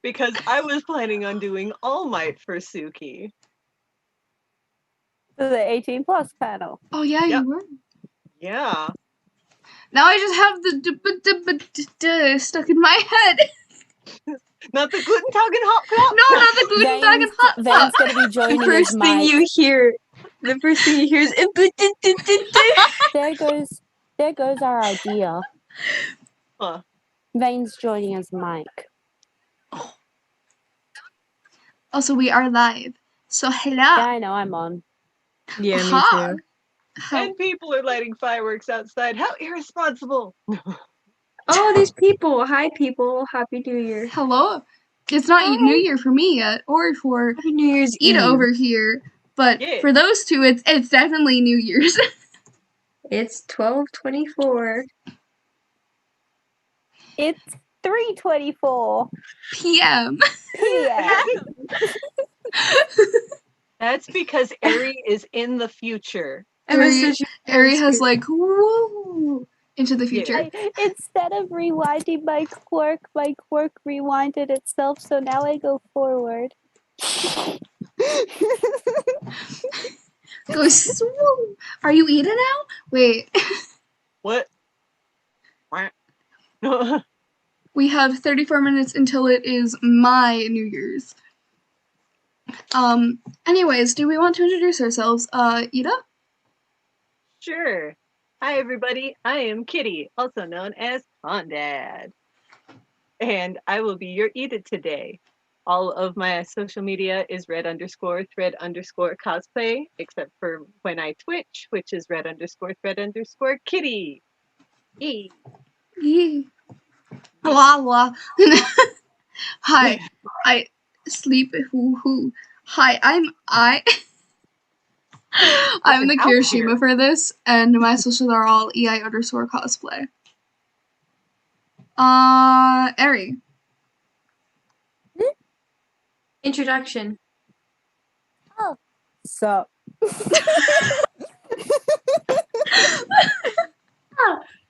because I was planning on doing All Might for Suki. The 18+ panel. Oh yeah, Yep. you were. Yeah. Now I just have the stuck in my head. Not the gluten talking hot pot. No, not the gluten dog and hot Vane's pot. gonna be The joining his first thing mic. you hear is There goes our idea. Huh. Vane's joining his mic. Also, we are live. So hello. Yeah, I know, I'm on. Yeah, me Hi. too. And people are lighting fireworks outside. How irresponsible. Oh, these people. Hi, people. Happy New Year. Hello. It's not Hi. New Year for me yet, or for Happy New Year's Ida Eve. over here. But Yeah. for those two, it's definitely New Year's. It's 12:24. It's 3:24 PM. p.m. That's because Ari is in the future. Ari has like woo into the future. Instead of rewinding my quirk rewinded itself, so now I go forward. Go swoop. Are you Ida now? Wait. What? We have 34 minutes until it is my New Year's. Anyways, do we want to introduce ourselves? Ida? Sure. Hi, everybody. I am Kitty, also known as Condad. And I will be your Ida today. All of my social media is red_thread_cosplay, except for when I Twitch, which is red_thread_kitty. E. Yeah. Blah blah. Hi, I sleep hoo. Hi, I'm the out Kirishima here. for this, and my socials are all EI_cosplay. Eri. Introduction. So,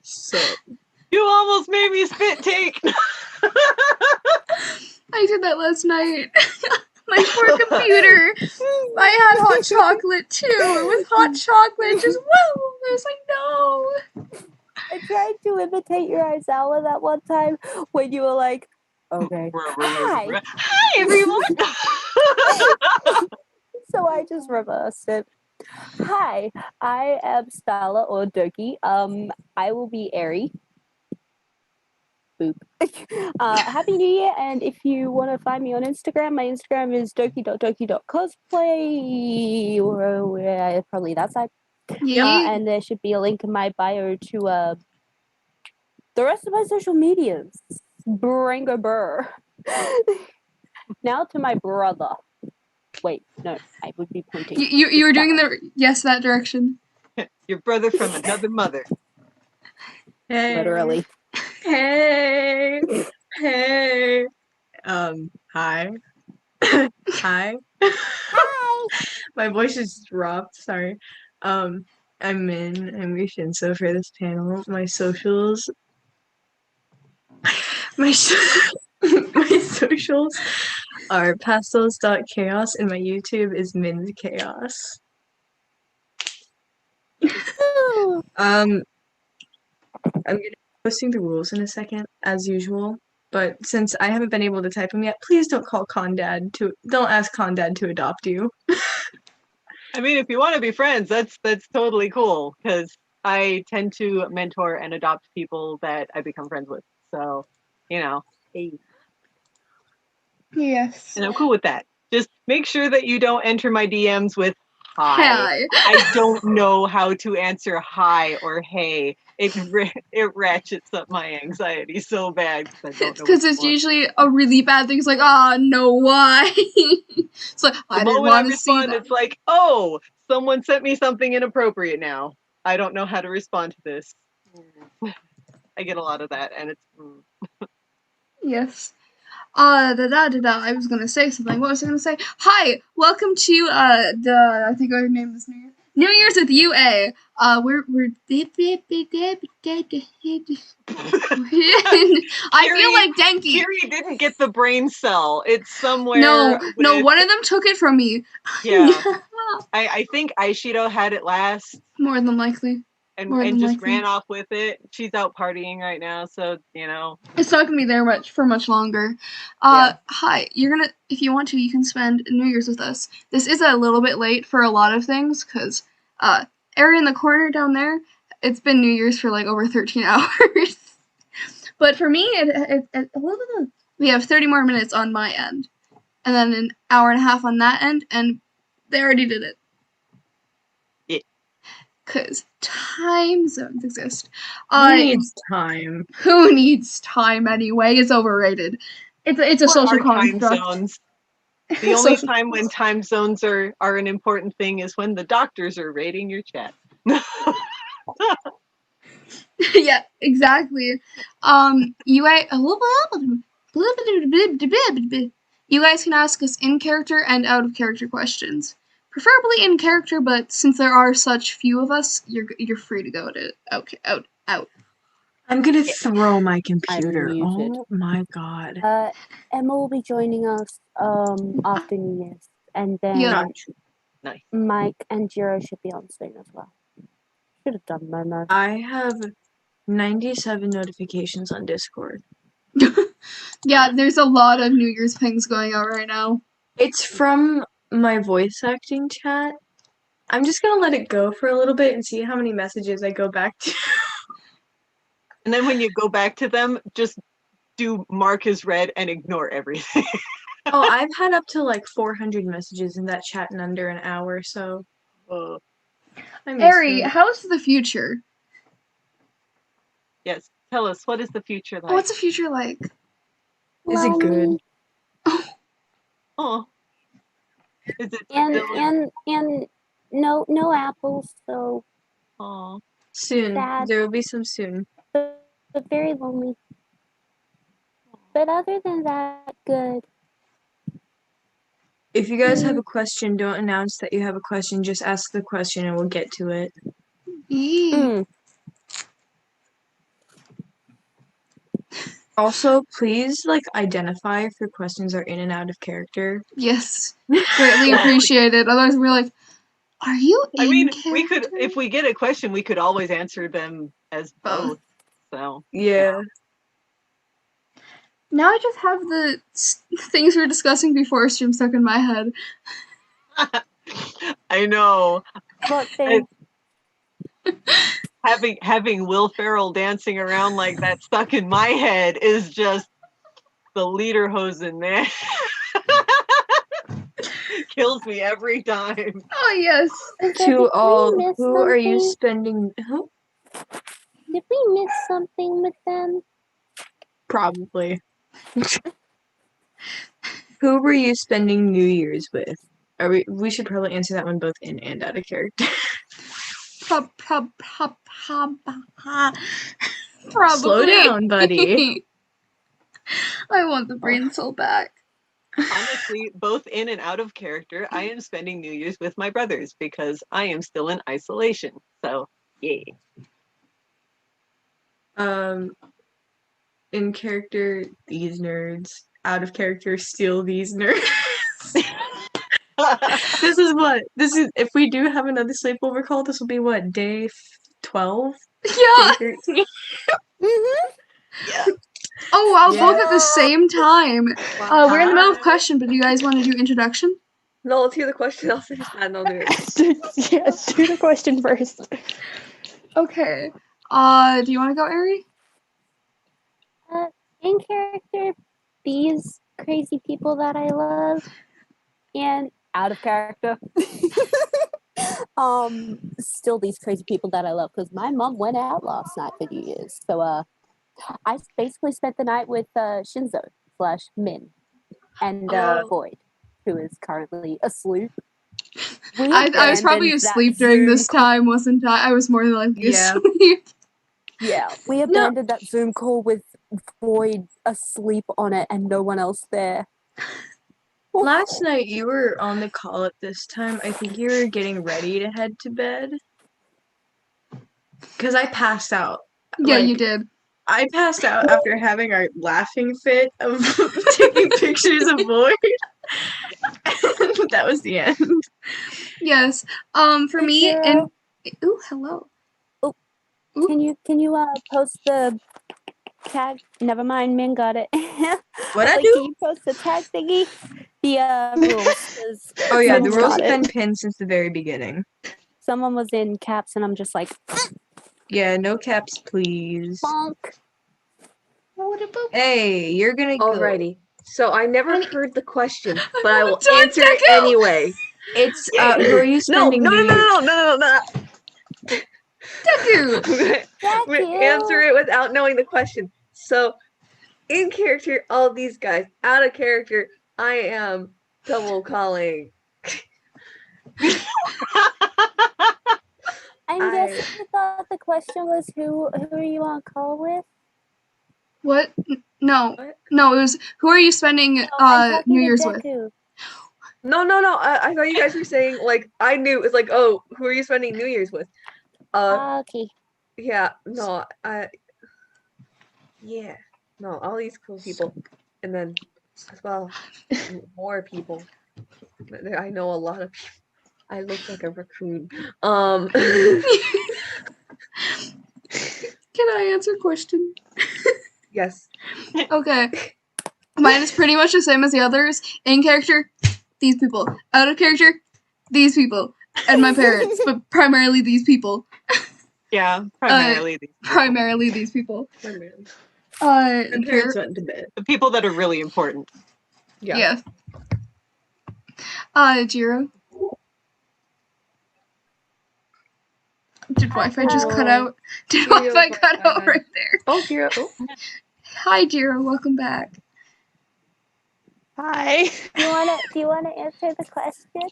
So, You almost made me spit take. I did that last night. My poor computer. I had hot chocolate too. It was hot chocolate. Just whoa. I was like, no. I tried to imitate your Aizawa that one time when you were like, okay, hi. Hi, everyone. So I just reversed it. Hi, I am Stala or Doki. I will be Eri. Boop. Happy New Year, and if you want to find me on Instagram, my Instagram is doki.doki.cosplay. Or probably that side. Yeah. And there should be a link in my bio to the rest of my social medias. Bringa burr. Now to my brother. Wait, no, I would be pointing. You were doing that direction. Your brother from another mother. hey. Literally. Hey. Hey. Hi. Hi. Hi. My voice just dropped. Sorry. I'm Rishinso for this panel. My socials. My socials are pastels.chaos and my YouTube is minchaos. I'm gonna be posting the rules in a second, as usual. But since I haven't been able to type them yet, please don't ask Condad to adopt you. I mean, if you want to be friends, that's totally cool, because I tend to mentor and adopt people that I become friends with. So, hey. Yes. And I'm cool with that. Just make sure that you don't enter my DMs with hi. Hi. I don't know how to answer hi or hey. It ratchets up my anxiety so bad Because it's usually a really bad thing. It's like, oh no, why? It's like, I didn't want to see that. It's like, oh, someone sent me something inappropriate now. I don't know how to respond to this. I get a lot of that, and it's. Yes. I was gonna say something. What was I gonna say? Hi, welcome to I think I named this New Year's with UA. We're I feel like Denki. Kiri didn't get the brain cell. It's somewhere. No, with, one of them took it from me. Yeah. I think Aishido had it last. More than likely. And just ran off with it. She's out partying right now, so it's not gonna be there for much longer. Yeah. Hi, if you want to, you can spend New Year's with us. This is a little bit late for a lot of things, because area in the corner down there, it's been New Year's for like over 13 hours. But for me, we have 30 more minutes on my end, and then an hour and a half on that end, and they already did it. Because time zones exist. Who needs time? Who needs time anyway? It's overrated. It's a social construct. Time zones. The only time when time zones are an important thing is when the doctors are rating your chat. Yeah, exactly. You guys can ask us in character and out of character questions. Preferably in character, but since there are such few of us, you're free to go to out. I'm gonna throw my computer. muted. Oh my god. Emma will be joining us after New Year's, and then Nice. Mike and Jiro should be on soon as well. Should have done Momo. I have 97 notifications on Discord. Yeah, there's a lot of New Year's pings going out right now. It's from my voice acting chat. I'm just gonna let it go for a little bit and see how many messages I go back to. And then when you go back to them, just do mark as read and ignore everything. Oh, I've had up to like 400 messages in that chat in under an hour, so. Ari, how's the future? Yes, tell us, what is the future like? What's the future like? Is it good? Oh. Is it and no apples, so soon. sad. There will be some soon. But very lonely. But other than that, good. If you guys have a question, don't announce that you have a question. Just ask the question and we'll get to it. Also, please identify if your questions are in and out of character. Yes, greatly appreciated. Otherwise, we're like, are you in character? We could, if we get a question, we could always answer them as both. So yeah. Now I just have the things we were discussing before stream stuck in my head. I know. What thing? Having Will Ferrell dancing around like that stuck in my head is just the lederhosen, man. Kills me every time. Oh yes. To all, who are you spending? Did we miss something with them? Probably. Who were you spending New Year's with? We should probably answer that one both in and out of character. Probably. Slow down, buddy. I want the brain cell back. Honestly, both in and out of character, I am spending New Year's with my brothers because I am still in isolation. So, yay. In character, these nerds. Out of character, still these nerds. This is if we do have another sleepover call, this will be what, day 12? Yeah. Day 13? Yeah. Oh wow, both at the same time. We're in the middle of question, but do you guys want to do introduction? No, let's hear the question. I'll finish that and I'll do it. Yes, do the question first. Okay. Do you want to go, Ari? In character, these crazy people that I love, and out of character, still these crazy people that I love, because my mom went out last night for New Year's, so I basically spent the night with Shinzo / Min and Boyd, who is currently asleep. I was probably asleep during this time, wasn't I? I was more than likely asleep. Yeah, we abandoned that Zoom call with Boyd asleep on it and no one else there. Last night you were on the call at this time. I think you were getting ready to head to bed. Because I passed out. Yeah, Like, you did. I passed out after having our laughing fit of taking pictures of Void. That was the end. Yes. For Hey, me, Zero. and ooh, hello. Can you post the tag? Never mind, Min got it. What I Like, do? can you post the tag thingy? The rules. 'Cause Oh yeah, the someone rules got have it. been pinned since the very beginning. Someone was in caps, and I'm just like, Yeah, no caps, please. bonk. Hey, you're gonna go. Alrighty. So I never Honey- heard the question, I'm but I not will done, answer it Deku! anyway. It's who are you No, spending no, no, New no, Year's? no, no, no, no. Deku! I'm gonna answer it without knowing the question. So, in character, all these guys. Out of character, I am double calling. I'm guessing you thought the question was who are you on call with? What? No. What? No, it was who are you spending No, I'm talking New to Year's with? Deku. No, no, no. I thought you guys were saying like I knew. It's like, oh, who are you spending New Year's with? Okay. Yeah, no, yeah, no, all these cool people, and then as well, more people. I know a lot of people. I look like a raccoon. Can I answer question? Yes. Okay. Mine is pretty much the same as the others. In character, these people. Out of character, these people. And my parents, but primarily these people. Yeah, primarily Primarily these people. Primarily. My In parents char- went to bed. the people that are really important. Yeah. Jiro. Did Wi-Fi just cut Oh. out? Did Jiro's Wi-Fi cut out Wi-Fi. right there? Oh, Jiro. Oh. Hi, Jiro. Welcome back. Hi. Do you wanna answer the question?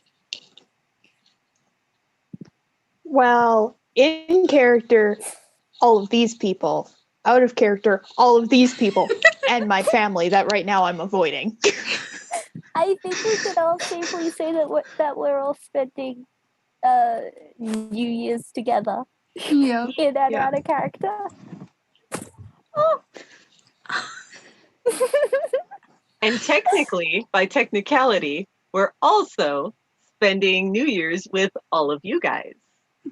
Well, in character, all of these people. Out of character, all of these people. And my family that right now I'm avoiding. I think we could all safely say that we're all spending New Year's together Yeah. in and Yeah. out of character. And technically, by technicality, we're also spending New Year's with all of you guys.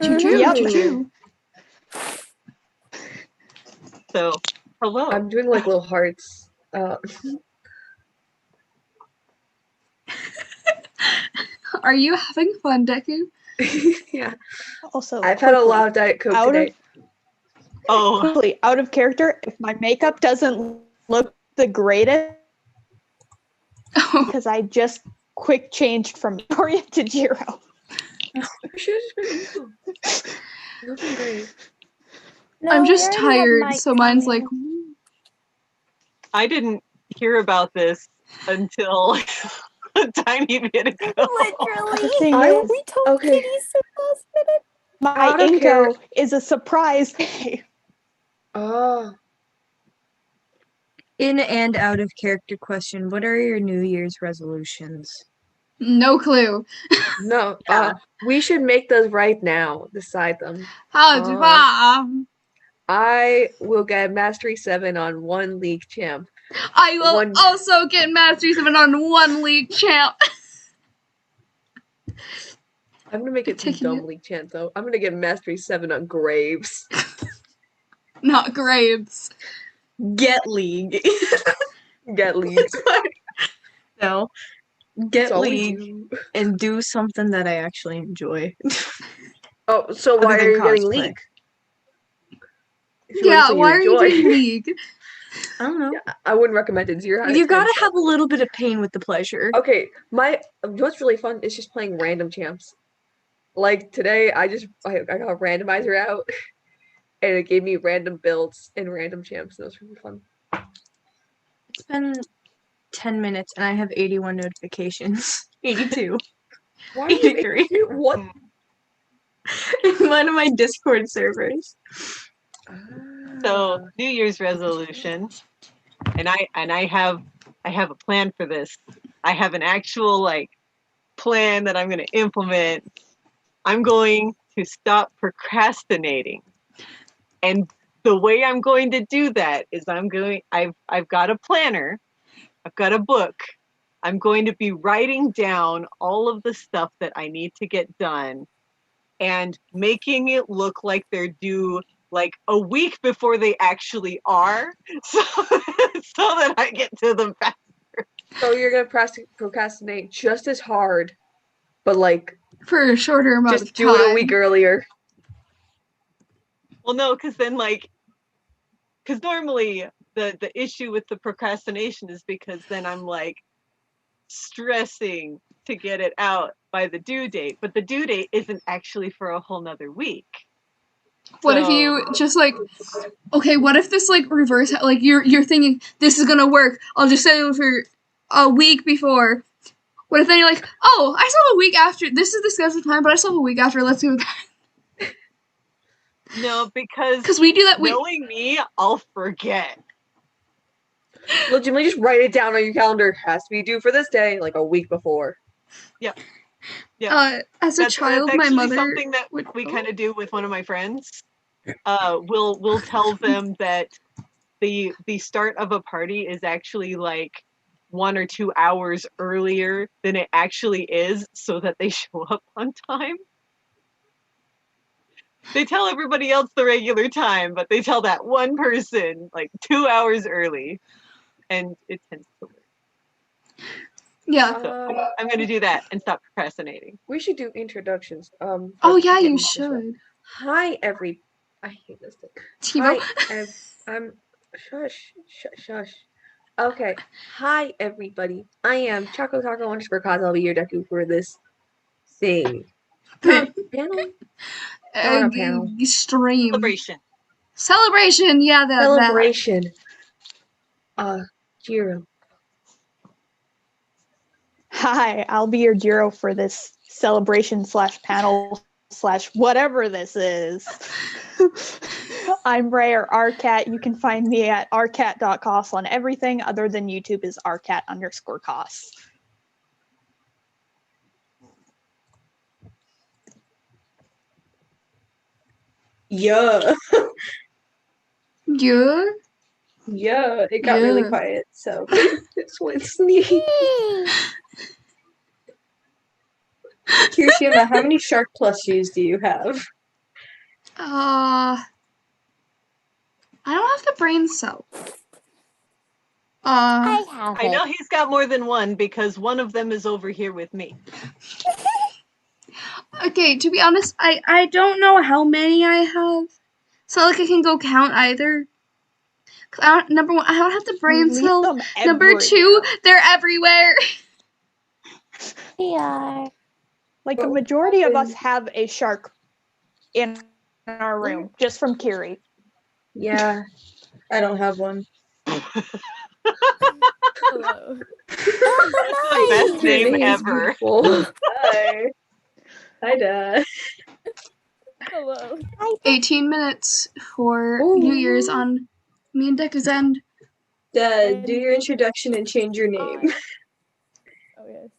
Choo-choo, Yep. choo-choo. So, hello. I'm doing like little hearts. Are you having fun, Deku? Yeah. Also, I've had a quickly, lot of Diet Coke out today. Oh, quickly, out of character, if my makeup doesn't look the greatest, Oh, because I just quick changed from Victoria to Jiro. You should have just been looking great. No, I'm we just already have tired, mics so on mine's you. like, I didn't hear about this until a tiny bit ago. Literally. The thing I- is, We told Okay. Kitty so last minute. my Out of intro is a surprise thing. Oh. In and out of character question, what are your New Year's resolutions? no clue. No, Yeah. we should make those right now. Decide them. How do I will get Mastery 7 on one league champ. I will One- also get Mastery 7 on one league champ. I'm gonna make it some Taking dumb it. league champ though. I'm gonna get Mastery 7 on Graves. Not Graves. Get League. Get leagues. No. Get That's all we League do. and do something that I actually enjoy. Oh, so Other why than are you getting cosplay. league? If you Yeah, want why are you enjoy. doing league? I don't know. Yeah, I wouldn't recommend it. Zero. You gotta have a little bit of pain with the pleasure. Okay, what's really fun is just playing random champs. Like today, I got a randomizer out, and it gave me random builds and random champs. And it was really fun. It's been 10 minutes and I have 81 notifications. 82. Why are you 83. making what? Hmm. In one of my Discord servers. So, New Year's resolution, and I have a plan for this. I have an actual like plan that I'm going to implement. I'm going to stop procrastinating. And the way I'm going to do that is I've got a planner, I've got a book. I'm going to be writing down all of the stuff that I need to get done and making it look like they're due like a week before they actually are, so that I get to them fast. So you're gonna procrastinate just as hard, but like For a shorter amount of just time. do it a week earlier. Well, no, because then because normally the issue with the procrastination is because then I'm like stressing to get it out by the due date, but the due date isn't actually for a whole nother week. What if you just like, okay, what if this like reverse, like you're thinking this is gonna work, I'll just set it for a week before. What if then you're like, oh, I still have a week after, this is the scheduled time, but I still have a week after, let's do that. No, because we do that, knowing me, I'll forget. Legitimately just write it down on your calendar. It has to be due for this day, like a week before. Yep. As a child, that's my actually mother something that we kind of do with one of my friends. We'll tell them that the start of a party is actually like 1 or 2 hours earlier than it actually is, so that they show up on time. They tell everybody else the regular time, but they tell that one person like 2 hours early, and it tends to work. Yeah. So I'm gonna do that and stop procrastinating. We should do introductions. Oh yeah, you should. Hi, I hate this thing. Timo. Hi, I'm shush. Okay. Hi, everybody. I am Choco Taco _ Cos. I'll be your deku for this thing. Panel? No, not panel. Stream. Celebration. Yeah, that. Celebration. Jiro. Hi, I'll be your Jiro for this celebration / panel / whatever this is. I'm Ray or Rcat. You can find me at rcat.cos on everything other than YouTube is rcat_cos. Yeah. Yeah. Yeah. It got really quiet, so this one sneeze. Kirishima, how many Shark plushies do you have? I don't have the brain cell. I know he's got more than one because one of them is over here with me. Okay, to be honest, I don't know how many I have. So like I can go count either. Number one, I don't have the brain cell. Number two, they're everywhere. They are. Like a majority of us have a shark in our room, just from Kiri. Yeah. I don't have one. Hello. That's the best name ever. Hi. Hi, Dad. Hello. 18 minutes for New Year's on me and Deku's end. Dad, do your introduction and change your name. Oh, yes.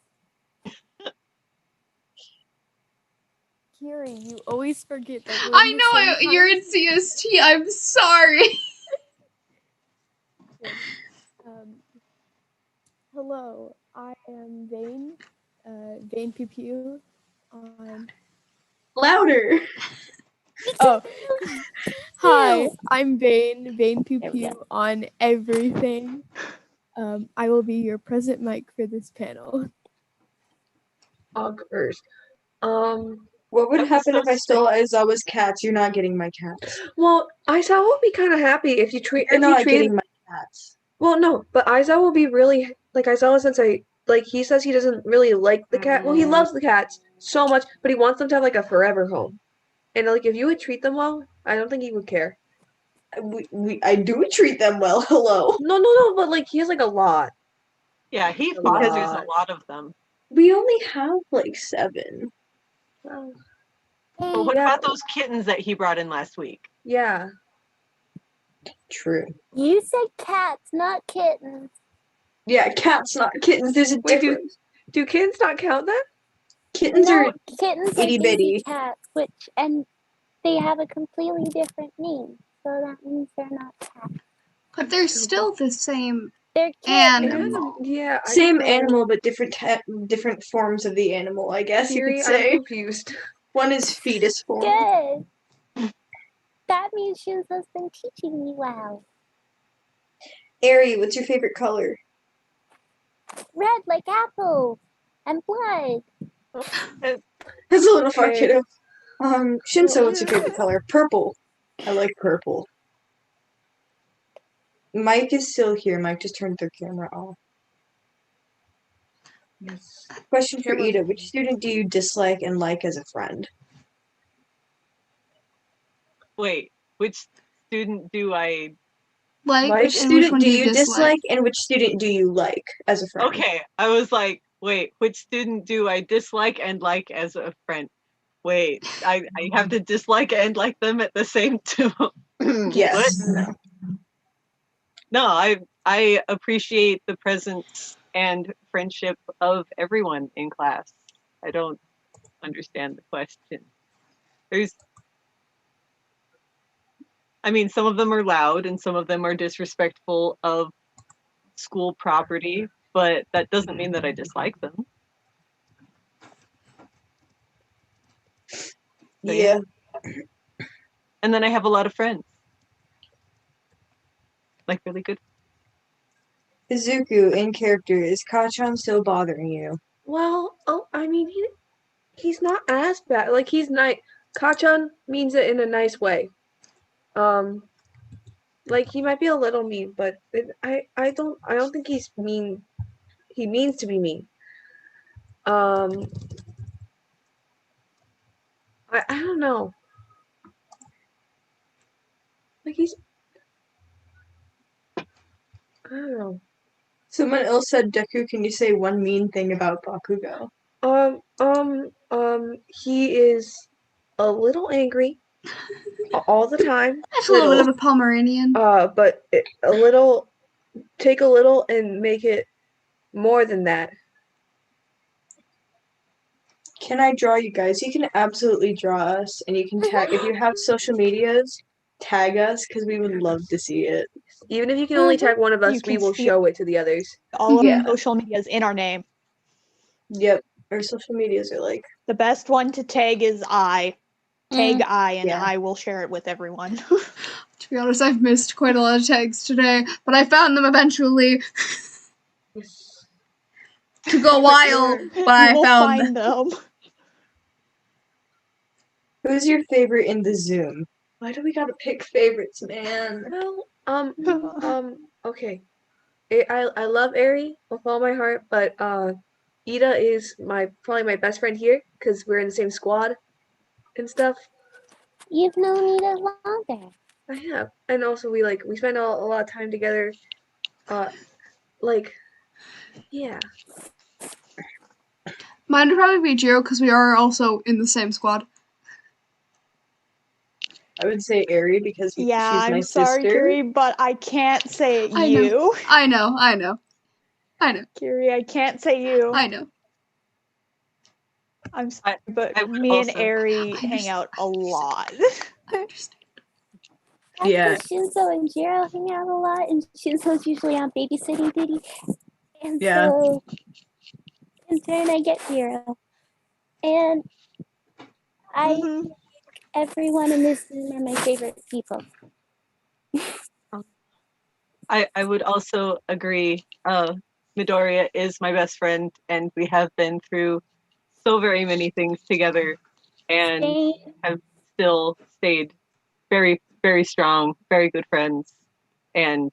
Kiri, you always forget that we're I know you're in CST. I'm sorry. Hello, I am Vane. Vane Pew Pew on. Louder. Oh, hi, I'm Vane. Vane Pew Pew on everything. I will be your present mic for this panel. Awkward. What would happen if I stole Aizawa's cats? You're not getting my cats. Well, Aizawa will be kind of happy if you treat. You're not getting my cats. Well, no, but Aizawa will be really like Aizawa Sensei. Like he says he doesn't really like the cat. Well, he loves the cats so much, but he wants them to have like a forever home. And like if you would treat them well, I don't think he would care. I do treat them well. Hello. No, but like he has like a lot. Yeah, he because there's a lot of them. We only have like 7. Well, But what about those kittens that he brought in last week? Yeah. True. You said cats, not kittens. Yeah, cats, not kittens. There's a Wait, difference. do kittens not count then? Kittens No, are kittens are itty bitty. baby cats, and they have a completely different name, so that means they're not cats. But they're still the same They're animal. Yeah, I Same don't know. animal, but different forms of the animal. I guess you Kiri, could I'm say. confused. One is fetus form. Good. That means Shinzo's been teaching me well. Ari, what's your favorite color? Red like apple and blood. That's a little far, Okay. kiddo. Shinso, what's your favorite color? Purple. I like purple. Mike is still here. Mike just turned their camera off. Yes. Question for Camera- Ida. Which student do you dislike and like as a friend? Wait, which student do I? Like, Like, Which and which student one do do you dislike and which student do you like as a friend? Okay, I was like, wait, which student do I dislike and like as a friend? Wait, I have to dislike and like them at the same time. Yes. What? No, I appreciate the presence and friendship of everyone in class. I don't understand the question. I mean, some of them are loud and some of them are disrespectful of school property, but that doesn't mean that I dislike them. So, Yeah. And then I have a lot of friends. Like really good. Izuku, in character, is Kachan still bothering you? well, I mean, he's not as bad. Like, he's nice. Kachan means it in a nice way. Like, he might be a little mean, but I don't think he's mean. He means to be mean. Um, I don't know. Like, I don't know. Someone else said, Deku, can you say one mean thing about Bakugo? He is a little angry all the time. That's a little bit of a Pomeranian. But take a little and make it more than that. Can I draw you guys? You can absolutely draw us, and you can tag, if you have social medias, tag us, because we would love to see it. Even if you can only tag one of us, You we can will see show it to the others. all Yeah. of social medias in our name. Yep, our social medias are like, The best one to tag is I. Tag I, and Yeah. I will share it with everyone. To be honest, I've missed quite a lot of tags today, but I found them eventually. Took a while, but You I will found find them. who's your favorite in the Zoom? Why do we gotta pick favorites, man? Well, okay. I love Eri with all my heart, but Ida is probably my best friend here because we're in the same squad and stuff. You've known Ida longer. I have, and also we spend a lot of time together. Yeah. Mine would probably be Jiro because we are also in the same squad. I would say Ari because Yeah, she's my I'm sorry, sister. Kiri, but I can't say I know. you. I know. Kiri, I can't say you. I know. I'm sorry, but I would me and also- Ari I hang out a lot. I understand. That's Yeah. because Shinzo and Jiro hang out a lot, and Shinzo's usually on babysitting duty. And Yeah. so, in turn, I get Jiro. And Mhm. everyone in this room are my favorite people. I would also agree. Midoriya is my best friend, and we have been through so very many things together, and Same. have still stayed very, very strong, very good friends. And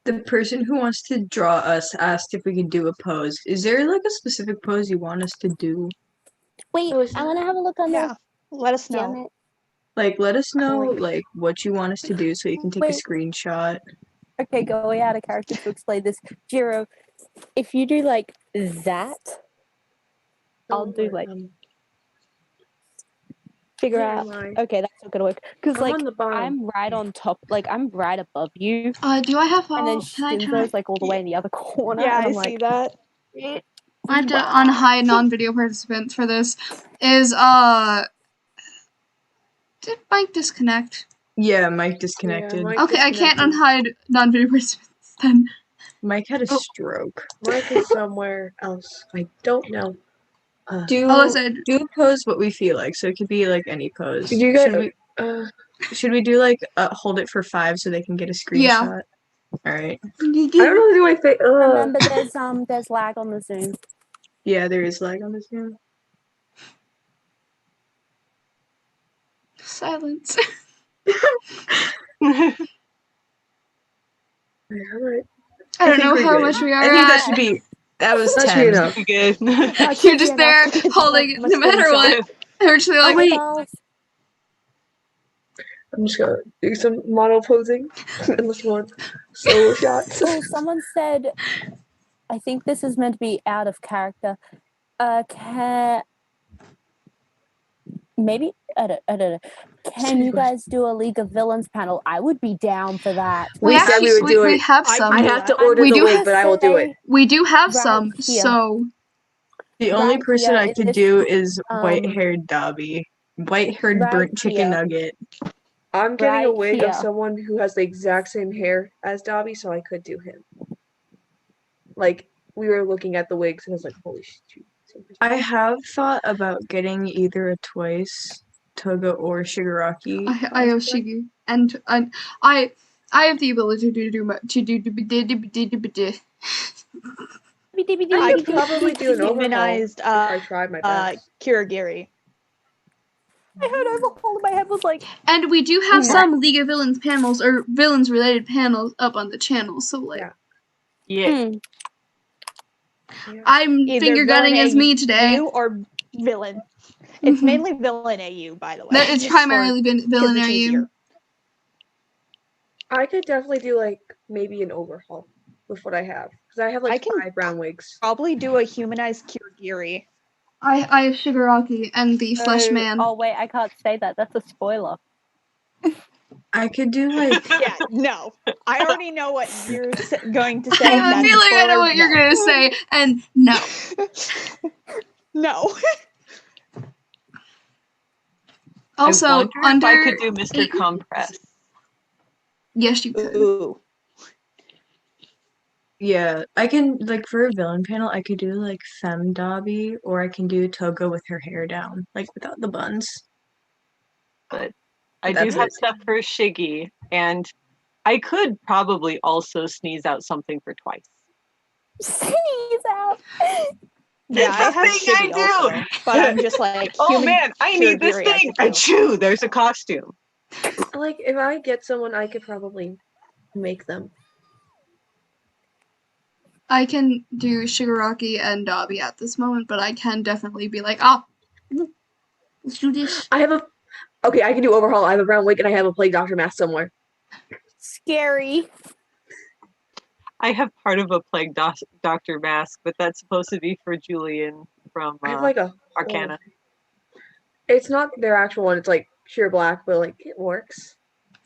The person who wants to draw us asked if we could do a pose. Is there like a specific pose you want us to do? Wait, Oh, is I want to have a look on Yeah, let us the. Damn know. it. Like, let us know Wait. like what you want us to do so you can take a Wait. screenshot. Okay, going out of character to explain this. Jiro, if you do like that, I'll do like. figure Where out. am I? Okay, that's not gonna work. Because I'm like on the bottom. I'm right on top, like I'm right above you, Do I have and then all? Can I Shinzo's like all the way in the other corner. Yeah, and I I'm see like, that. I have to unhide non-video participants for this. Did Mike disconnect? Yeah, Mike disconnected. Mike Okay, I can't disconnected. unhide non-video participants then. Mike had a Oh. stroke. Mike is somewhere else. I don't know. Do Listen, do a pose what we feel like. So it could be like any pose. You guys, Should we do like hold it for 5 so they can get a screenshot? All right. I don't know how to do my face. remember there's lag on the Zoom. Yeah, there is lag on this Zoom. silence. Alright. I don't think know we're how good. much we are I think that at. should be. That was That should 10. be enough. Good. That You're should just be there enough to get holding it my no matter screenshot. what. We're just like, wait. I'm just gonna do some model posing unless you want solo shots. Oh, someone said, I think this is meant to be out of character. Maybe I don't know. Can you guys do a League of Villains panel? I would be down for that. We said we would do we it. have I some. I can have to do order We the do wig, have but I will do it. We do have Right some, here. so The only Right person here I in could this- do is um, white-haired Dobby. White-haired right burnt chicken here. nugget. I'm getting a Right wig here. of someone who has the exact same hair as Dobby, so I could do him. Like, we were looking at the wigs and I was like, holy shit. I have thought about getting either a Twice, Toga, or Shigaraki. I have Shigi, and I have the ability to do I I could probably do an overhaul humanized if I tried my best. Kirigiri. I heard overhaul in my head was like, And we do have some League of Villains panels or villains related panels up on the channel. So like, Yeah. I'm Either finger gunning villain as me today. AU or villain. It's mainly villain AU, by the way. That it's just primarily been villain it's are you. easier. I could definitely do like maybe an overhaul with what I have because I have I like can 5 brown wigs. probably do a humanized Kirigiri. I have Shigaraki and the Flesh Man. oh wait, I can't say that. That's a spoiler. I could do like Yeah, no. I already know what you're going to say. I have a That's feeling I know spoiler, what you're no. gonna say, and no. No. Also, I wonder under if I could do Mr. Compress. yes, you could. Ooh. yeah. I can like for a villain panel. I could do like Femme Dobby, or I can do Toga with her hair down, like without the buns. But I do That's have it. stuff for Shiggy, and I could probably also sneeze out something for Twice. Sneeze out. Yeah, It's I a have thing I Shiggy do! also, but I'm just like, Oh human man, I need this Kirigiri I thing! could do. Achoo! There's a costume. Like if I get someone, I could probably make them. I can do Shigaraki and Dobby at this moment, but I can definitely be like, let's do this. I can do overhaul. I have a brown wig and I have a plague doctor mask somewhere. Scary. I have part of a plague doctor mask, but that's supposed to be for Julian from I have like a Arcana. It's not their actual one. It's like sheer black, but like it works.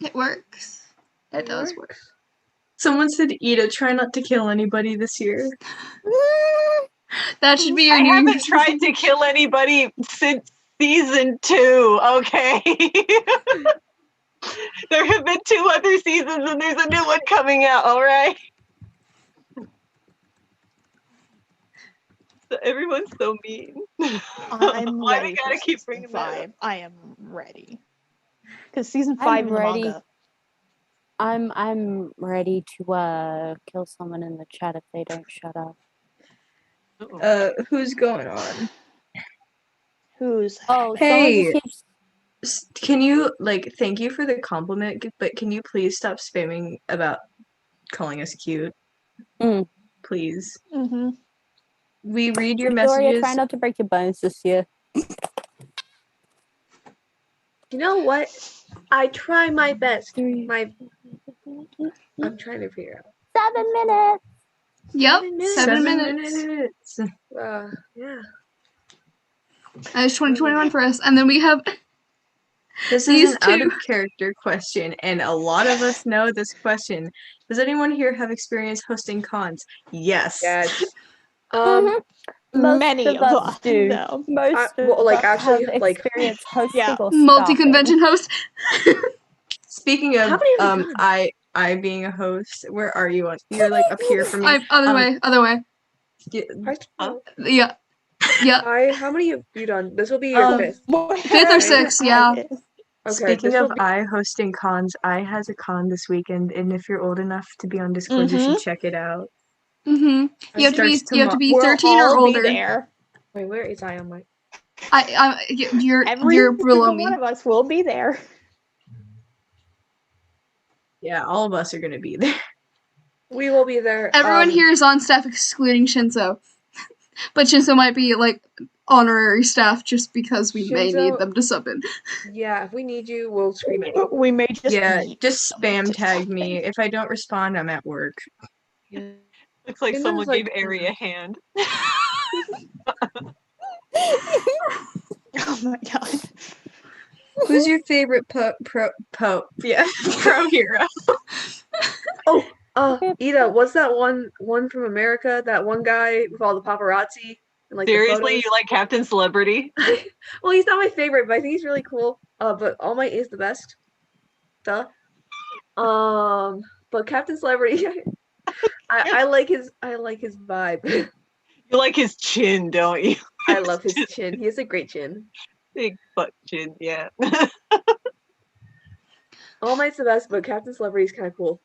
It works. It does work. Someone said, "Ida, try not to kill anybody this year." That should be your I New haven't Year's tried to kill anybody since season 2, okay? There have been 2 other seasons and there's a new one coming out, alright? Everyone's so mean. I'm Why ready we gotta for keep season bringing that up? 5. I am ready. Because season 5 in the ready. manga. I'm ready to kill someone in the chat if they don't shut up. Who's going on? Who's Oh, Hey. someone just keeps. Can you thank you for the compliment, but can you please stop spamming about calling us cute? Please. Mm-hmm. We read your Victoria, messages. try not to break your bones this year. You know what? I try my best. 3. I'm trying to figure out. 7 minutes. Yep, 7 7 minutes. minutes. Yeah. It's 2021 for us, and then we have This is These an out of two. character question, and a lot of us know this question. Does anyone here have experience hosting cons? Yes. Yes. Most Many of of us us do. know. Most well, of like, us have actually, like, experience hosting Yeah. or Multi-convention host. Speaking how of many have we done? I being a host, where are you? You're like up here for me. Other way. Huh? Yeah. How many have you done? This will be your fifth. Fifth or sixth, yeah. Okay, Speaking this of will be. hosting cons, I has a con this weekend, and if you're old enough to be on Discord, you should check it out. Mm-hmm. You have to be We'll 13 or all older. be there. Wait, where is I on my? Every you're below single me. one of us will be there. Yeah, all of us are gonna be there. We will be there. Everyone here is on staff excluding Shinzo. But Shinzo might be like honorary staff just because we may need them to sub in. Yeah, if we need you, we'll scream at you. We may just just spam tag me. If I don't respond, I'm at work. Yeah. Looks like And someone there's, gave Ari a hand. Oh my god. Who's your favorite pro hero? Ida, what's that one from America? That one guy with all the paparazzi and like the Seriously, photos? you like Captain Celebrity? Well, he's not my favorite, but I think he's really cool. But All Might is the best. Duh. But Captain Celebrity, I like his vibe. You like his chin, don't you? I love his chin. He has a great chin. Big butt chin, yeah. All Might's the best, but Captain Celebrity is kind of cool.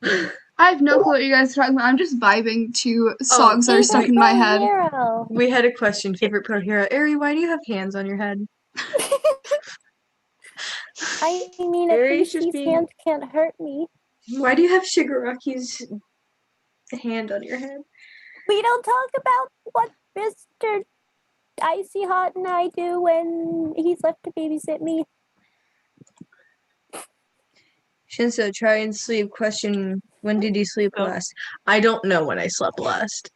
I have no clue what you guys are talking about. I'm just vibing to songs that are stuck in my head. Hero. We had a question. Favorite pro hero. Ari, why do you have hands on your head? I mean, at Aries least just these being- hands can't hurt me. Why do you have Shigaraki's hand on your head? We don't talk about what Mr. Icy Hot and I do when he's left to babysit me. Shinso, try and sleep. Question: when did you sleep last? I don't know when I slept last.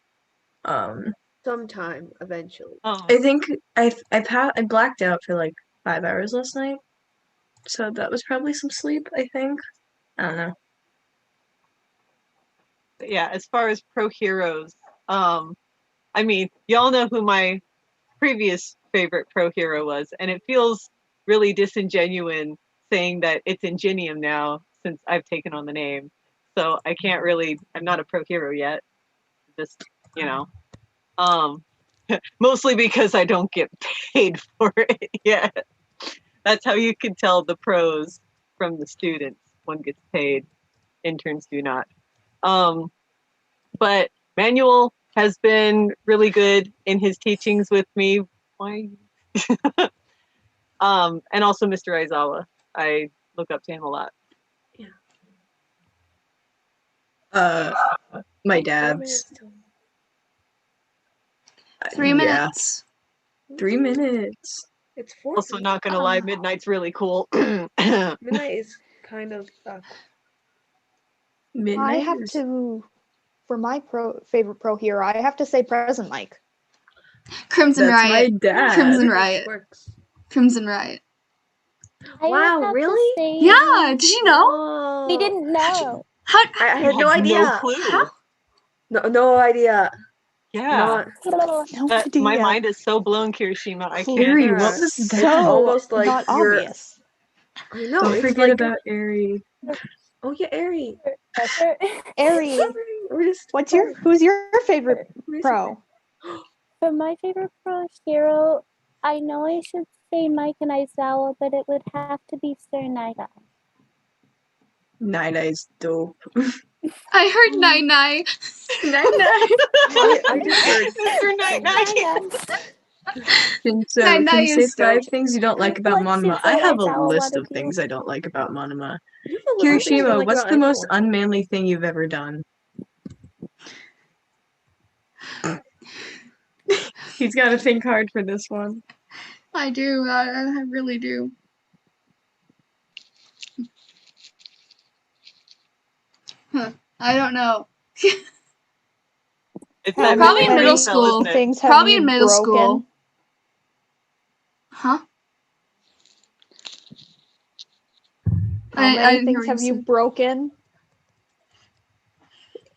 Sometime eventually. I think I blacked out for like 5 hours last night, so that was probably some sleep. I think. I don't know. Yeah, as far as pro heroes, I mean, y'all know who my previous favorite pro hero was, and it feels really disingenuous saying that it's Ingenium now since I've taken on the name. So I can't really, I'm not a pro hero yet. Just, mostly because I don't get paid for it yet. That's how you can tell the pros from the students. One gets paid, interns do not. But Manuel has been really good in his teachings with me. Why? And also Mr. Aizawa. I look up to him a lot. My dabs. 3 minutes. 3 minutes. It's 4. Also, not gonna lie, Midnight's really cool. Midnight is kind of. I have to, for my favorite pro hero, I have to say Present Mike. Crimson That's Riot. my dad. Crimson Riot. Works. Crimson Riot. Wow, have to really? say Yeah, did you know? we didn't know. How? I had no have idea. no clue. No idea. Yeah. No idea. My mind is so blown, Kirishima. I can't. Ari, Yeah. what was It's that? So almost like not you're. obvious. I know. Don't it's forget like, about Ari. Oh yeah, Ari. Ari, We're who's your favorite pro? For my favorite pro hero, I know I should say Mike and Aizawa, but it would have to be Sir Night Eye. Night Eye's dope. I heard Nine Nine. I just heard. Mr. Night Night. So, Night can you say is 5 dope. things you don't like about What Monoma? Shinzo I have a Aizawa list wanna of do? things I don't like about Monoma. You have a list of things you don't Kirishima, like what's about the most anyone. unmanly thing you've ever done? He's got to think hard for this one. I do. I really do. Huh. I don't know. It's How that Probably in mini middle brain cell, school. isn't it? Things have Probably you in middle broken? school. Huh? How I many didn't hear things what you have you said. broken?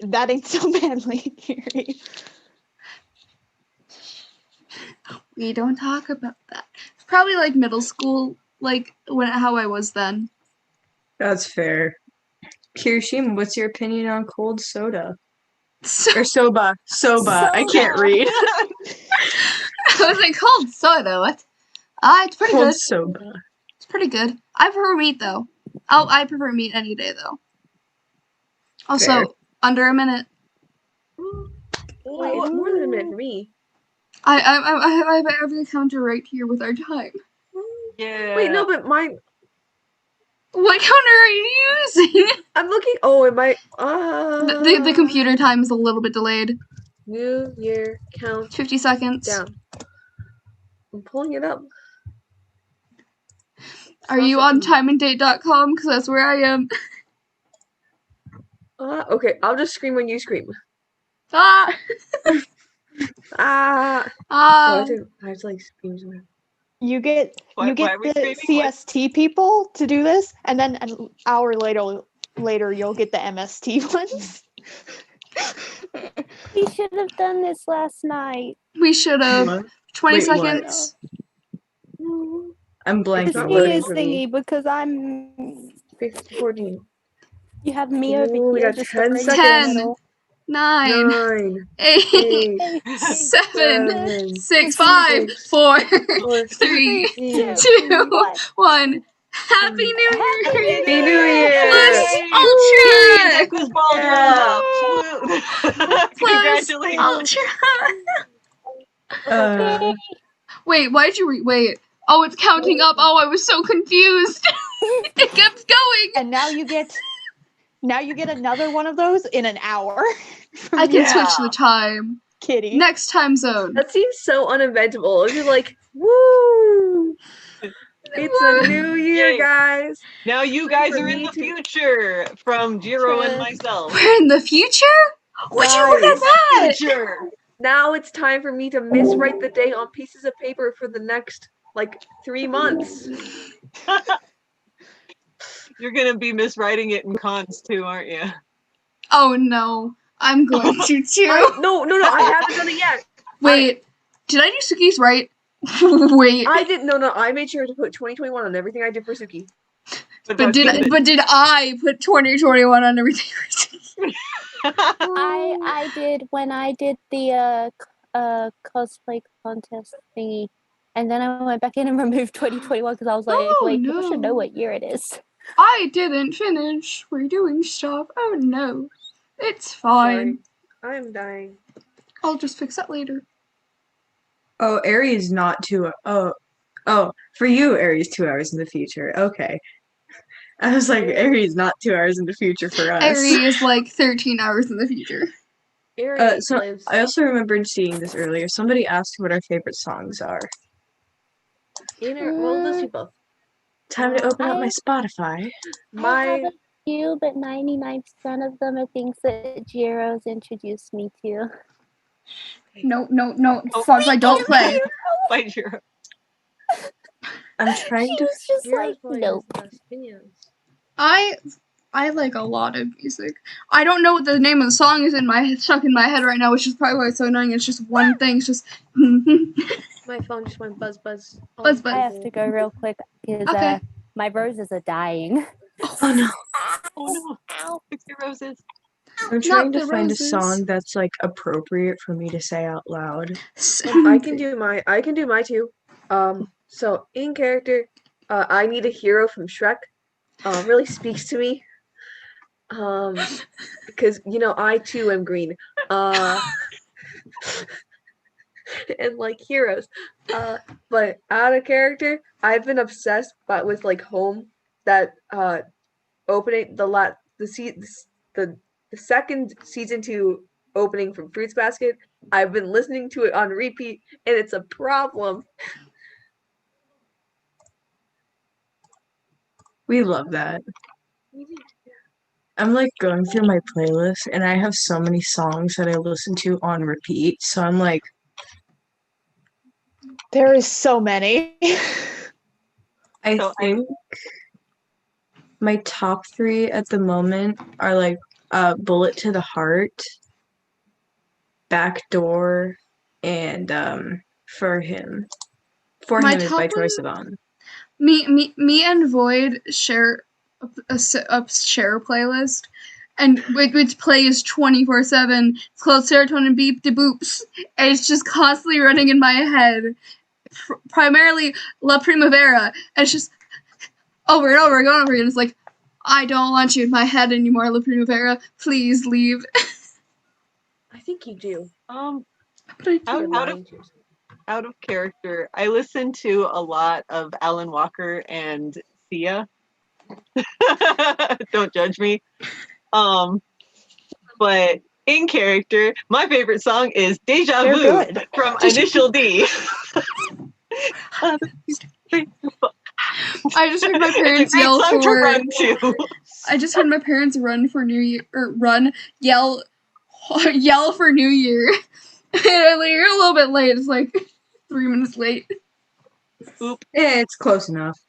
That ain't so manly, Gary. We don't talk about that. It's probably like middle school, like how I was then. That's fair. Kirishima, what's your opinion on cold soda? So, Or soba. Soba. I can't Soda. read. I was like, cold soda, what? It's pretty Cold good. soba. It's pretty good. I prefer meat though. I prefer meat any day though. Also, Fair. under a minute. Wait, it's more than a minute for me. I have every counter right here with our time. Yeah. Wait, no, but mine. What counter are you using? I'm looking. Oh, it might. The computer time is a little bit delayed. New Year count 50 seconds. down. I'm pulling it up. Are you on timeanddate.com? Because that's where I am. Okay, I'll just scream when you scream. Ah! Ah! Oh, Ah! I have to like scream something. You get Why are we the screaming? What? CST people to do this, and then an hour later you'll get the MST ones. We should have done this last night. We should have. What? 20 Wait, what? seconds. I'm The blanking. not thing loading is for me. thingy because I'm. 14. You have me Ooh, over we here got just 10 right in the seconds. middle. 9, 9, 8, 8, 7, 7, 6, 5, 6, 4, 4, 3, 3, 2, 1. 1. Happy New Year! Happy New Year! Plus Yay! Ultra! Deck was ball Yeah. up. Plus Congratulations. Ultra! Wait, why did you wait? Oh, it's counting up. Oh, I was so confused. It kept going. And now you get another one of those in an hour. I can Yeah. switch the time. Kitty. Next time zone. That seems so uneventful. It's just like, woo! It's a new year, Yay. guys. Now you guys For are in me the to- future from Jiro and myself. We're in the future? Would you look at Guys. that? Future. Now it's time for me to miswrite the day on pieces of paper for the next, like, 3 months. You're gonna be miswriting it in cons too, aren't you? Oh no. I'm going to too. No, I haven't done it yet. Wait. Did I do Suki's right? Wait. I didn't. No, I made sure to put 2021 on everything I did for Suki. But did I put 2021 on everything? I did when I did the cosplay contest thingy, and then I went back in and removed 2021 because I was like, Oh, wait, people should know no. what year it is. I didn't finish redoing stuff. Oh no. It's fine. Sorry. I'm dying. I'll just fix that later. Oh, Aries not 2. Oh, for you, Aries 2 hours in the future. Okay. I was like, Aries not 2 hours in the future for us. Aries is like 13 hours in the future. Aries So lives. I also remembered seeing this earlier. Somebody asked what our favorite songs are. Well, let's do both. Time to open up my I- Spotify. I have My a few, but 99% of them are things that Jiro's introduced me to. No. Oh. Frog's don't play. By Jiro. I'm trying She to. was just Heroes like, probably has nope. the best opinions. I like a lot of music. I don't know what the name of the song is stuck in my head right now, which is probably why it's so annoying. It's just one thing. It's just My phone just went buzz. Buzz, I buzz. have to go real quick because Okay. my roses are dying. Oh no. Oh no. Ow. Fix your roses. I'm trying to the find roses. a song that's like appropriate for me to say out loud. I can do my too. So in character, I need a hero from Shrek. Really speaks to me. Because I too am green. And like heroes. But out of character, I've been obsessed with like Home. That opening the second season 2 opening from Fruits Basket. I've been listening to it on repeat, and it's a problem. We love that. I'm like going through my playlist and I have so many songs that I listen to on repeat. So I'm like, There is so many. I So think My top 3 at the moment are like Bullet to the Heart, Back Door, and For Him. For My Him is by top Troye one- Sivan. Me and Void share a share playlist, and which plays 24/7. It's called Serotonin Beep de Boops, and it's just constantly running in my head. Primarily La Primavera, and it's just over and over and over again. It's like, I don't want you in my head anymore, La Primavera. Please leave. I think you do. But I do. You're Out of lying to yourself. out of character, I listen to a lot of Alan Walker and Sia. Don't judge me. But in character, my favorite song is Deja They're Vu good. from Initial D. I just heard my It's a parents great yell song to for. run to. I just heard my parents run for New Year, or yell for New Year. And you're a little bit late. It's like 3 minutes late. Oop. Yeah, it's close enough.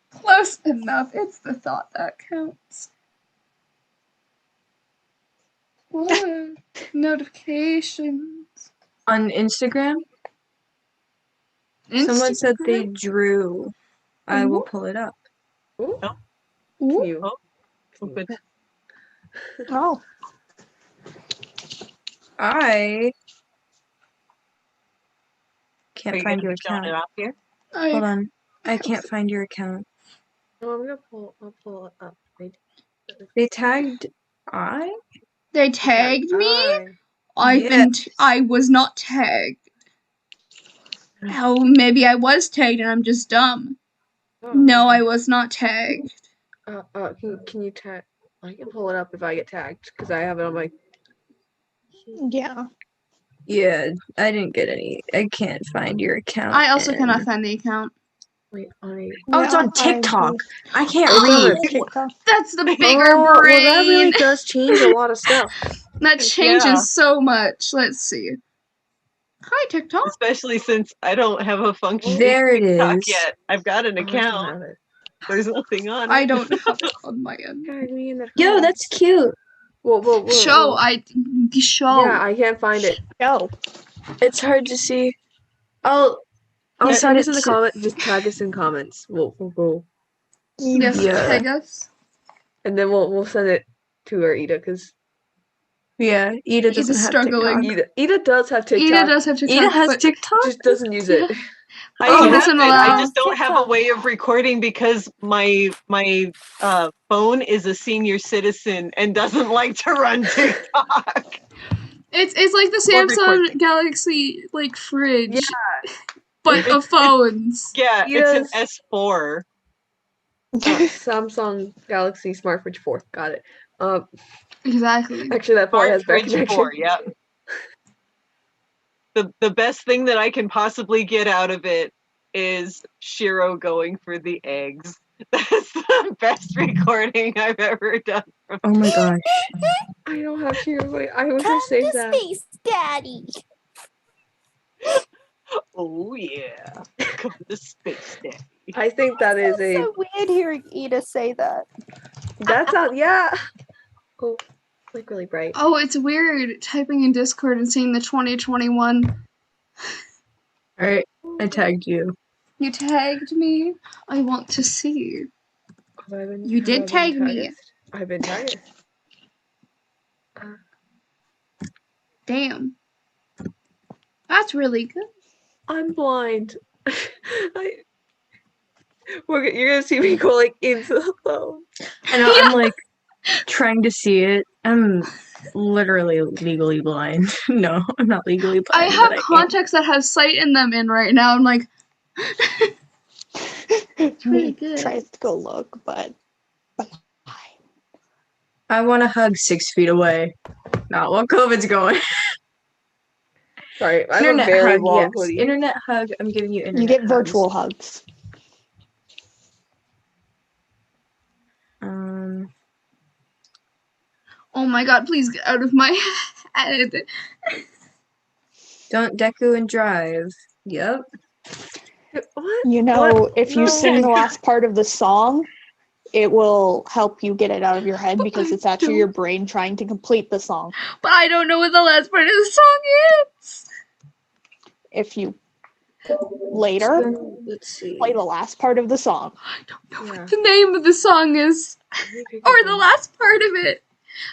Close enough. It's the thought that counts. What? Notifications. On Instagram, someone said they drew. I will pull it up. Ooh. Oh. Can Ooh. you? Oh, goodness. Oh, I Are can't you find gonna your be showing account. it off here? Hold on. I can't find your account. No, I'll pull it up. Wait. They tagged I? They tagged me? Yes. I was not tagged. Oh, maybe I was tagged and I'm just dumb. No, I was not tagged. Can you tag? I can pull it up if I get tagged because I have it on my. yeah. Yeah, I didn't get any. I can't find your account. I also and- cannot find the account. Wait, Oh, it's Yeah, on TikTok. I can't It's on read. the TikTok. That's the bigger Oh, brain. well, that really does change a lot of stuff. That changes Yeah. so much. Let's see. Hi, TikTok. Especially since I don't have a functioning There it TikTok is. yet. I've got an Oh, I don't account. have it. There's nothing on I it. don't have it on my end. Tag me in the Yo, comments. that's cute. Whoa. Show. Show. Yeah, I can't find it. Go. It's hard to see. I'll Yeah, send tag it us in the to- comments. Just tag us in comments. We'll go, Yes, Yeah. tag us. and then we'll send it to her, Ida, because Yeah, Ida Ida's doesn't have struggling. TikTok. Ida does have TikTok. Ida does have TikTok. Ida has but TikTok? Just doesn't use it. I Oh, have doesn't it. I allow just don't have a TikTok. way of recording because my phone is a senior citizen and doesn't like to run TikTok. It's like the Or record Samsung Galaxy like fridge. Yeah. But of phones. Yeah, Ida's- it's an S4. Samsung Galaxy Smart Fridge 4. Got it. Exactly. Actually, that probably Smart has better Fridge connection. 4, yeah. The best thing that I can possibly get out of it is Shiro going for the eggs. That's the best recording I've ever done. Oh my gosh. I don't have Shiro. Wait, I wish I saved that. Space Daddy. Oh yeah, come to space daddy. I think that is a. So weird hearing Ida say that. That sounds. Yeah. Oh, like really bright. Oh, it's weird typing in Discord and seeing the 2021. Alright, I tagged you. You tagged me. I want to see. You Have did I been tag me. tagged? I've been tagged. Damn. That's really good. I'm blind. You're gonna see me go like into the phone. I know, I'm like trying to see it. I'm literally legally blind. No, I'm not legally blind. I have but contacts that have sight in them in right now. I'm like, Me pretty good. tries to go look, but I want to hug 6 feet away. Not while COVID's going. Sorry, I have a Internet very hug, long yes. hoodie. Internet hug. I'm giving you internet you get hugs. virtual hugs. oh my god, please get out of my head. Don't Deku and drive. Yep. What? You know, What? if you No. sing the last part of the song, it will help you get it out of your head because it's actually don't. your brain trying to complete the song. But I don't know what the last part of the song is. If you later Let's see. play the last part of the song. I don't know Yeah. what the name of the song is. Let me pick Or up the one. last part of it.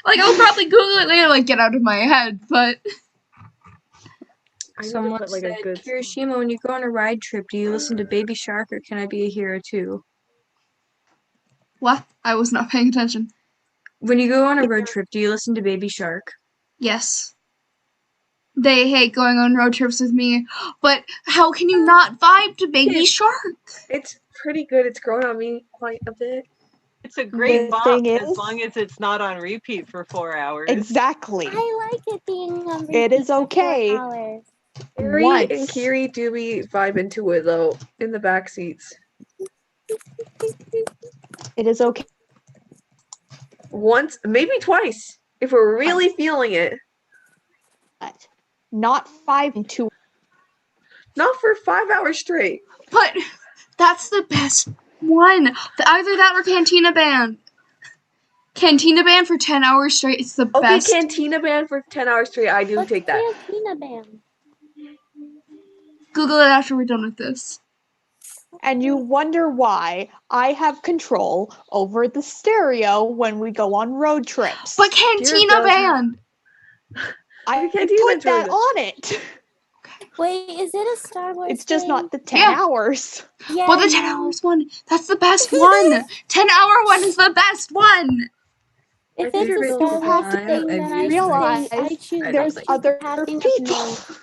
Like, I'll probably Google it later, like, get out of my head, but... I need to Someone put, like, said, a good. Kirishima, when you go on a ride trip, do you listen to Baby Shark or Can I Be a Hero Too? What? I was not paying attention. When you go on a road trip, do you listen to Baby Shark? Yes. They hate going on road trips with me, but how can you not vibe to Baby Shark? It's pretty good. It's grown on me quite a bit. It's a great The bop thing as is- long as it's not on repeat for 4 hours. Exactly. I like it being on It repeat is for 4 okay. hours. Eri Once. and Kiri do be vibing to it though in the back seats. It is okay. Once, maybe twice, if we're really feeling it. But not 5 and 2. Not for 5 hours straight. But that's the best one. Either that or Cantina Band. Cantina Band for 10 hours straight is the Okay, best. Cantina Band for 10 hours straight. I do What's take that. Cantina Band? Google it after we're done with this. And you wonder why I have control over the stereo when we go on road trips. But Cantina does have- Band! I Cantina Band's put that really good. on it. Wait, is it a Star Wars It's just thing? not the 10 Yeah. hours. Yeah, Well, the I 10 know. hours one, that's the best one! 10-hour one is the best one! If I think it's a you're Star making Wars fun. thing, I've then I used Realize say I choose I there's don't the other passing of people. notes.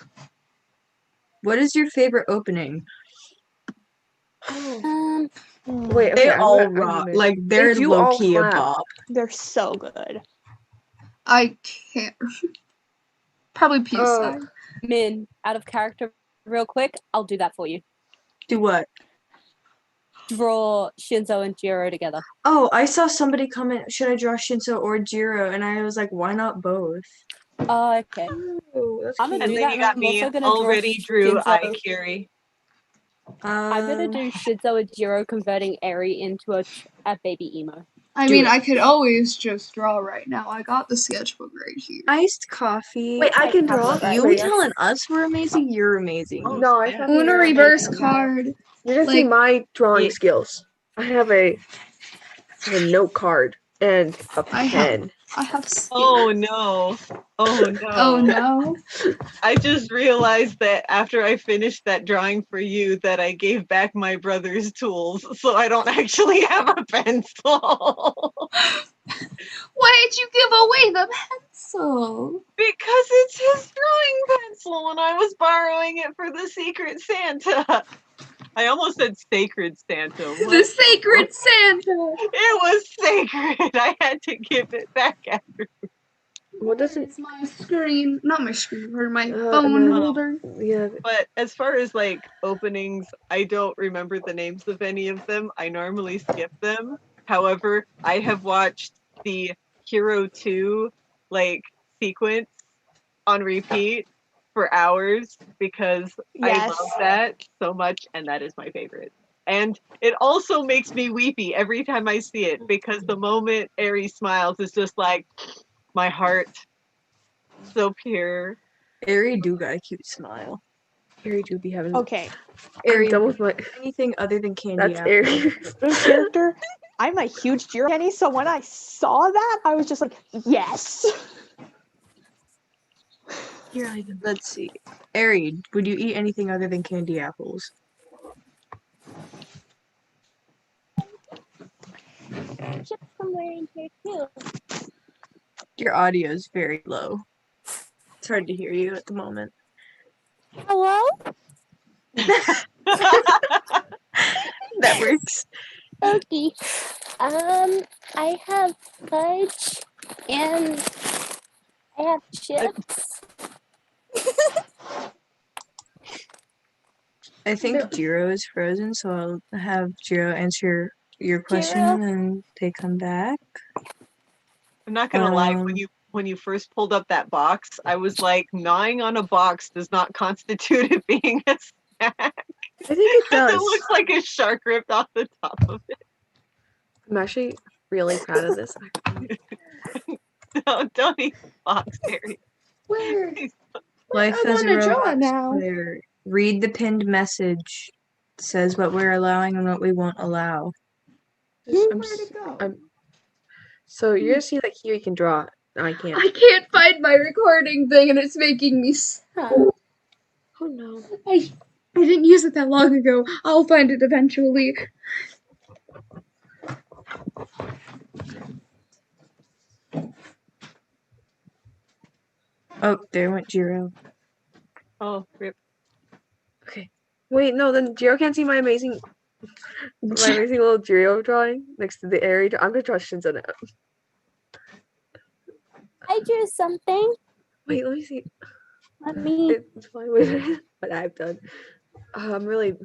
What is your favorite opening? Um, Wait, They okay, all I'm rock. gonna- Like, they're do all low-key a slap. bop. They're so good. I can't. Probably peace sign. Min, out of character, real quick, I'll do that for you. Do what? Draw Shinzo and Jiro together. Oh, I saw somebody comment, should I draw Shinso or Jiro? And I was like, why not both? Oh, okay. Oh, that's I'm gonna cute. And do then that, you and got I'm me also gonna draw already drew Shinzo. I Kiri. I'm gonna do Shinzo and Jiro converting Eri into a baby emo. I Do mean, it. I could always just draw right now. I got the sketchbook right here. Iced coffee. Wait, I can draw? You Wait. telling us we're amazing? You're amazing. Oh, No, I snap. thought you Uno were reverse making- card. You're gonna see Like- my drawing Yeah. skills. I have a note card and a I have- pen. I have skills. Oh no. Oh no. Oh no. I just realized that after I finished that drawing for you that I gave back my brother's tools, so I don't actually have a pencil. Why did you give away the pencil? Because it's his drawing pencil and I was borrowing it for the Secret Santa. I almost said Sacred Santa. The What? Sacred Santa. It was sacred. I had to give it back after. What does it? It's my screen, not my screen, or my and phone then- holder. Yeah. But as far as like openings, I don't remember the names of any of them. I normally skip them. However, I have watched the Hero 2 like sequence on repeat for hours because I Yes. love that so much and that is my favorite. And it also makes me weepy every time I see it because the moment Eri smiles is just like my heart so pure. Ari do got a cute smile. Ari do be having. Okay. I'm Ari, done with my. anything other than candy That's apple? Ari. The character, I'm a huge Jiro Kenny, so when I saw that, I was just like, yes. Let's see. Ari, would you eat anything other than candy apples? Chips somewhere in here too. Your audio is very low. It's hard to hear you at the moment. Hello? That works. Okay. I have fudge and I have chips. I think Jiro is frozen, so I'll have Jiro answer your question Jiro? and they come back. I'm not gonna lie, Um, when you first pulled up that box, I was like, gnawing on a box does not constitute it being a snack. I think it Because does. it looks like a shark ripped off the top of it. I'm actually really proud of this. No, don't eat fox, Harry. Where? Life I as a wanna draw robot now. player. Read the pinned message. It says what we're allowing and what we won't allow. Where'd it go? So you're gonna see that here you can draw. No, I can't. I can't find my recording thing and it's making me sad. Oh no. I didn't use it that long ago. I'll find it eventually. Oh, there went Jiro. Oh, rip. Okay. Wait, no, then Jiro can't see my amazing little Jiro drawing next to the area. I'm gonna draw Shinzo now. I drew something. Wait, let me see. Let me. It's fine with what I've done. I'm really.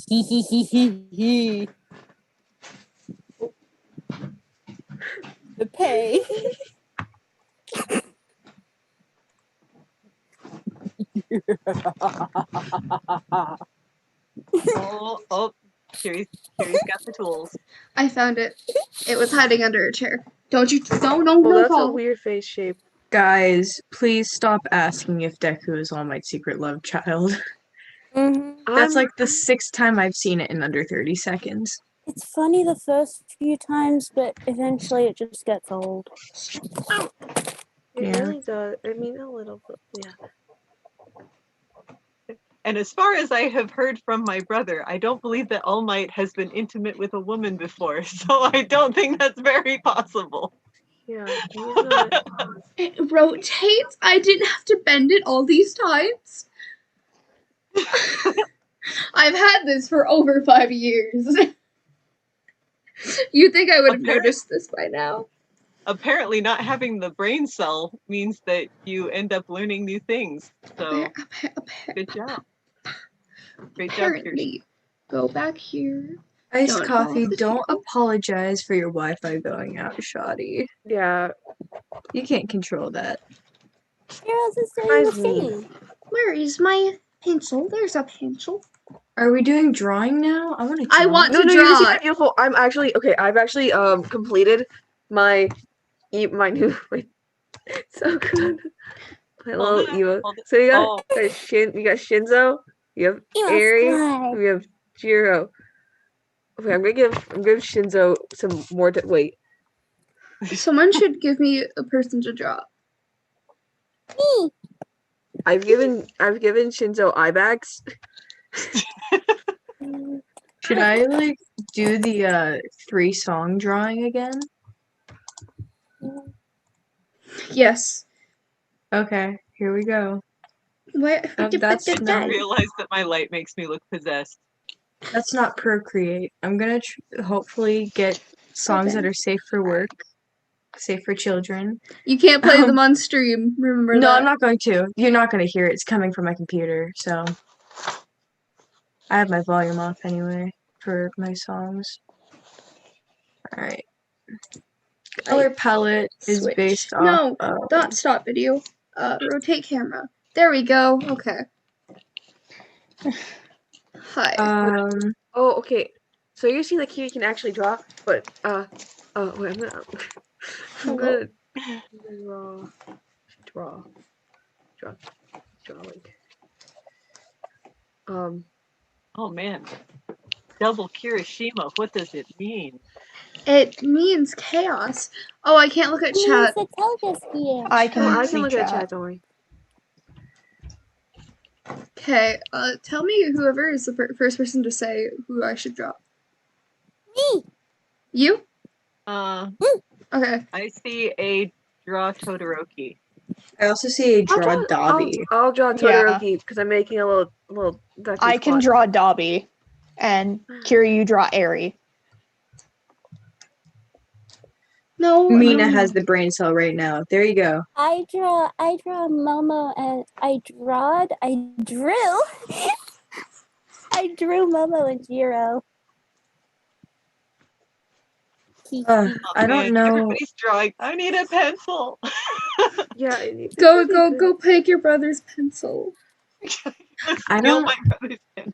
Hee hee hee hee hee. The pay. Oh, Carrie's got the tools. I found it. It was hiding under a chair. Don't you? No, Well, that's a fall. weird face shape. Guys, please stop asking if Deku is All Might's secret love child. That's like the 6th time I've seen it in under 30 seconds. It's funny the first few times, but eventually it just gets old. It Yeah. really does. I mean, a little bit. Yeah. And as far as I have heard from my brother, I don't believe that All Might has been intimate with a woman before, so I don't think that's very possible. Yeah. He's not. It rotates. I didn't have to bend it all these times. I've had this for over 5 years. You'd think I would have noticed this by now. Apparently, not having the brain cell means that you end up learning new things. So, good job. Great job, Kirsten. Apparently. Go back here. Iced Don't coffee, fall off the don't table. apologize for your Wi-Fi going out, Shoddy. Yeah. You can't control that. Heroes is doing Surprise the me. singing. Where is my pencil? There's a pencil. Are we doing drawing now? I want to. I want No, to no, you're draw. gonna see beautiful. I'm actually okay. I've actually completed my new. So good. My Hold little it Eva. up, hold it- So you Oh, got Shinzo. You have You must Eri. fly. We have Jiro. Okay, I'm gonna give Shinzo some more. Wait. Someone should give me a person to draw. Me. I've given Shinzo eye bags. Should I like do the 3-song drawing again? Yes. Okay, here we go. Where? That's I not- realize that my light makes me look possessed. That's not Procreate. I'm gonna hopefully get songs Okay. that are safe for work, safe for children. You can't play them on stream. Remember No, that. I'm not going to. You're not going to hear it. It's coming from my computer, so I have my volume off anyway for my songs. All right. Color palette is Switch. based off. No, don't stop video. Rotate camera. There we go. Okay. Hi. Oh, okay. So you see, like here you can actually draw, but wait, I'm gonna draw like Oh man, double Kirishima. What does it mean? It means chaos. Oh, I can't look at chat. The telegraph here. I can, I see can look chat. at chat. Don't worry. Okay. Tell me whoever is the first person to say who I should draw. Me. You? Okay. Okay. I see a draw Todoroki. I also see a draw Dobby. I'll draw Todoroki because I'm making a little. I can draw Dobby, and Kiri, you draw Eri. No. Mina has the brain cell right now. There you go. I draw Momo, and I drew I drew Momo and Jiro. I don't know. Everybody's drawing. I need a pencil. Yeah. Go pick your brother's pencil. I don't. My brother's pen.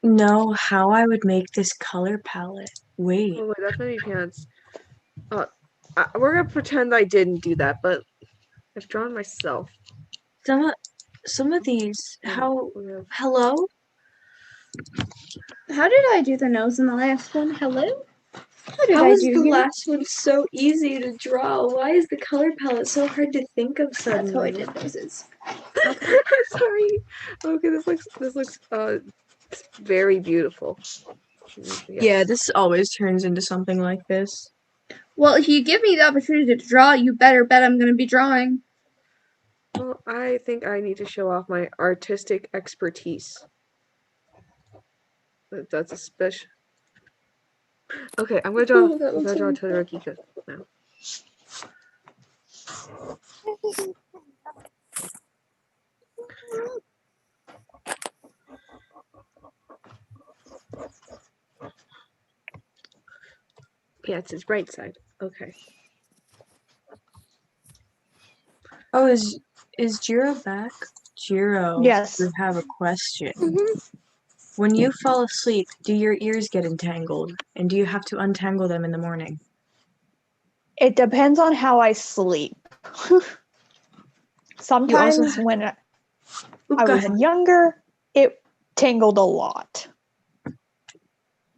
know how I would make this color palette. Wait. Oh wait, that's my pants. We're gonna pretend I didn't do that, but I've drawn myself. Some of these. Hello? How did I do the nose in the last one? Hello? How did How I is do the here? last one so easy to draw? Why is the color palette so hard to think of That's how I suddenly? did noses. Sorry. Okay, this looks very beautiful. Yeah, this always turns into something like this. Well, if you give me the opportunity to draw, you better bet I'm going to be drawing. Well, I think I need to show off my artistic expertise. That's a special. Okay, I'm gonna draw. Oh, that I'm looks gonna draw really Todoroki now. Yeah, it's his right side. Okay. Oh, is Jiro back? Jiro, Yes. we have a question. Mhm. When you fall asleep, do your ears get entangled? And do you have to untangle them in the morning? It depends on how I sleep. Sometimes when I Go was ahead. younger, it tangled a lot.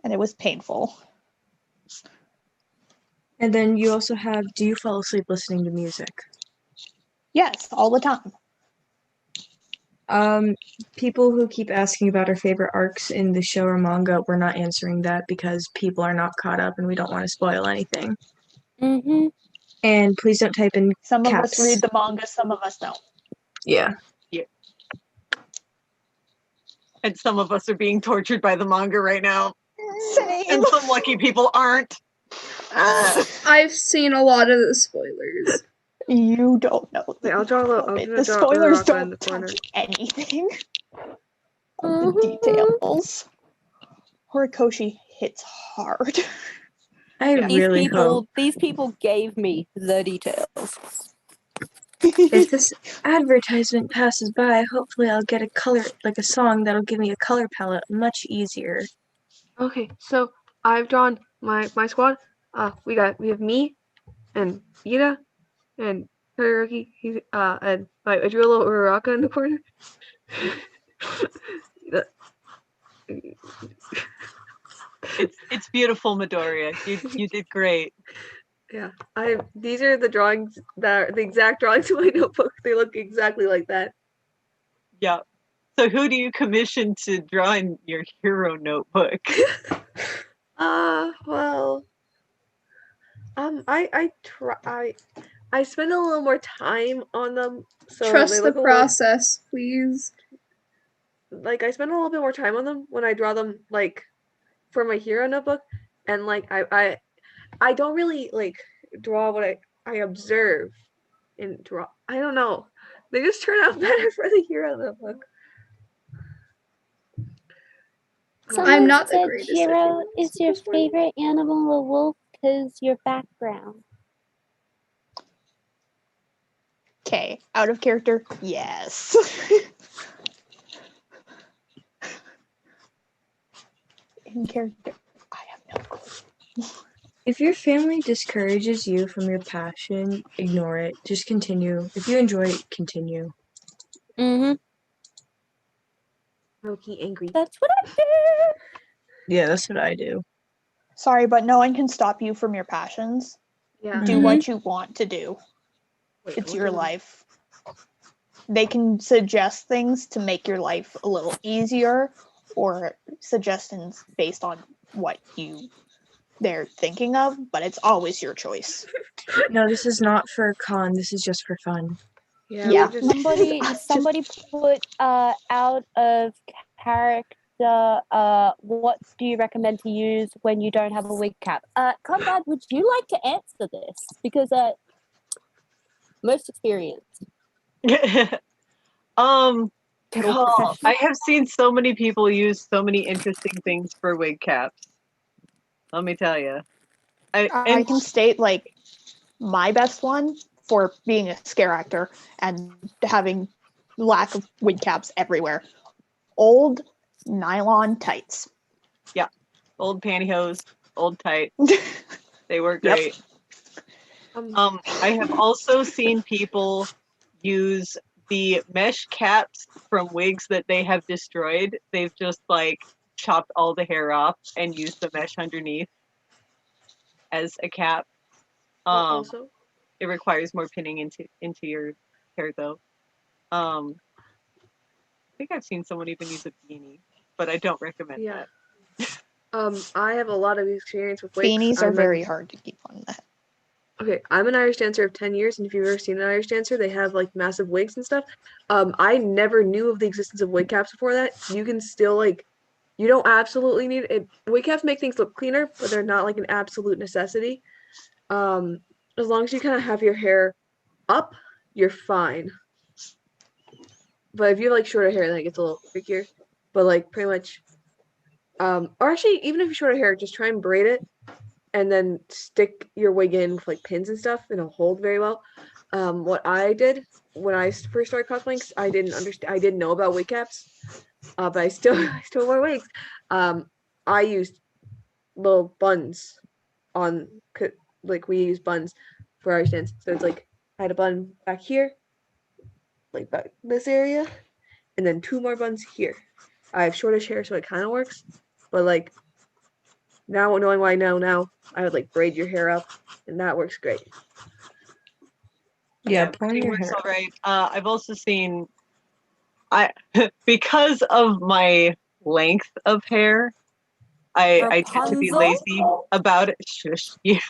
And it was painful. And then you also have, do you fall asleep listening to music? Yes, all the time. People who keep asking about our favorite arcs in the show or manga, we're not answering that because people are not caught up and we don't want to spoil anything. Mhm. And please don't type in Some of caps. us read the manga, some of us don't. Yeah. And some of us are being tortured by the manga right now. Same. And some lucky people aren't. I've seen a lot of the spoilers. You don't know. Wait, I'll draw a little. I'm it. gonna The draw spoilers Uraraka in the don't corner. touch anything of Mhm. the details. Horikoshi hits hard. I really hope These people gave me the details. if this advertisement passes by, hopefully I'll get a song that'll give me a color palette much easier. Okay, so I've drawn my squad. We have me and Ida and Todoroki. And I drew a little Uraraka in the corner. It's beautiful, Midoriya. You did great. Yeah, these are the drawings that are the exact drawings in my notebook. They look exactly like that. Yeah. So who do you commission to draw in your hero notebook? Well, I spend a little more time on them, so they Trust the look a little, process, please. like I spend a little bit more time on them when I draw them, like for my hero notebook, and like I don't really like draw what I observe and draw. I don't know. They just turn out better for the hero notebook. I'm Someone not the said greatest at Jiro heroes is at your this point. favorite animal, a wolf, because your background. Okay, out of character, yes. In character, I have no clue. If your family discourages you from your passion, ignore it. Just continue. If you enjoy it, continue. Mm-hmm. Low-key angry. That's what I did. Yeah, that's what I do. Sorry, but no one can stop you from your passions. Yeah. Do what you want to do. Wait, It's what your do I- life. They can suggest things to make your life a little easier or suggestions based on what they're thinking of, but it's always your choice. No, this is not for con. This is just for fun. Yeah, Yeah. we're just Somebody put out of character. What do you recommend to use when you don't have a wig cap? Conrad, would you like to answer this? Because most experience. Get all professional. I have seen so many people use so many interesting things for wig caps. Let me tell you. I can state like my best one for being a scare actor and having lack of wig caps everywhere. Old nylon tights. Old pantyhose, old tight. They work Yep. great. I have also seen people use the mesh caps from wigs that they have destroyed. They've just like chopped all the hair off and used the mesh underneath as a cap. Also, It requires more pinning into your hair though. I think I've seen someone even use a beanie, but I don't recommend yeah. that. I have a lot of experience with wigs. Beanies are very hard to keep on that. Okay, I'm an Irish dancer of 10 years, and if you've ever seen an Irish dancer, they have like massive wigs and stuff. I never knew of the existence of wig caps before that. You can still like, you don't absolutely need it. Wig caps make things look cleaner, but they're not like an absolute necessity. As long as you kind of have your hair up, you're fine. But if you have like shorter hair, then it gets a little trickier. But like pretty much, or actually, even if you have shorter hair, just try and braid it and then stick your wig in with like pins and stuff, and it'll hold very well. What I did when I first started cosplaying, 'cause I didn't know about wig caps, but I still wore wigs. I used little buns on, like we use buns for our stands. So it's like I had a bun back here, like back this area, and then 2 more buns here. I have shortish hair, so it kind of works, but like now knowing what I know now, I would like braid your hair up, and that works great. Yeah, pulling braiding your works hair. all right. I've also seen, because of my length of hair, I tend to be Rapunzel? lazy about it. Shush. Yeah.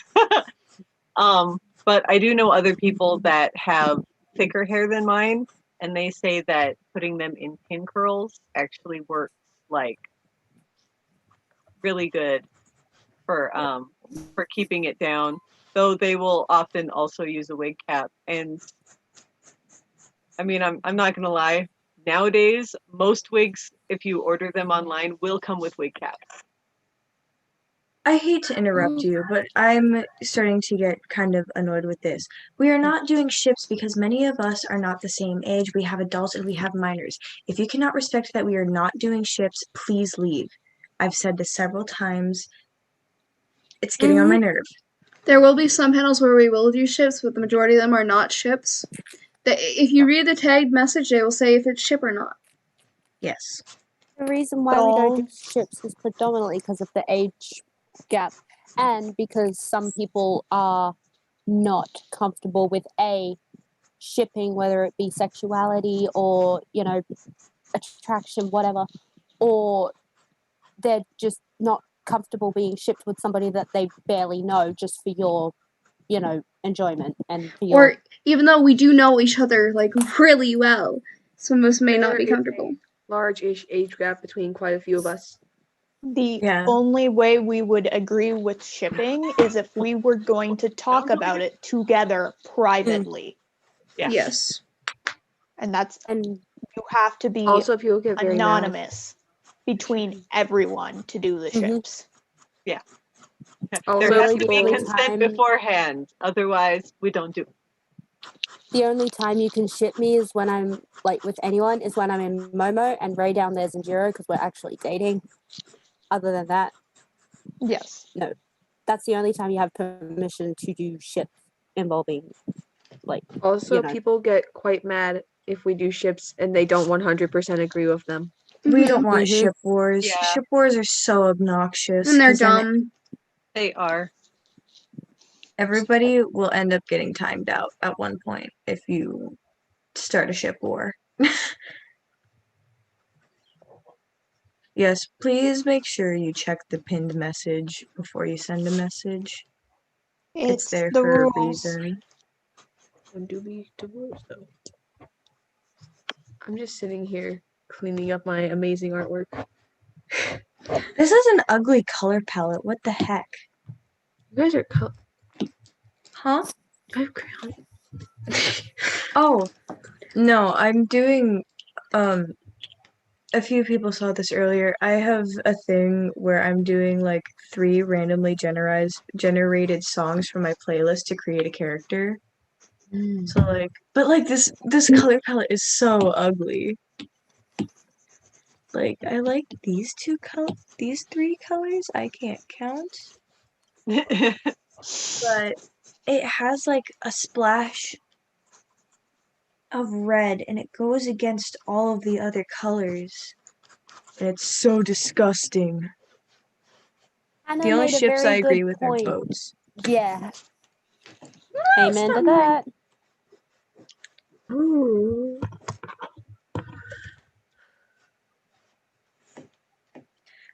But I do know other people that have thicker hair than mine, and they say that putting them in pin curls actually works like really good for keeping it down. Though they will often also use a wig cap. And I mean, I'm not gonna lie. Nowadays, most wigs, if you order them online, will come with wig caps. I hate to interrupt you, but I'm starting to get kind of annoyed with this. We are not doing ships because many of us are not the same age. We have adults and we have minors. If you cannot respect that we are not doing ships, please leave. I've said this several times. It's getting on my nerve. There will be some panels where we will do ships, but the majority of them are not ships. If you read the tagged message, they will say if it's ship or not. Yes. The reason why we don't do ships is predominantly because of the age gap and because some people are not comfortable with shipping, whether it be sexuality or, attraction, whatever, or they're just not comfortable being shipped with somebody that they barely know just for your, enjoyment and for your... Or even though we do know each other like really well, some of us may not be comfortable. Large-ish age gap between quite a few of us. The only way we would agree with shipping is if we were going to talk about it together privately. Yes. And you have to be Also, people get very anonymous between everyone to do the ships. Yeah. Also, there has to the be only consent time- beforehand. Otherwise, we don't do it. The only time you can ship me is when I'm, like, with anyone, is when I'm in Momo and Ray down there's in Jiro because we're actually dating. Other than that, yes. No. That's the only time you have permission to do ships involving, like, Also, people get quite mad if we do ships and they don't 100% agree with them. We don't want ship wars. Yeah. Ship wars are so obnoxious. And they're 'cause then dumb. They are. everybody will end up getting timed out at one point if you start a ship war. Yes, please make sure you check the pinned message before you send a message. It's there the for rules. a reason. And do we divorce though? I'm just sitting here cleaning up my amazing artwork. This is an ugly color palette. What the heck? You guys are Huh? I have crayon. Oh, no, I'm doing, a few people saw this earlier. I have a thing where I'm doing like 3 randomly generated songs from my playlist to create a character. So like, but like this color palette is so ugly. Like, I like these these three colors. I can't count, but it has like a splash of red, and it goes against all of the other colors, and it's so disgusting. Anna The only made a ships very I agree good with point. are boats. Yeah. It's Amen to not mine. that. Ooh.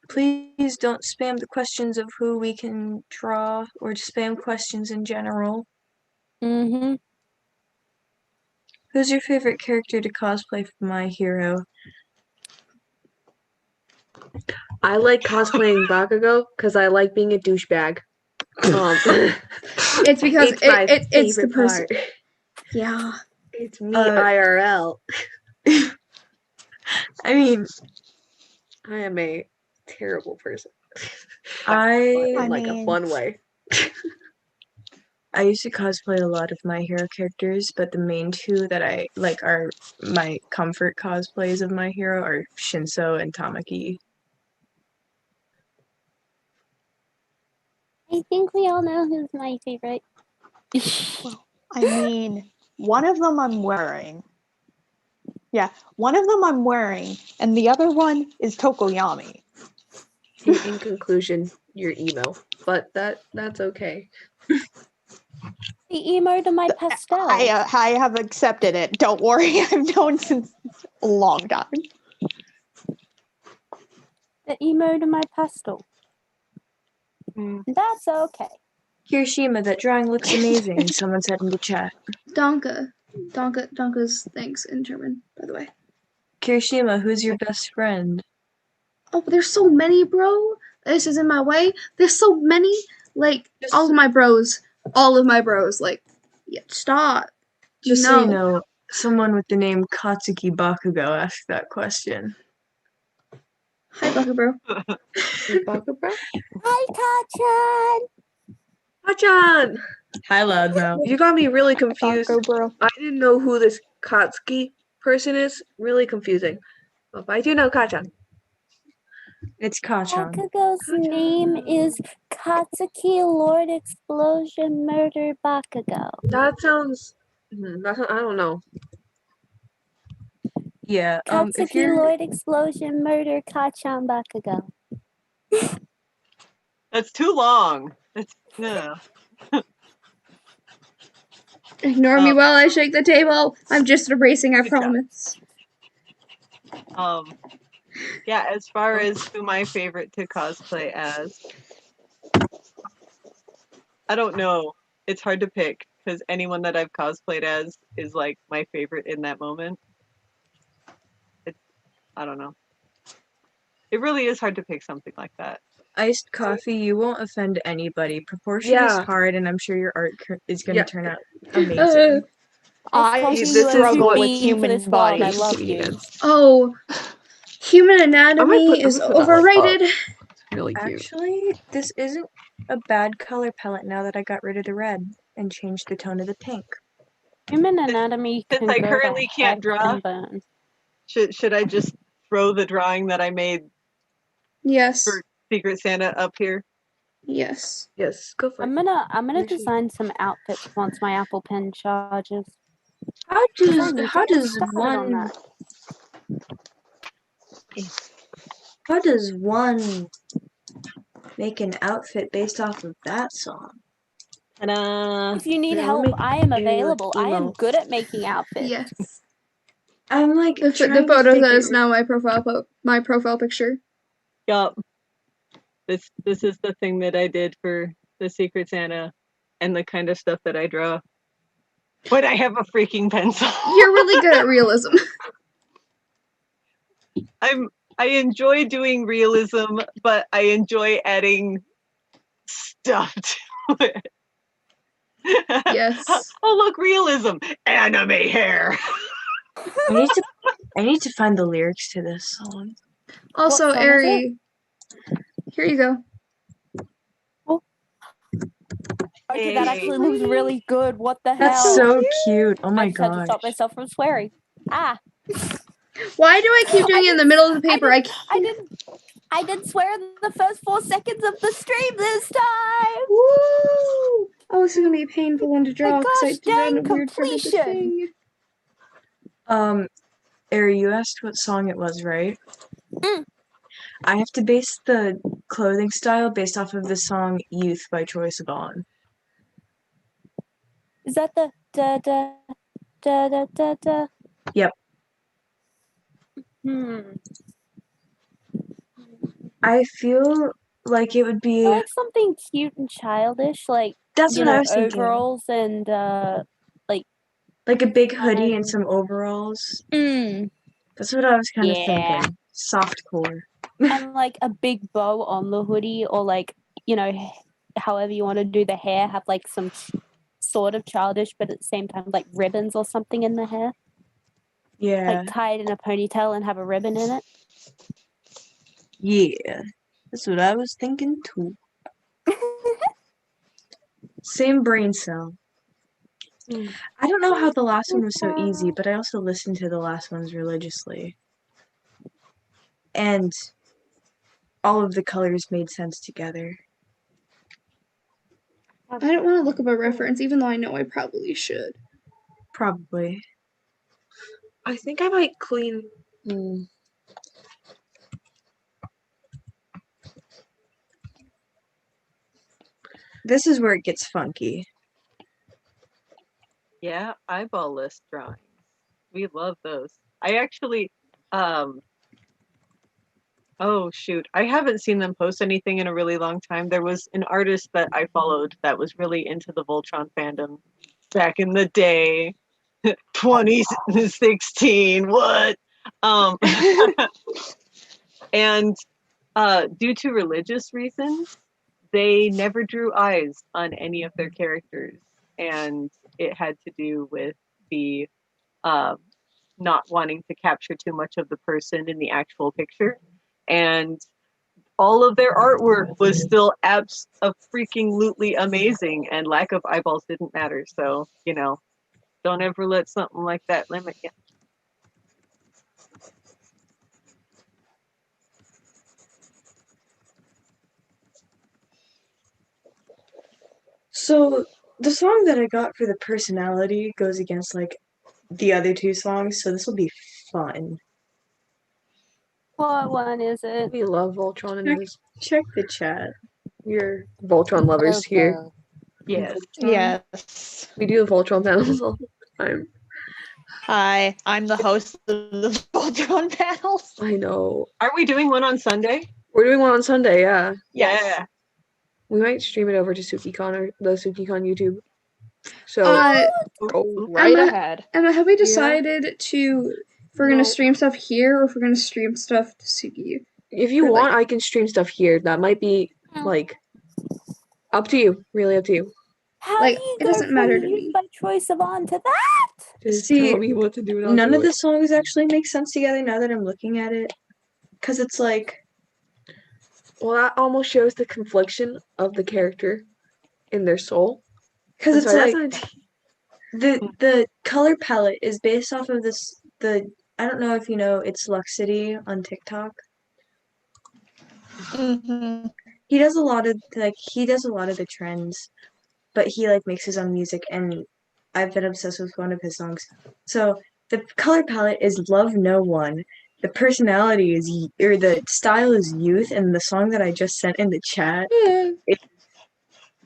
Please don't spam the questions of who we can draw, or spam questions in general. Mm-hmm. Who's your favorite character to cosplay for My Hero? I like cosplaying Bakugo because I like being a douchebag. It's because it's my it's the favorite person. part. Yeah. It's me Uh, IRL. I mean, I am a terrible person. I In like a mean- fun way. I used to cosplay a lot of My Hero characters, but the main two that I like are my comfort cosplays of My Hero are Shinso and Tamaki. I think we all know who's my favorite. I mean, one of them I'm wearing. Yeah, one of them I'm wearing, and the other one is Tokoyami. In conclusion, you're emo. But that's okay. The emo to my pastel. I have accepted it. Don't worry, I've known since a long time. The emo to my pastel. That's okay. Hiroshima, that drawing looks amazing, someone said in the chat. Danke's thanks in German, by the way. Kirishima, who's your best friend? Oh, there's so many, bro. This is in my way. There's so many. Like, all of my bros. Like, yeah, stop. Just so you know, someone with the name Katsuki Bakugo asked that question. Hi, Baku, bro. Bakugo? Hi, Kachan! Hachan! Hi, Loudmouth. You got me really confused. Taco bro. I didn't know who this Katsuki person is. Really confusing. But I do know Kachan. It's Kachan. Bakugo's name is Katsuki Lord Explosion Murder Bakugo. That sounds. I don't know. Yeah, if Katsuki you're Lord Explosion Murder Kachan Bakugo. That's too long. That's no. Ignore me while I shake the table. I'm just erasing, I Good job. promise. Yeah, as far as who my favorite to cosplay as, I don't know. It's hard to pick because anyone that I've cosplayed as is like my favorite in that moment. I don't know. It really is hard to pick something like that. iced coffee, you won't offend anybody. Proportion is Yeah. hard, and I'm sure your art is going to Yeah. turn out amazing. I Coffee, this you is struggle are with being for human this world. I bodies. love you. Oh, human I might anatomy is put that, like, up. overrated. It's really cute. Actually, this isn't a bad color palette now that I got rid of the red and changed the tone of the pink. Human anatomy Since can I go currently to can't heck draw, and burn. should I just throw the drawing that I made Yes. for Secret Santa up here? Yes. Yes, go for it. I'm gonna Actually- design some outfits once my Apple Pen charges. How I need to how get does started on one that. how does one make an outfit based off of that song? Ta-da! If you need Yeah, help, make I am Ari look available. I am emo. good at making outfits. Yes. I'm like The trying to photo that is figure. now my profile picture. Yup. This is the thing that I did for the Secret Santa and the kind of stuff that I draw. But I have a freaking pencil. You're really good at realism. I enjoy doing realism, but I enjoy adding stuff to it. Yes. Oh look, realism. Anime hair. I need to find the lyrics to this song. Also, What song is Ari, here you go. Okay, that actually looks really good. What the That's hell? so cute. Oh I my just had to gosh. stop myself from swearing. Ah. Why do I keep doing it in the middle of the paper? I did swear in the first 4 seconds of the stream this time. Woo! Oh, this is gonna be a painful one to draw because I gosh did that in a dang weird part of the completion. thing. Ari, you asked what song it was, right? Mm. I have to base the clothing style based off of the song Youth by Troye Sivan. Is that the da da da da da da? Yep. I feel like it would I be. like something cute and childish, like That's what I was thinking. overalls and Like a big hoodie and and- some overalls. mm, That's what I was kind of Yeah. thinking. Softcore. and like a big bow on the hoodie, or like however you want to do the hair, have like some sort of childish, but at the same time like ribbons or something in the hair, Yeah. like tied in a ponytail and have a ribbon in it. Yeah. That's what I was thinking too. Same brain cell. I don't know how the last one was so easy, but I also listened to the last ones religiously. And all of the colors made sense together. I don't want to look up a reference, even though I know I probably should. Probably. I think I might clean. This is where it gets funky. Yeah, eyeball list drawings. We love those. I actually, oh shoot, I haven't seen them post anything in a really long time. There was an artist that I followed that was really into the Voltron fandom back in the day, 2016. What? And due to religious reasons, they never drew eyes on any of their characters, and it had to do with the not wanting to capture too much of the person in the actual picture. And all of their artwork was still freaking amazing, and lack of eyeballs didn't matter. So, don't ever let something like that limit you. So the song that I got for the personality goes against like the other two songs, so this will be fun. What one is it? We love Voltron and his. Check the chat. We're Voltron lovers here. Yes. Yes. We do the Voltron panels all the time. Hi, I'm the host of the Voltron panels. I know. Are we doing one on Sunday? We're doing one on Sunday, yeah. Yes. Yeah. We might stream it over to SukiCon or the SukiCon YouTube. So Go right ahead. Emma, have we decided if we're gonna stream stuff here or if we're gonna stream stuff to Suki? if you Or, want, I can stream stuff here. That might be like up to you. Really up to you. How Like, do you it go doesn't from matter to Youth me. by Troye Sivan to that? Just See, tell me what to do. And I'll None do of the it. songs actually make sense together now that I'm looking at it. Because it's like, Well, that almost shows the confliction of the character in their soul. because I'm it's sorry, like that's not. the color palette is based off of I don't know if you know, it's Luxity on TikTok. Mm-hmm. He does a lot of the trends, but he like makes his own music, and I've been obsessed with one of his songs. So the color palette is Love No One. The personality is or the style is Youth, and the song that I just sent in the chat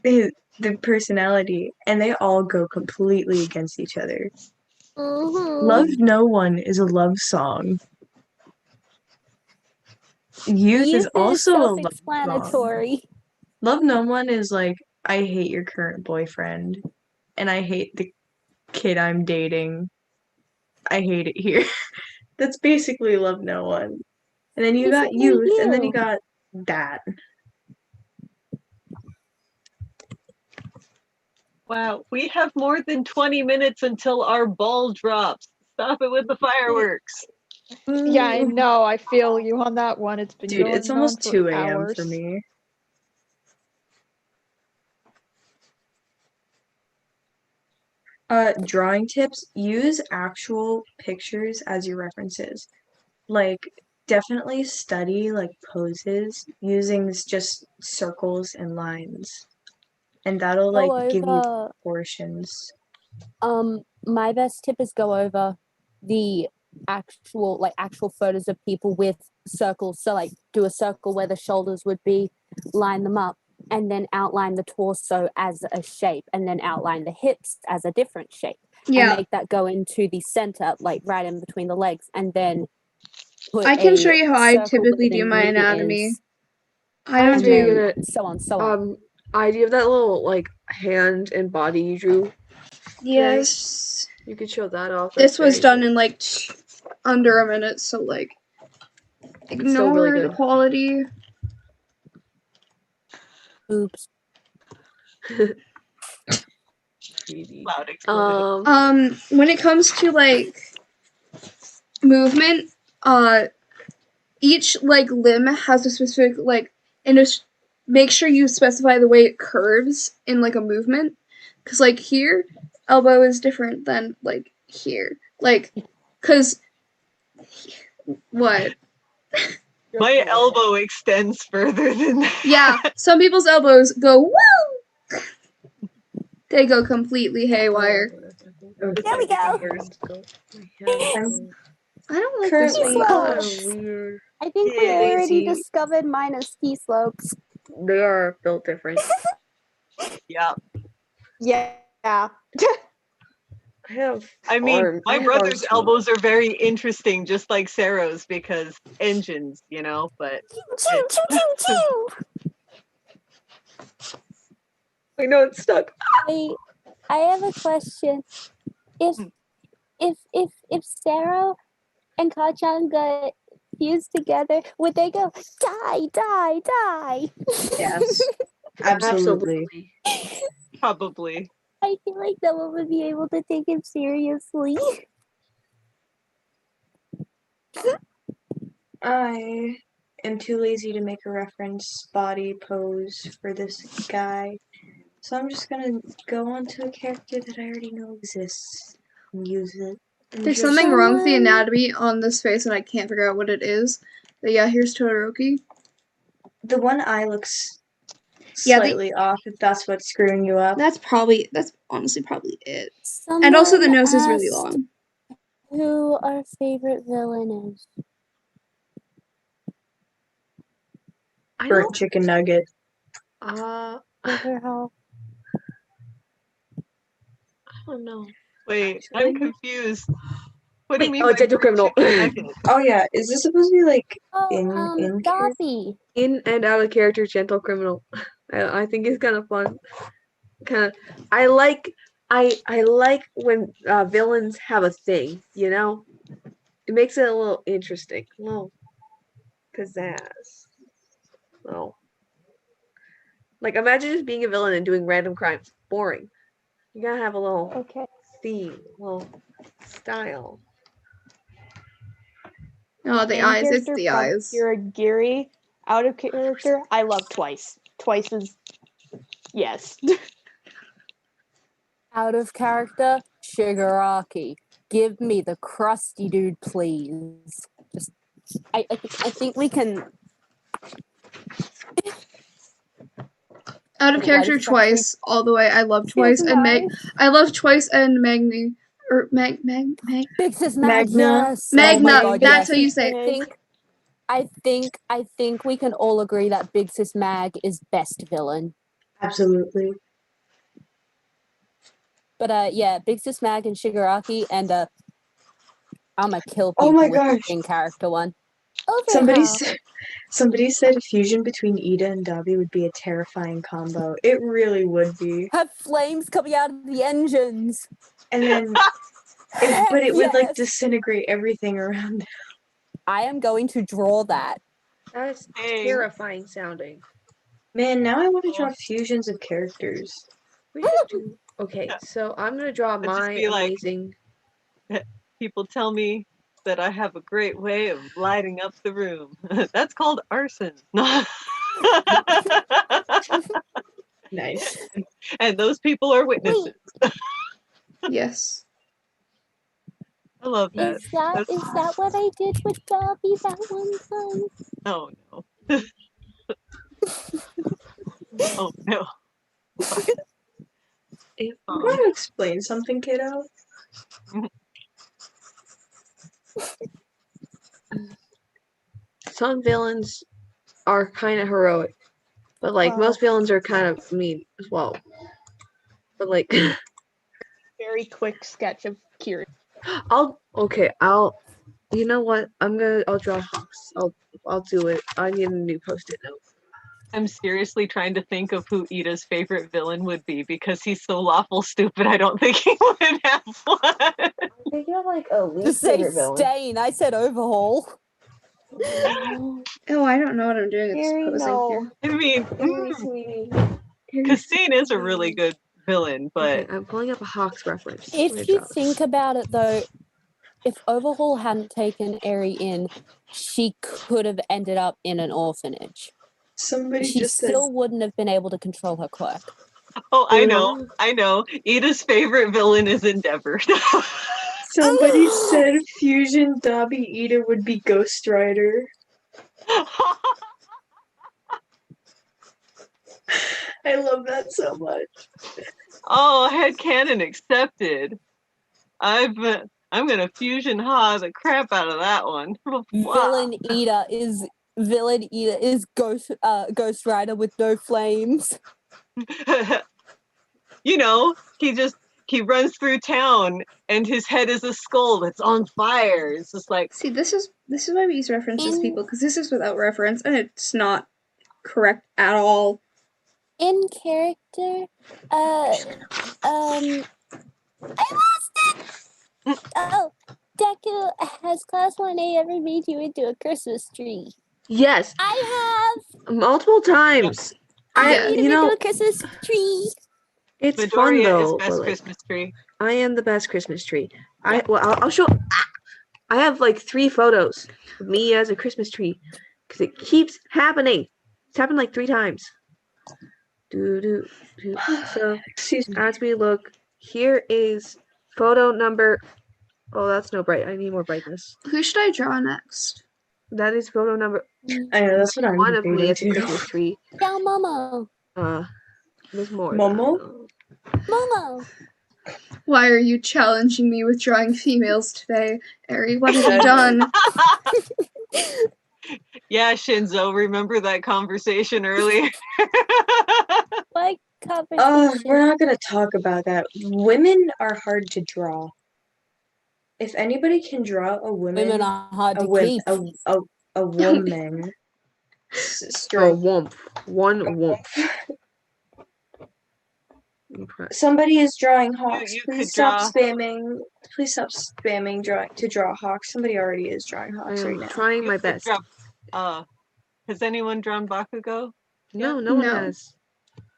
is the personality, and they all go completely against each other. Love No One is a love song. Youth is also a love song. Self-explanatory. Love No One is like, I hate your current boyfriend, and I hate the kid I'm dating. I hate it here. That's basically Love No One. And then you got Basically Youth, and then you you. got that. Wow, we have more than 20 minutes until our ball drops. Stop it with the fireworks. Yeah, I know. I feel you on that one. It's been Dude, going it's almost on 2 for a.m. hours. for me. Drawing tips, use actual pictures as your references. like definitely study like poses using just circles and lines, and that'll like Go give you over. proportions. My best tip is go over the actual photos of people with circles. So like do a circle where the shoulders would be, line them up, and then outline the torso as a shape, and then outline the hips as a different shape, and Yeah, make that go into the center, like right in between the legs, and then put I can a show you how I circle where typically the do my knee anatomy. is, I don't and You're do. then gonna so on, so on. do you have that little like hand and body you drew? Yes. You could show that off. This was very done good. in like under a minute, so like It's still really ignore the good. quality. Oops. Loud explosion. When it comes to like movement, each like limb has a specific like, and just make sure you specify the way it curves in like a movement, because like here, elbow is different than like here, like, cause what? My elbow extends further than that. Yeah, some people's elbows go woo. They go completely haywire. There we go. I don't like this Currently, slopes. Weird. I think we Yeah, already lazy. discovered mine as ski slopes. They are built different. Yeah. Yeah. I have. I mean, arms. I my have brother's arms too. elbows are very interesting, just like Sarah's, because engines, you know, but Choo, choo, choo, choo. I know it's stuck. Wait, I have a question. If Sarah and Kachan got fused together, would they go die, die, die? Yes, absolutely. probably. I feel like no one would be able to take him seriously. I am too lazy to make a reference body pose for this guy, so I'm just gonna go on to a character that I already know exists and use it. And There's just- something wrong with the anatomy on this face, and I can't figure out what it is. But yeah, here's Todoroki. The one eye looks Yeah, slightly off, if that's what's screwing you up. That's honestly probably it. And also the nose is really long. Who our favorite villain is. I Burnt don't. chicken nugget. Give her help. I don't know. Wait, Actually, I'm confused. What do you mean? Oh, by Gentle burnt Criminal. chicken nugget? Oh yeah, is this supposed to be like in character? Dobby. In and out of character, gentle criminal. I think it's kind of fun. Kind of. I like when villains have a thing. You know, it makes it a little interesting, a little pizzazz. Oh, like imagine just being a villain and doing random crimes. Boring. You gotta have a little Okay. theme, a little style. Oh, the In eyes. It's character, the eyes. You're a Giri. Out of character, I love Twice. Twice is yes. Out of character, Shigaraki. Give me the crusty dude, please. Just, I think we can. Out of Why character does it actually- Twice, all the way. I love His Twice and Meg. knife. I love Twice and Magni. Or Meg. Big Sis Mag, Magna. yes. Magna. Oh my God, That's yes. how you say it. I think we can all agree that Big Sis Mag is best villain. Absolutely. But yeah, Big Sis Mag and Shigaraki, and I'ma kill Oh people my with gosh. the main character one. Somebody said a fusion between Ida and Dobby would be a terrifying combo. It really would be. Have flames coming out of the engines. And then but it would like Yes. disintegrate everything around it. I am going to draw that. That's Hey. terrifying sounding. Man, now I want to draw fusions of characters. We should do. Okay, so I'm gonna draw It'd just my be like- amazing. People tell me that I have a great way of lighting up the room. That's called arson. Nice. And those people are witnesses. Yes. I love that. Is that what I did with Dobby that one time? Oh no. Oh no. You want to explain something, kiddo? Some villains are kind of heroic, but like Wow. most villains are kind of mean as well. But like, Very quick sketch of Kiri. you know what? I'll draw Hawks. I'll do it. I need a new post-it note. I'm seriously trying to think of who Ida's favorite villain would be because he's so lawful stupid. I don't think he would have one. I'm thinking of like a least Just say favorite villain. stain. I said overhaul. Oh, I don't know what I'm doing. It's Harry, posing no. here. I mean, Harry, sweetie. Cassine is a really good villain, but Okay, I'm pulling up a Hawks reference. If you think about it, though, if Overhaul hadn't taken Eri in, she could have ended up in an orphanage. Somebody She just said. still wouldn't have been able to control her quirk. oh, I know. Ida's favorite villain is Endeavor. Somebody said Fusion Dobby Ida would be Ghost Rider. I love that so much. Oh, headcanon accepted. I'm gonna fusion ha the crap out of that one. Villain Ida is Ghost Rider with no flames. You know, he runs through town and his head is a skull that's on fire. It's just like, See, this is why we use references, In- people, because this is without reference, and it's not correct at all. In character, I lost it! Oh, Deku, has Class 1A ever made you into a Christmas tree? Yes, I have! multiple times. I Yeah. made him into a Christmas tree! It's fun Midoriya though. is but, best like, Christmas tree. I am the best Christmas tree. I'll show. I have like 3 photos of me as a Christmas tree because it keeps happening. It's happened like 3 times. So as we look, here is photo number. Oh, that's no bright. I need more brightness. Who should I draw next? That is photo number I know, that's what I'm 1 of me debating as a too. Christmas tree. Down Momo! There's more. Momo? Momo! Why are you challenging me with drawing females today, Eri? What have you done? Yeah, Shinzo, remember that conversation earlier? What conversation? We're not gonna talk about that. Women are hard to draw. If anybody can draw a woman, Women are hard a to wom- keep. a woman, Oh, straight. womp. One womp. Somebody is drawing hawks. you Please could stop draw- spamming. Please stop spamming to draw hawks. Somebody already is drawing I hawks right am now. trying my You could best. draw- has anyone drawn Bakugo? No one No. has.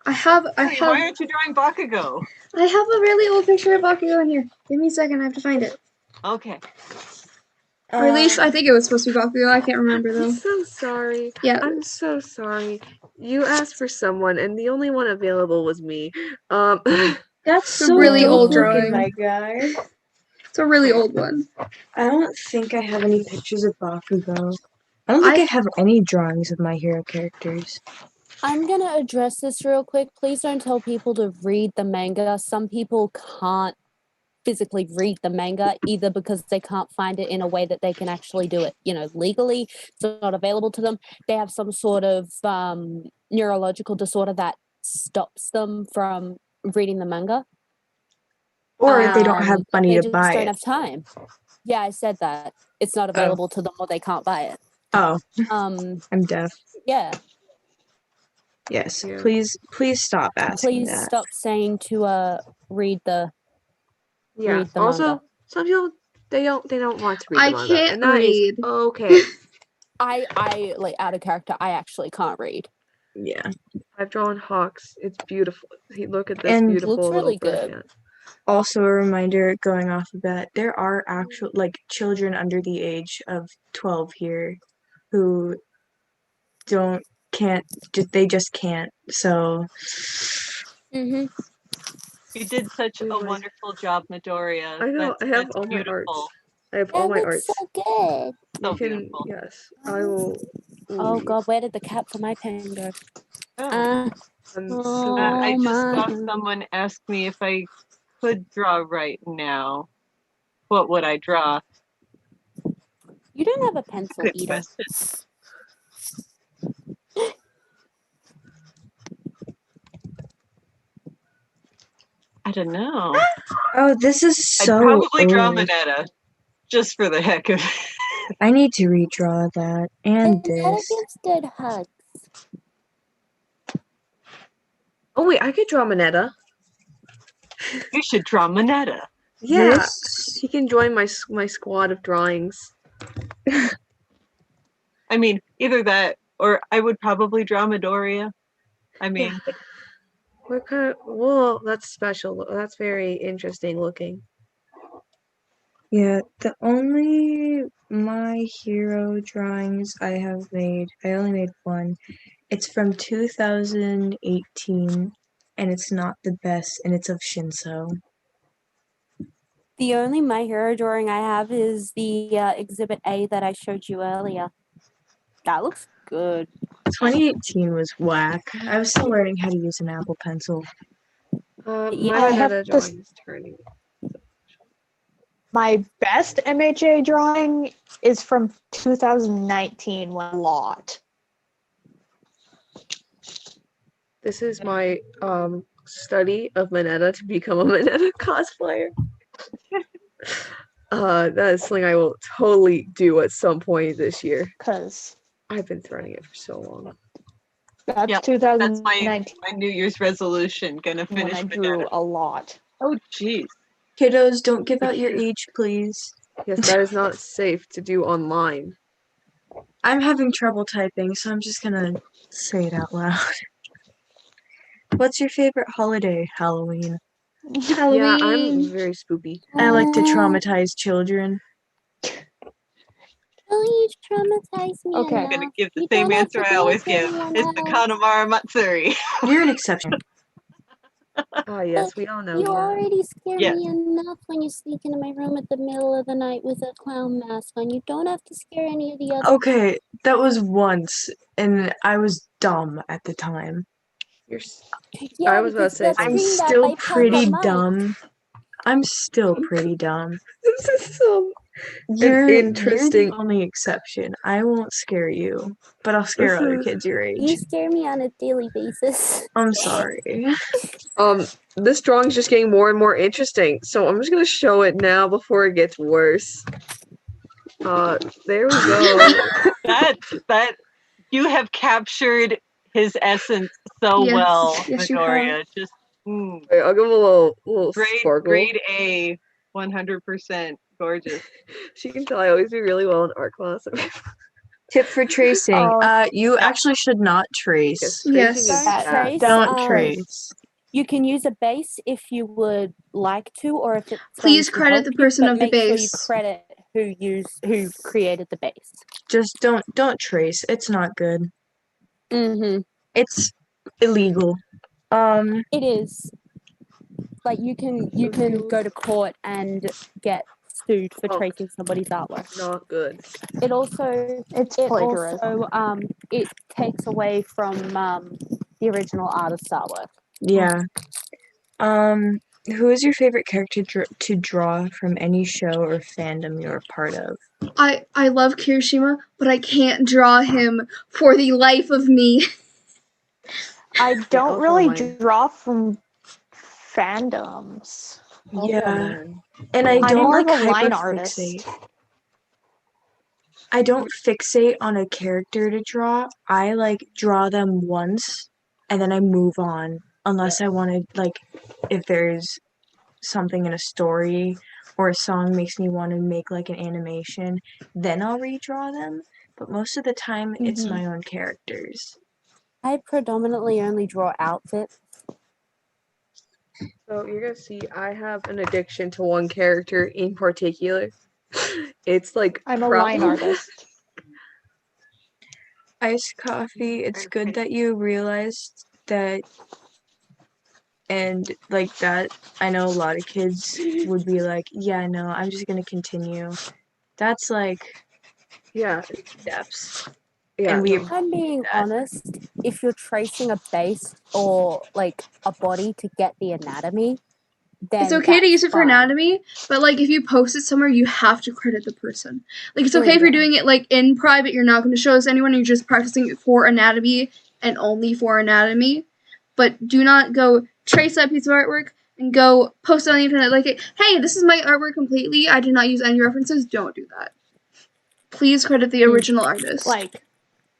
Why aren't you drawing Bakugo? I have a really old picture of Bakugo in here. Give me a second, I have to find it. Okay. Or at least I think it was supposed to be Bakugo. I can't remember though. I'm so sorry. Yeah. I'm so sorry. You asked for someone, and the only one available was me. That's It's a so really dope old looking, drawing. my guy. It's a really old one. I don't think I have any pictures of Bakugo. I don't think I have any drawings of my hero characters. I'm gonna address this real quick. Please don't tell people to read the manga. Some people can't physically read the manga either because they can't find it in a way that they can actually do it, legally. It's not available to them. They have some sort of neurological disorder that stops them from reading the manga. Or they don't have money They to just buy don't it. have time. Yeah, I said that. It's not available to them or they can't buy it. Oh, Um, I'm deaf. yeah. Yes, Yeah. please stop asking Please that. stop saying to read the Yeah. read the Also, manga. some people they don't want to read I the manga, can't and that is read. okay. I like out of character. I actually can't read. Yeah. I've drawn hawks. It's beautiful. Look at this And beautiful looks really little good. bird. Also a reminder going off of that, there are actual children under the age of 12 here who they just can't. So Mm-hmm. You did such a Anyway. wonderful job, Midoriya. I know. I have That's all my beautiful. arts. I have all That my looks arts. so good. So You can, beautiful. yes, I will. Oh leave. god, where did the cap for my pen go? Oh. So I Oh just saw my. someone ask me if I could draw right now. What would I draw? You don't have a pencil Good either. question. I don't know. Oh, this is I'd so probably draw old. Minetta, just for the heck of it. I need to redraw that and Minetta this. gives good hugs. Oh wait, I could draw Minetta. You should draw Minetta. Yeah, This he can join my squad of drawings. I mean, either that or I would probably draw Midoriya. I mean, What kind of? Well, that's special. That's very interesting looking. yeah, the only My Hero drawings I have made, I only made one. It's from 2018 and it's not the best and it's of Shinso. The only My Hero drawing I have is the Exhibit A that I showed you earlier. That looks good. 2018 was whack. I was still learning how to use an Apple Pencil. My Yeah, I have Minetta to drawing is turning. My best MHA drawing is from 2019 when a lot. This is my study of Minetta to become a Minetta cosplayer. That is something I will totally do at some point this year. Because I've been threading it for so long. that's Yep, that's 2019 my New Year's resolution. Gonna when finish I drew Minetta. a lot. Oh, jeez. Kiddos, don't give out your age, please. Yes, that is not safe to do online. I'm having trouble typing, so I'm just gonna say it out loud. What's your favorite holiday? Halloween. Yeah, I'm Halloween. very spoopy. I like to traumatize children. Don't you traumatize me Okay. I'm gonna enough. give the You same don't have answer to I do it always to give. anyone It's the else. Kanamara Matsuri. You're an exception. Ah, yes, we all know You that. already scare Yes. me enough when you sneak into my room at the middle of the night with a clown mask on. You don't have to scare any of the others. Okay, that was once, and I was dumb at the time. You're. Yeah, I was about to because say that's I'm screamed at still by pretty Papa Mike. dumb. I'm still pretty dumb. This is so You're interesting. the only exception. I won't scare you, but I'll scare other kids your You age. scare me on a daily basis. I'm sorry. This drawing's just getting more and more interesting, so I'm just gonna show it now before it gets worse. There we go. That you have captured his essence so Yes, well, yes, you Midoriya. Just Wait, I'll give him a little sparkle. grade A, 100% gorgeous. She can tell I always do really well in art class. Tip for tracing. You actually should not trace. Yes, Yes. tracing is Don't bad. trace. Don't trace. You can use a base if you would like to, or if it's Please going to credit help the you, person but of the make sure you base. credit who created the base. Just don't trace. It's not good. Mm-hmm. It's illegal. It is. Like you can go to court and get sued for Oh. tracing somebody's artwork. Not good. It also It's plagiarism. it takes away from the original artist's artwork. Yeah. Who is your favorite character to draw from any show or fandom you're a part of? I love Kirishima, but I can't draw him for the life of me. I don't I'll really draw mine. draw from fandoms. Yeah. And I I'm don't more like of a line hyperfixate. artist. I don't fixate on a character to draw. I like draw them once and then I move on. Unless I want to, like, if there's something in a story or a song makes me want to make like an animation, then I'll redraw them. But most of the time, it's my own characters. I predominantly only draw outfits. So you're gonna see I have an addiction to one character in particular. It's like I'm a line artist. Iced coffee, it's good that you realized that, and like that. I know a lot of kids would be like, yeah, no, I'm just gonna continue that's like Yeah. steps. Yeah. And we no. I'm being that. honest, if you're tracing a face or like a body to get the anatomy, then It's okay to use that's it for fine. anatomy, but like if you post it somewhere, you have to credit the person. Like it's Oh, okay if you're yeah. doing it like in private, you're not going to show this to anyone, you're just practicing it for anatomy and only for anatomy. But do not go trace that piece of artwork and go post it on the internet like, hey, this is my artwork completely. I did not use any references. Don't do that. Please credit the original artist. Like,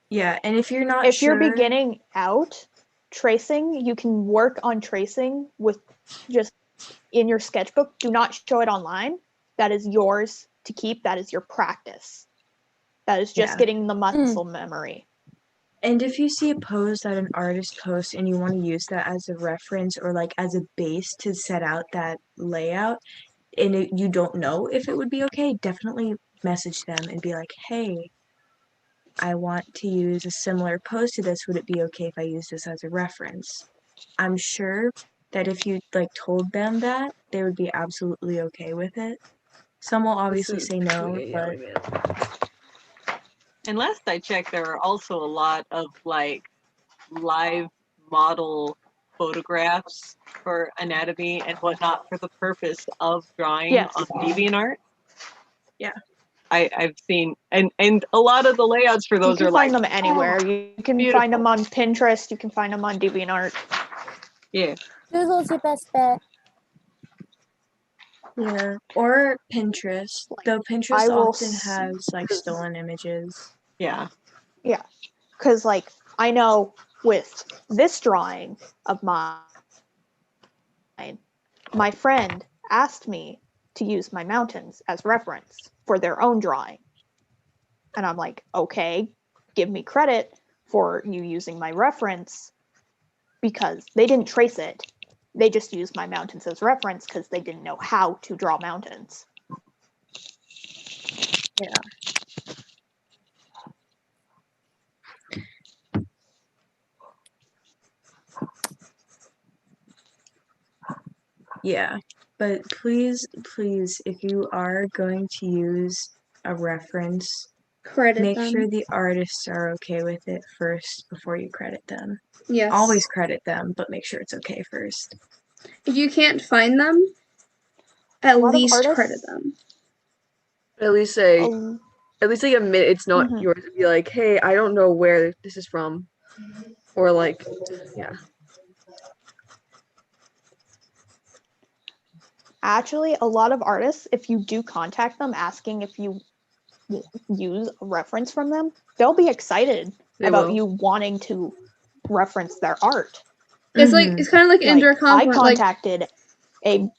Yeah, and if you're not if sure, you're beginning out tracing, you can work on tracing with just in your sketchbook. Do not show it online. That is yours to keep. That is your practice. That is just Yeah. getting the muscle memory. and if you see a pose that an artist posts and you want to use that as a reference or like as a base to set out that layout, and you don't know if it would be okay, definitely message them and be like, hey, I want to use a similar pose to this. Would it be okay if I use this as a reference? I'm sure that if you like told them that, they would be absolutely okay with it. Some will obviously say no, but And last I checked, there are also a lot of like live model photographs for anatomy and whatnot for the purpose of drawing Yes. on DeviantArt. Yeah. I've seen and a lot of the layouts for You those can are find like them anywhere. You can beautiful. find them on Pinterest. You can find them on DeviantArt. Yeah. Google's your best bet. yeah. Or Pinterest. Though Pinterest I will often has like stolen images. Yeah. Yeah, because like I know with this drawing of mine, my friend asked me to use my mountains as reference for their own drawing, and I'm like, okay, give me credit for you using my reference because they didn't trace it. They just used my mountains as reference because they didn't know how to draw mountains. Yeah. Yeah. But please, if you are going to use a reference, Credit make them. sure the artists are okay with it first before you credit them. Yes. Always credit them, but make sure it's okay first. If you can't find them, at lot of least artists- credit them. At least say, Um, at least like admit it's not Mhm. yours. Be like, hey, I don't know where this is from, or like, yeah. Actually, a lot of artists, if you do contact them asking if you use a reference from them, they'll be excited They about will. you wanting to reference their art. It's like Mhm. it's kind of like an Like indoor I compliment. Like, contacted a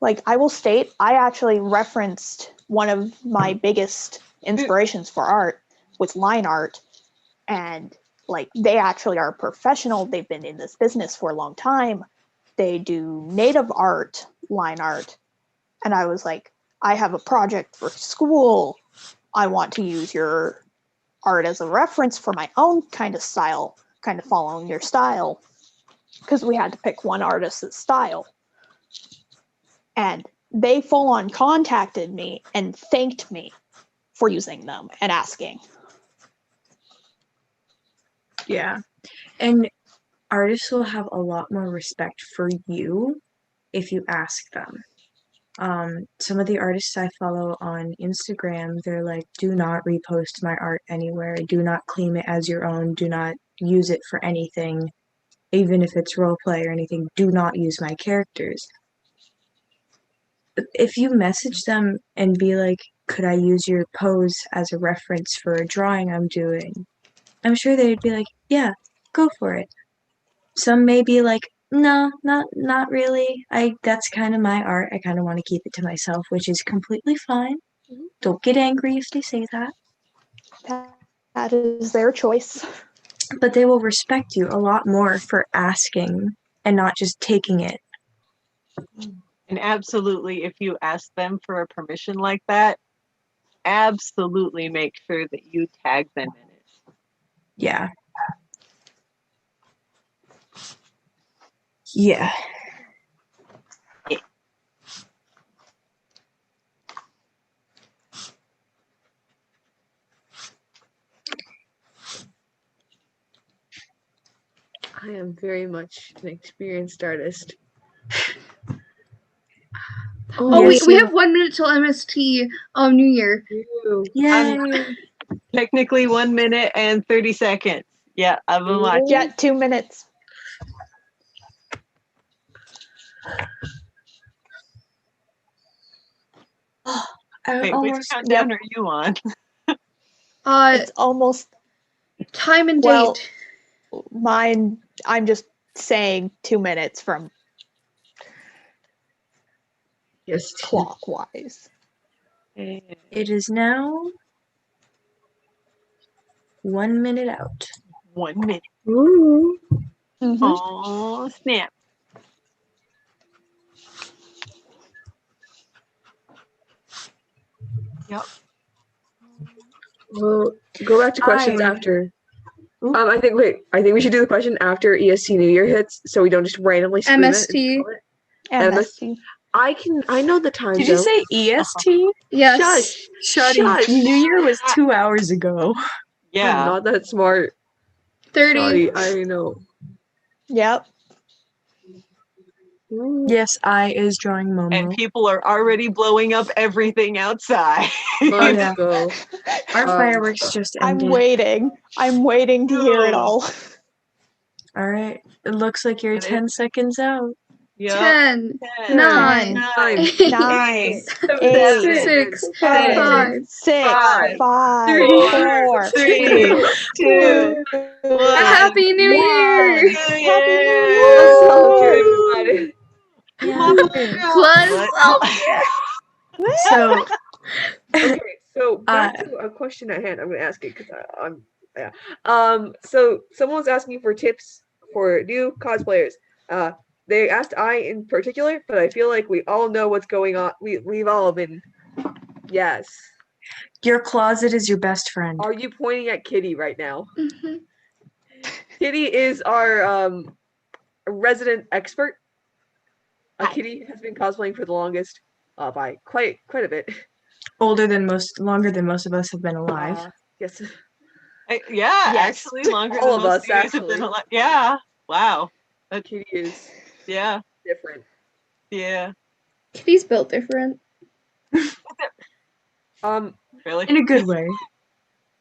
like I will state I actually referenced one of my biggest inspirations for art with line art, and like they actually are professional. They've been in this business for a long time. They do native art, line art, and I was like, I have a project for school. I want to use your art as a reference for my own kind of style, kind of following your style, because we had to pick one artist's style. And they full on contacted me and thanked me for using them and asking. Yeah. And artists will have a lot more respect for you if you ask them. Some of the artists I follow on Instagram, they're like, do not repost my art anywhere. Do not claim it as your own. Do not use it for anything, even if it's roleplay or anything. Do not use my characters. If you message them and be like, could I use your pose as a reference for a drawing I'm doing? I'm sure they'd be like, yeah, go for it. Some may be like, no, not really. That's kind of my art. I kind of want to keep it to myself, which is completely fine. Don't get angry if they say that. That is their choice. But they will respect you a lot more for asking and not just taking it. And absolutely, if you ask them for a permission like that, absolutely make sure that you tag them in it. Yeah. Yeah. I am very much an experienced artist. Oh, Yes, we you- have 1 minute till MST New Year. Yay! Technically 1 minute and 30 seconds. Yeah, I've been watching. Yeah, 2 minutes. I Wait, which almost countdown are you on? It's almost Time and well, date. mine. I'm just saying 2 minutes from yes. clockwise. It is now 1 minute out. 1 minute. Ooh. Mhm. Oh, snap. Yep. We'll go back to questions I- after. Oop. I think we should do the question after ESC New Year hits, so we don't just randomly scream MST. it. MST. I know the time Did you zone. say EST? Yes. Shush. Shuddy. Shush. New Year was 2 hours ago. I'm Yeah. not that smart. 30. Sorry, I know. Yep. Yes, I is drawing Momo. And people are already blowing up everything outside. Let's yeah. go. Our fireworks just ended. I'm waiting. I'm waiting to hear it all. All right. It looks like you're And 10 seconds out. Yep. 10, 10, 9, 9, 9, 8, 6, 5, 5, 6, 5, 4, 4, 3, 2, 1. Happy New Year! Happy New Let's Year! celebrate, everybody. Let's So, Okay, so back to a question at hand. I'm gonna ask it because I'm yeah. So someone's asking for tips for new cosplayers. They asked I in particular, but I feel like we all know what's going on. We've all been. Yes. your closet is your best friend. Are you pointing at Kitty right now? Mhm. Kitty is our resident expert. Hi. Kitty has been cosplaying for the longest, by quite a bit. Longer than most of us have been alive. Yes. Yeah, Yes. actually, longer All than of most us, of you guys have been actually. alive. Yeah. Wow. Kitty is Yeah. different. Yeah. Kitty's built different. Really? In a good way.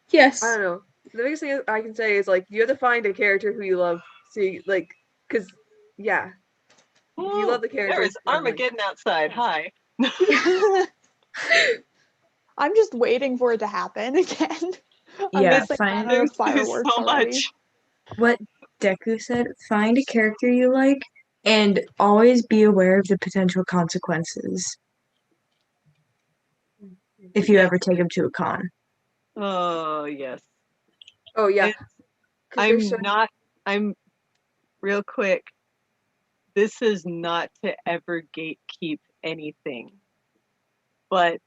Yes. I don't know. The biggest thing I can say is like you have to find a character who you love. See, like, cause yeah, if you love the character. There is Armageddon outside. Hi. I'm just waiting for it to happen again. I'm Yeah, missing fine. the There's fireworks so already. much. What Deku said, find a character you like and always be aware of the potential consequences if you Yeah. ever take them to a con. Oh yes. Oh yeah. And 'Cause there's I'm certain- not. I'm real quick. This is not to ever gatekeep anything, but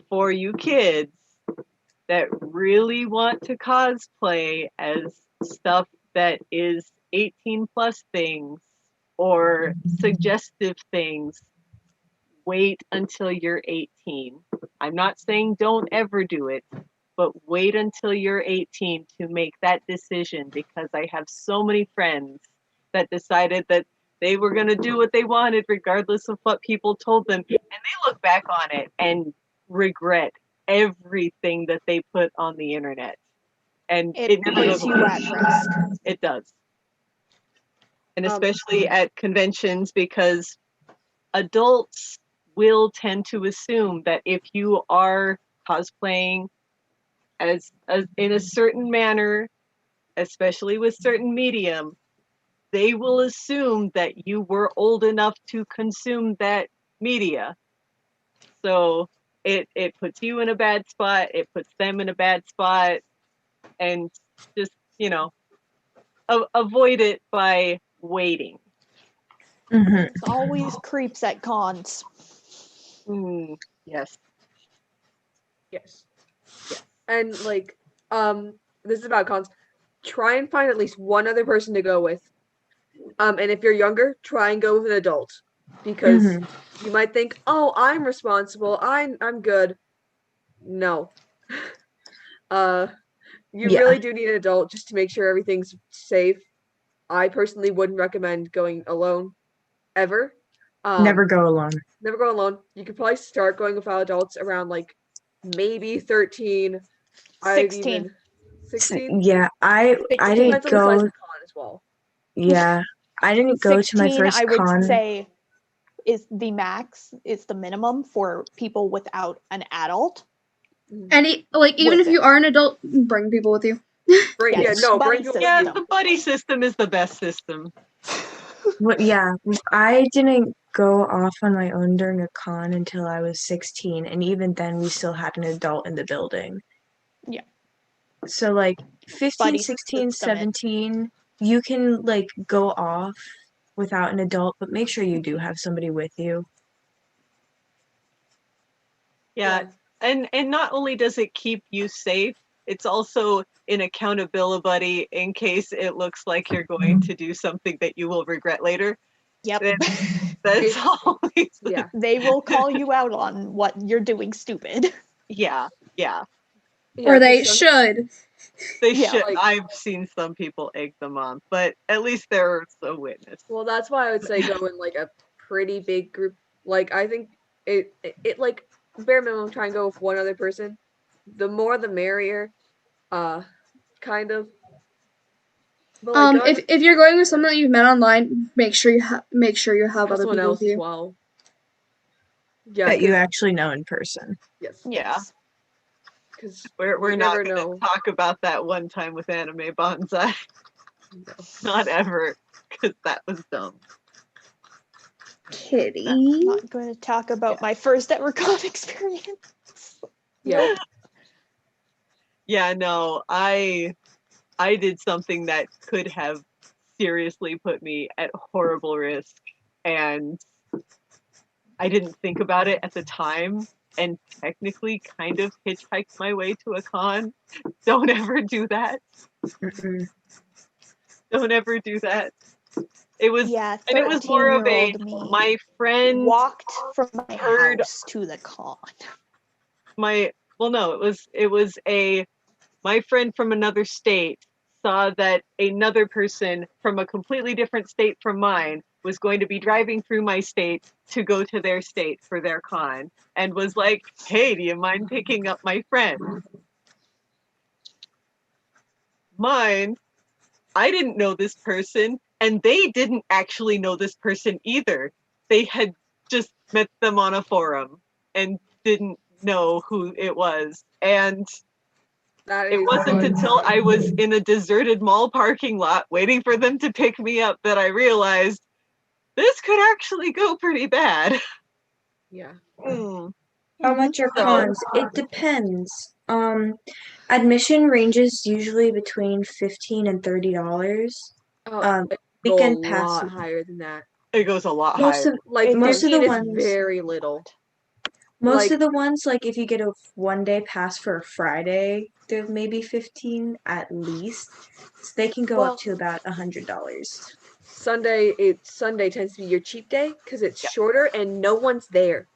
for you kids that really want to cosplay as stuff that is 18 plus things or suggestive things, wait until you're 18. I'm not saying don't ever do it, but wait until you're 18 to make that decision, because I have so many friends that decided that they were going to do what they wanted regardless of what people told them, and they look back on it and regret everything that they put on the internet, and It never puts goes you away. at risk. It does. And Um, especially at conventions, because adults will tend to assume that if you are cosplaying as in a certain manner, especially with certain medium, they will assume that you were old enough to consume that media. So it puts you in a bad spot, it puts them in a bad spot, and just, avoid it by waiting. Mm-hmm. There's always creeps at cons. Yes. yes. And like, this is about cons. Try and find at least one other person to go with. And if you're younger, try and go with an adult, because you might think, "Oh, I'm responsible. I'm good." No. You Yeah. really do need an adult just to make sure everything's safe. I personally wouldn't recommend going alone ever. Never go alone. Never go alone. You could probably start going with adults around like maybe 13. I'd 16. even 16. Yeah, I 16. didn't Depends on the size of go. the con as well. Yeah, I didn't go to my 16, first I would con. say, is the max, is the minimum for people without an adult. Any even With if you it. are an adult, bring people with you. Bring, Yes, bring buddy people with Yeah, you. the buddy system is the best system. Yeah, I didn't go off on my own during a con until I was 16, and even then we still had an adult in the building. Yeah. So like 15, Buddy 16, system it. 17, you can like go off without an adult, but make sure you do have somebody with you. Yeah. And not only does it keep you safe, it's also an accountability buddy in case it looks like you're going to do something that you will regret later. Yep. That's It's- always Yeah. They will call you out on what you're doing stupid. yeah. Or they 'cause should. They Yeah. should. Like- I've seen some people egg them on, but at least there's a witness. Well, that's why I would say go in like a pretty big group. Like I think it like bare minimum try and go with one other person. The more the merrier. Kind of. But like If you're going with someone that you've met online, make sure you have other someone people else with as you. well. Yeah, That you 'cause- actually know in person. yes, Yes. because We're you not never going to know. talk about that one time with Anime Bonsai. Not ever, because that was dumb. Kitty. I'm not going to talk about my first ever con experience. Yeah. Yeah, no, I did something that could have seriously put me at horrible risk, and I didn't think about it at the time, and technically kind of hitchhiked my way to a con. Don't ever do that. Mm-mm. Don't ever do that. It was, Yeah, and it was more of a, 13-year-old me my friend walked from my heard- house to the con. it was my friend from another state saw that another person from a completely different state from mine was going to be driving through my state to go to their state for their con, and was like, hey, do you mind picking up my friend? Mind, I didn't know this person, and they didn't actually know this person either. They had just met them on a forum and didn't know who it was. And That it is wasn't until I was in a deserted mall parking lot waiting for them to pick me up that I realized this could actually go pretty bad. yeah. How much are So- cons? It depends. Admission ranges usually between $15 and $30. Oh, Um, it go a weekend pass. lot higher than that. It goes a lot Most higher. of Like most of the 15 is ones, very little. most like- of the ones, like if you get a 1-day pass for a Friday, they're maybe 15 at least. So they can go Well- up to about $100. Sunday tends to be your cheap day because it's Yeah. shorter and no one's there.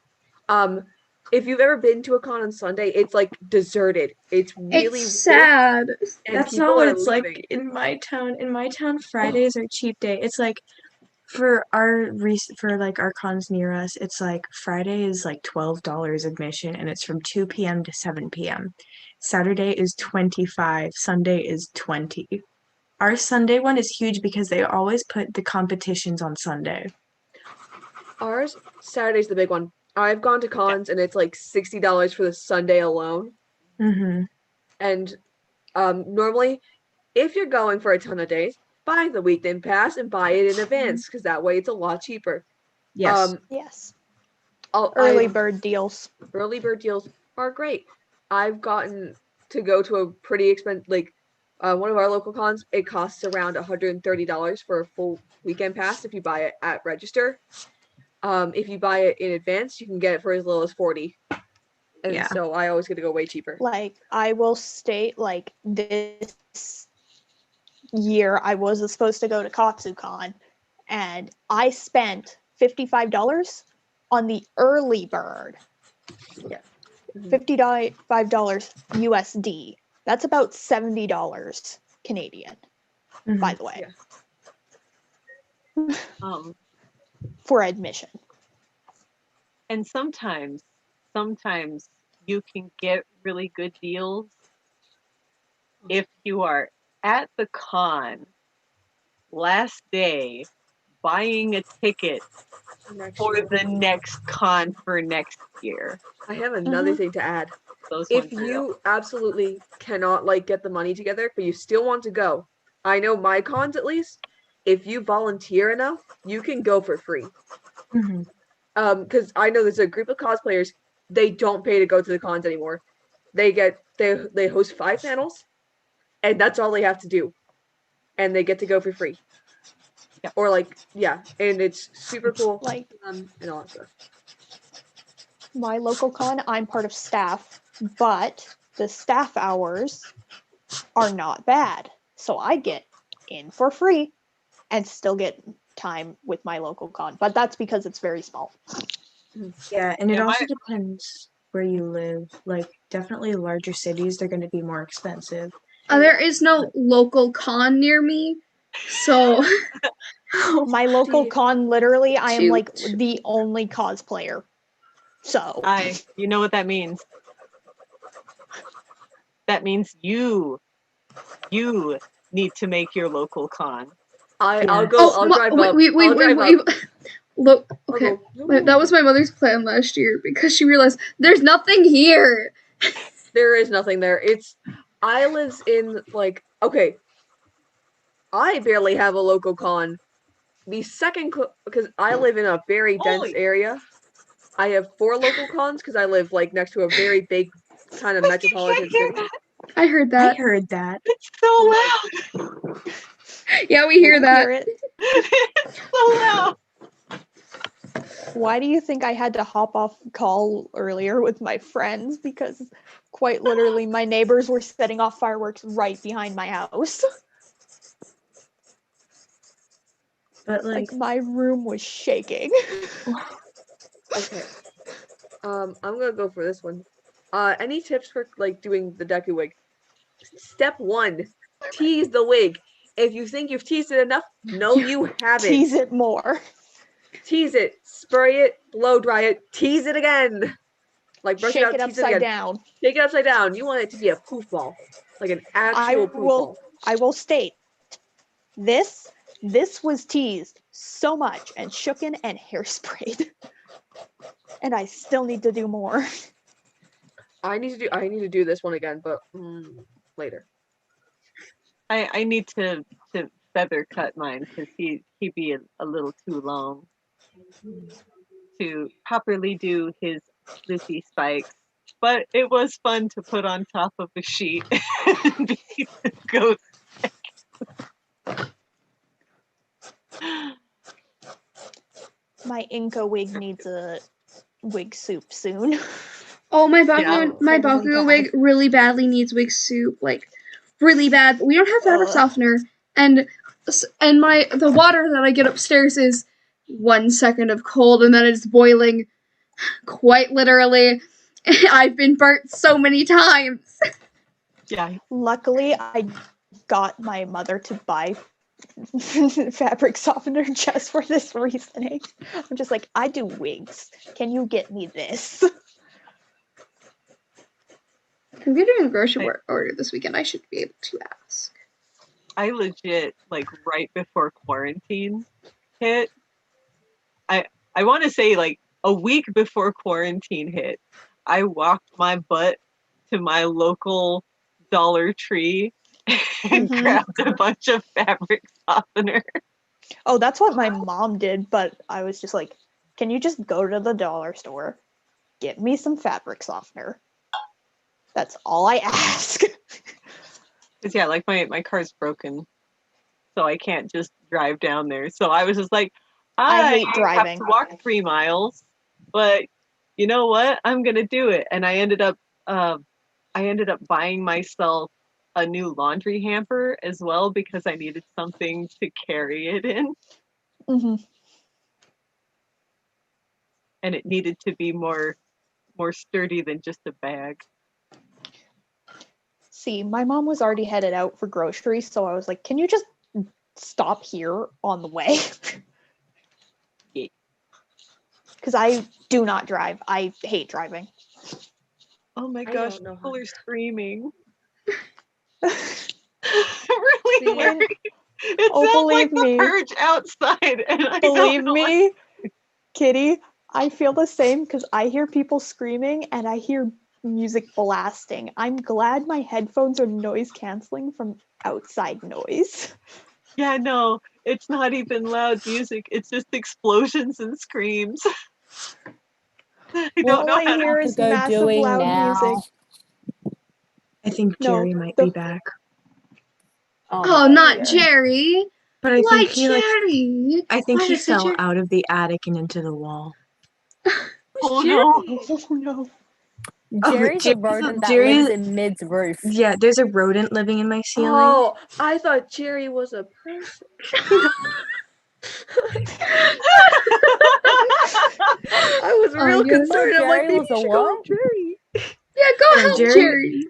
If you've ever been to a con on Sunday, it's like deserted. It's really It's weird, sad. and That's people not what are it's leaving. like in my town. In my town, Fridays are cheap day. It's like for our for like our cons near us, it's like Friday is like $12 admission, and it's from 2 p.m. to 7 p.m. Saturday is 25. Sunday is 20. Our Sunday one is huge because they always put the competitions on Sunday. Ours, Saturday's the big one. I've gone to cons and it's like $60 for the Sunday alone. Mm-hmm. And normally, if you're going for a ton of days, buy the weekend pass and buy it in advance because that way it's a lot cheaper. Yes. Yes. I'll- Early I- bird deals. early bird deals are great. I've gotten to go to a pretty expensive, like one of our local cons. It costs around $130 for a full weekend pass if you buy it at register. If you buy it in advance, you can get it for as little as 40. And Yeah. so I always get to go way cheaper. Like, I will state, like, this year I was supposed to go to KatsuCon, and I spent $55 on the early bird. Yeah. Mhm. $55 USD. That's about $70 Canadian, by the way. Yeah. Um, for admission. and sometimes you can get really good deals if you are at the con last day buying a ticket Next for year. the next con for next year. I have another Mhm. thing to add. Those If ones are you absolutely cannot like get the money together, but you still want to go, I know my cons at least. If you volunteer enough, you can go for free. Mhm. Because I know there's a group of cosplayers. They don't pay to go to the cons anymore. They host 5 panels, and that's all they have to do, and they get to go for free. Yeah. Or like and it's super cool. Like And all that stuff. my local con, I'm part of staff, but the staff hours are not bad. So I get in for free and still get time with my local con. But that's because it's very small. Yeah, and it Yeah, also depends where you live. Like, definitely larger cities, they're going to be more expensive. There is no local con near me, so My local See, con, literally, I am like Toot. the only cosplayer. So you know what that means? That means you need to make your local con. I'll Yeah. go. Oh, I'll drive up. wait, I'll drive up. Look, I'll okay. go. That was my mother's plan last year because she realized there's nothing here. There is nothing there. I lives in like okay. I barely have a local con. The second because I live in a very dense Holy, area. I have 4 local cons because I live like next to a very big kind of you metropolitan can't hear city. that? I heard I that. heard that. It's so loud. Yeah, we hear I that. hear it. It's so loud. Why do you think I had to hop off call earlier with my friends? Because quite literally, my neighbors were setting off fireworks right behind my house. But, like, Like, my room was shaking. Okay. I'm gonna go for this one. Any tips for like doing the Deku wig? Step 1: tease the wig. If you think you've teased it enough, no, you haven't. Tease it more. Tease it, spray it, blow dry it, tease it again. Like brush it Shake out, it tease it upside again. down. Shake it upside down. You want it to be a poof ball, like an I actual poof will ball. I will state this was teased so much and shooken and hairsprayed. And I still need to do more. I need to do this one again, but later. I need to feather cut mine because he'd be a little too long to properly do his Luffy spikes. But it was fun to put on top of a sheet and be the goat. My Inca wig needs a wig soup soon. Oh, my Yeah. Incredibly Bakugo bad. wig really badly needs wig soup, like really bad. We don't have fabric Ugh. softener, and the water that I get upstairs is 1 second of cold, and then it's boiling. Quite literally, I've been burnt so many times. Yeah. Luckily, I got my mother to buy fabric softener just for this reasoning. I'm just like, I do wigs. Can you get me this? If we're doing a grocery order this weekend, I should be able to ask. I legit like right before quarantine hit. I want to say like a week before quarantine hit, I walked my butt to my local Dollar Tree and Mhm. grabbed a bunch of fabric softener. Oh, that's what my mom did, but I was just like, can you just go to the dollar store, get me some fabric softener? That's all I ask. Cause yeah, like my car's broken, so I can't just drive down there. So I was just like, I hate have driving. to walk 3 miles, but you know what? I'm gonna do it. And I ended up buying myself a new laundry hamper as well because I needed something to carry it in, Hmm. and it needed to be more sturdy than just a bag. See, my mom was already headed out for groceries, so I was like, can you just stop here on the way? because I do not drive. I hate driving. Oh my I gosh, don't know people how are to- screaming. Really See? worried. It Oh, sounds like believe the me. purge outside, and I Believe don't know. me, Kitty, I feel the same because I hear people screaming and I hear music blasting. I'm glad my headphones are noise canceling from outside noise. Yeah, no, it's not even loud music. It's just explosions and screams. I don't All know I how to. hear to is go massive doing loud now? music. I think No, Jerry might the- be back. Oh, my not dear. Jerry. But I Why think he like Jerry? I think Why he is it fell Jerry? out of the attic and into the wall. Oh Jerry? no. Oh no. Jerry's a rodent that lives in Mid's roof. Yeah, there's a rodent living in my ceiling. Oh, I thought Jerry was a person. I was Oh, real yeah. concerned. I'm like, Jerry maybe was you a should go what? help Jerry. Yeah, go No, help Jerry- Jerry.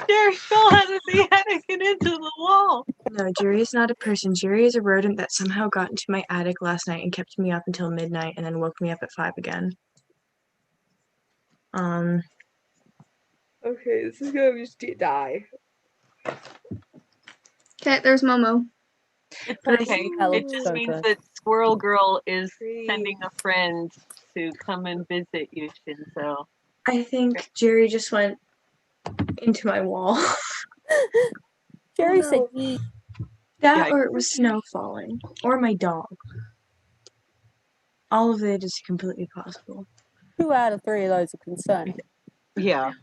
Jerry fell out of the attic and into the wall. No, Jerry is not a person. Jerry is a rodent that somehow got into my attic last night and kept me up until midnight and then woke me up at 5 again. Okay, this is gonna just die. Okay, there's Momo. It's But I okay. think- That It looks just so means good. that Squirrel Girl is Free. sending a friend to come and visit you, Shinzo. I think Jerry just went into my wall. Jerry Oh, said, no. "Yeet." That Yeah. or it was snow falling. Or my dog. All of it is completely possible. 2 out of 3 of those are concerned. Yeah.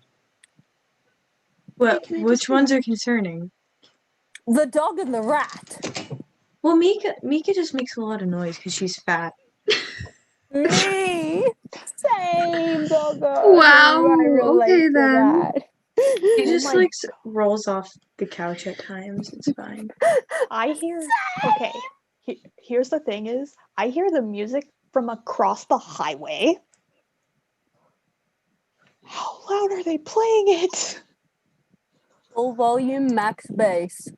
Well, Can I which just- ones are concerning? The dog and the rat. Well, Mika just makes a lot of noise because she's fat. Me. Same doggo. Wow, I relate okay to then. that. She just my- like rolls off the couch at times. It's fine. I hear. Okay. Here's the thing: is I hear the music from across the highway. How loud are they playing it? Full volume, max bass.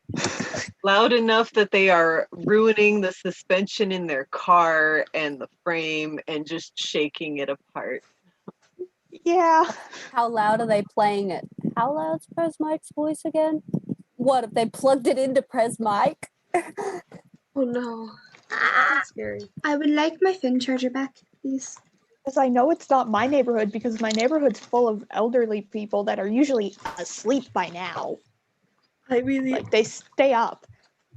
Loud enough that they are ruining the suspension in their car and the frame and just shaking it apart. Yeah. How loud are they playing it? How loud's Pres Mike's voice again? What if they plugged it into Pres Mike? Oh no. Ah, That's scary. I would like my fin charger back, please. Because I know it's not my neighborhood because my neighborhood's full of elderly people that are usually asleep by now. I really. Like they stay up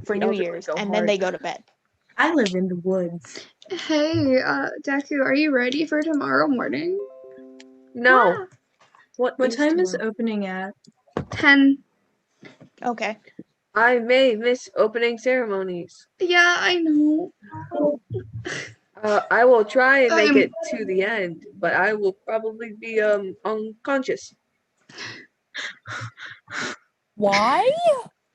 for The New elderly Year's go and then hard. they go to bed. I live in the woods. Hey, Deku, are you ready for tomorrow morning? No. What is time is tomorrow? opening at? 10. Okay. I may miss opening ceremonies. Yeah, I know. I will try and make I'm- it to the end, but I will probably be unconscious Why?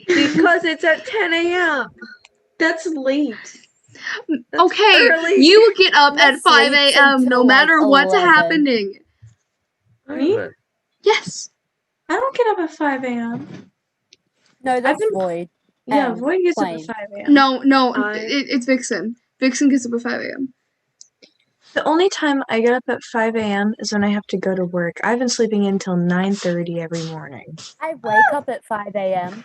because it's at 10 a.m. That's late. That's Okay, early. you get up That at 5 sleeps a.m. no until, matter like, what's 11. happening. Me? I'm a- Yes. I don't get up at 5 a.m. No, that's been- Void. Yeah, And Void gets plain. up at 5 a.m. No, I- it's Vixen. Vixen gets up at 5 a.m. The only time I get up at 5 a.m. is when I have to go to work. I've been sleeping until 9:30 every morning. I wake up at 5 a.m.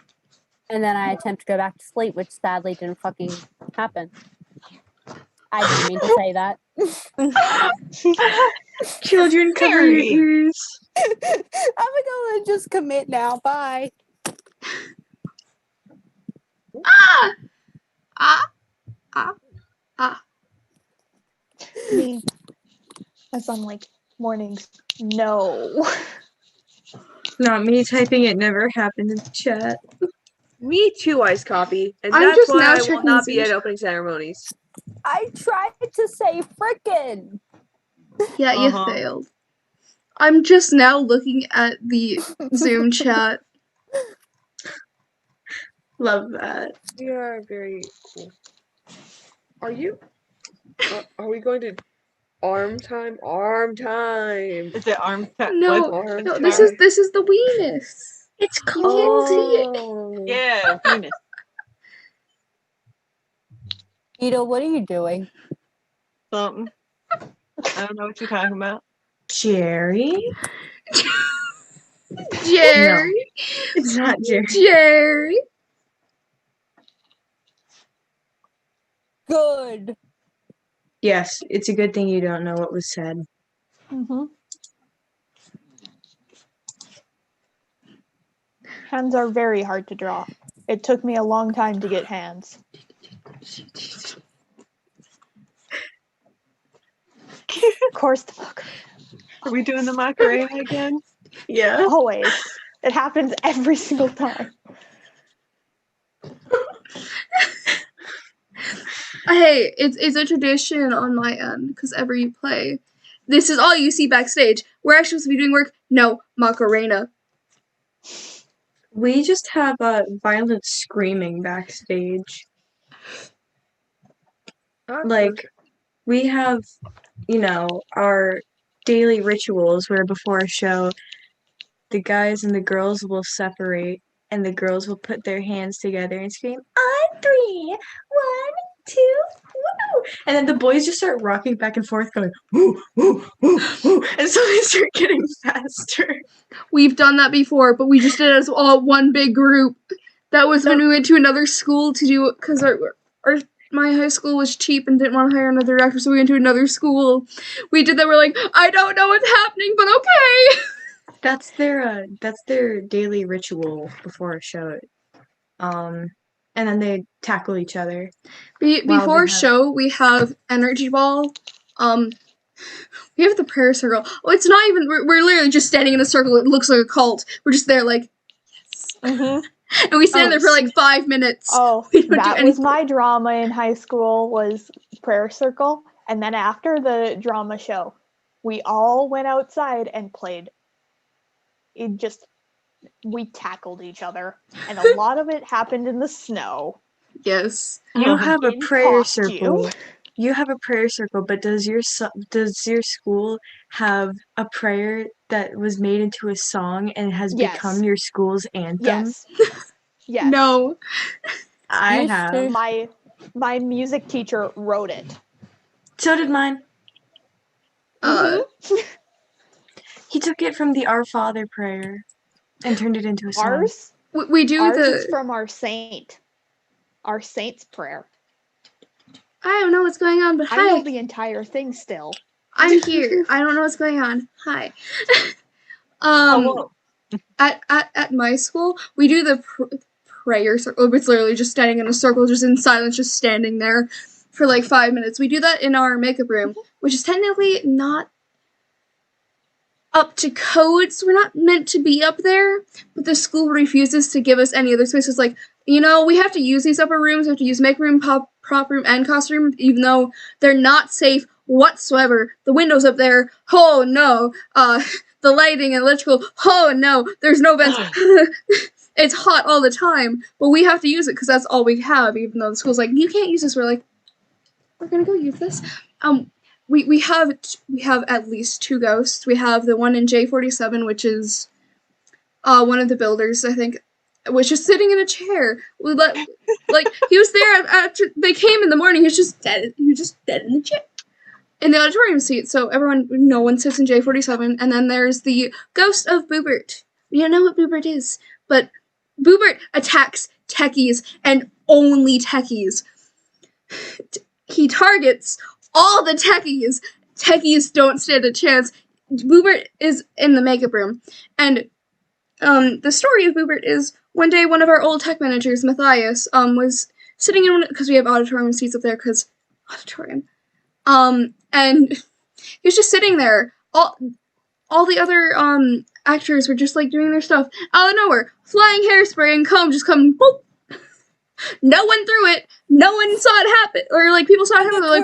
and then I attempt to go back to sleep, which sadly didn't fucking happen. I didn't mean to say that. Children, cover your Mary. ears. I'm gonna just commit now. Bye. Ah! Ah! Ah! Ah! Me. As I'm like, mornings. No. Not me typing it never happened in the chat. Me too, Ice Copy, and I'm that's just why now I will checking not be Zoom at chat. opening ceremonies. I tried to say frickin'. Yeah, you Uh-huh. failed. I'm just now looking at the Zoom chat. Love that. We are very cool. Are you? Are we going to arm time? Arm time. Is it arm time? No, What? Arm no, time. this is the weenus. It's You can't see it. Oh. Yeah, Venus. Ito, what are you doing? Something. I don't know what you're talking about. Jerry? Jerry. It's not Jerry. Jerry. Good. Yes, it's a good thing you don't know what was said. Mm-hmm. Hands are very hard to draw. It took me a long time to get hands. Of course, the book. Are we doing the Macarena again? Yeah. Always. It happens every single time. Hey, it's a tradition on my end because every play, this is all you see backstage. We're actually supposed to be doing work. No, Macarena. We just have violent screaming backstage. Awkward. Like, we have, our daily rituals where before a show, the guys and the girls will separate, and the girls will put their hands together and scream, on 3, 1, 2, woo! And then the boys just start rocking back and forth, going, woo, woo, woo, woo, and so they start getting faster. We've done that before, but we just did it as all one big group. That was when we went to another school to do it because my high school was cheap and didn't want to hire another director, so we went to another school. We did that. We're like, I don't know what's happening, but okay. That's their daily ritual before a show. And then they tackle each other. Before show, we have energy ball. We have the prayer circle. Oh, it's not even. We're literally just standing in a circle. It looks like a cult. We're just there, like, yes. Mm-hmm. And we stand there for like 5 minutes. Oh, that was my drama in high school, was prayer circle. And then after the drama show, we all went outside and played. We tackled each other. And a lot of it happened in the snow. Yes. You have a In prayer costume. circle. You have a prayer circle, but does your school have a prayer that was made into a song and has become your school's anthem? Yes. Yes. No. I have. My music teacher wrote it. So did mine. He took it from the Our Father prayer and turned it into a song. Ours? We do Ours is from our saint. Our saint's prayer. I don't know what's going on, but hi. I know the entire thing still. I'm here. I don't know what's going on. Hi. At my school, we do the prayer circle. It's literally just standing in a circle, just in silence, just standing there for like 5 minutes. We do that in our makeup room, which is technically not up to code, so we're not meant to be up there, but the school refuses to give us any other spaces. Like, we have to use these upper rooms, we have to use makeup room, prop room, and costume room, even though they're not safe whatsoever. The windows up there, oh no, the lighting and electrical, oh no, there's no vents. It's hot all the time, but we have to use it because that's all we have, even though the school's like, you can't use this. We're like, we're gonna go use this. We have at least 2 ghosts. We have the one in J47, which is one of the builders, I think, was just sitting in a chair. He was there after they came in the morning. He was just dead. He was just dead in the chair, in the auditorium seat. So no one sits in J47. And then there's the ghost of Boobert. We don't know what Boobert is, but Boobert attacks techies and only techies. He targets all the techies. Techies don't stand a chance. Boobert is in the makeup room, and the story of Boobert is one day one of our old tech managers, Matthias, was sitting in, because we have auditorium seats up there, because auditorium, and he was just sitting there. All the other actors were just like doing their stuff. Out of nowhere, flying hairspray and comb just come boop. No one threw it. No one saw it happen, or like people saw it happen. They're like,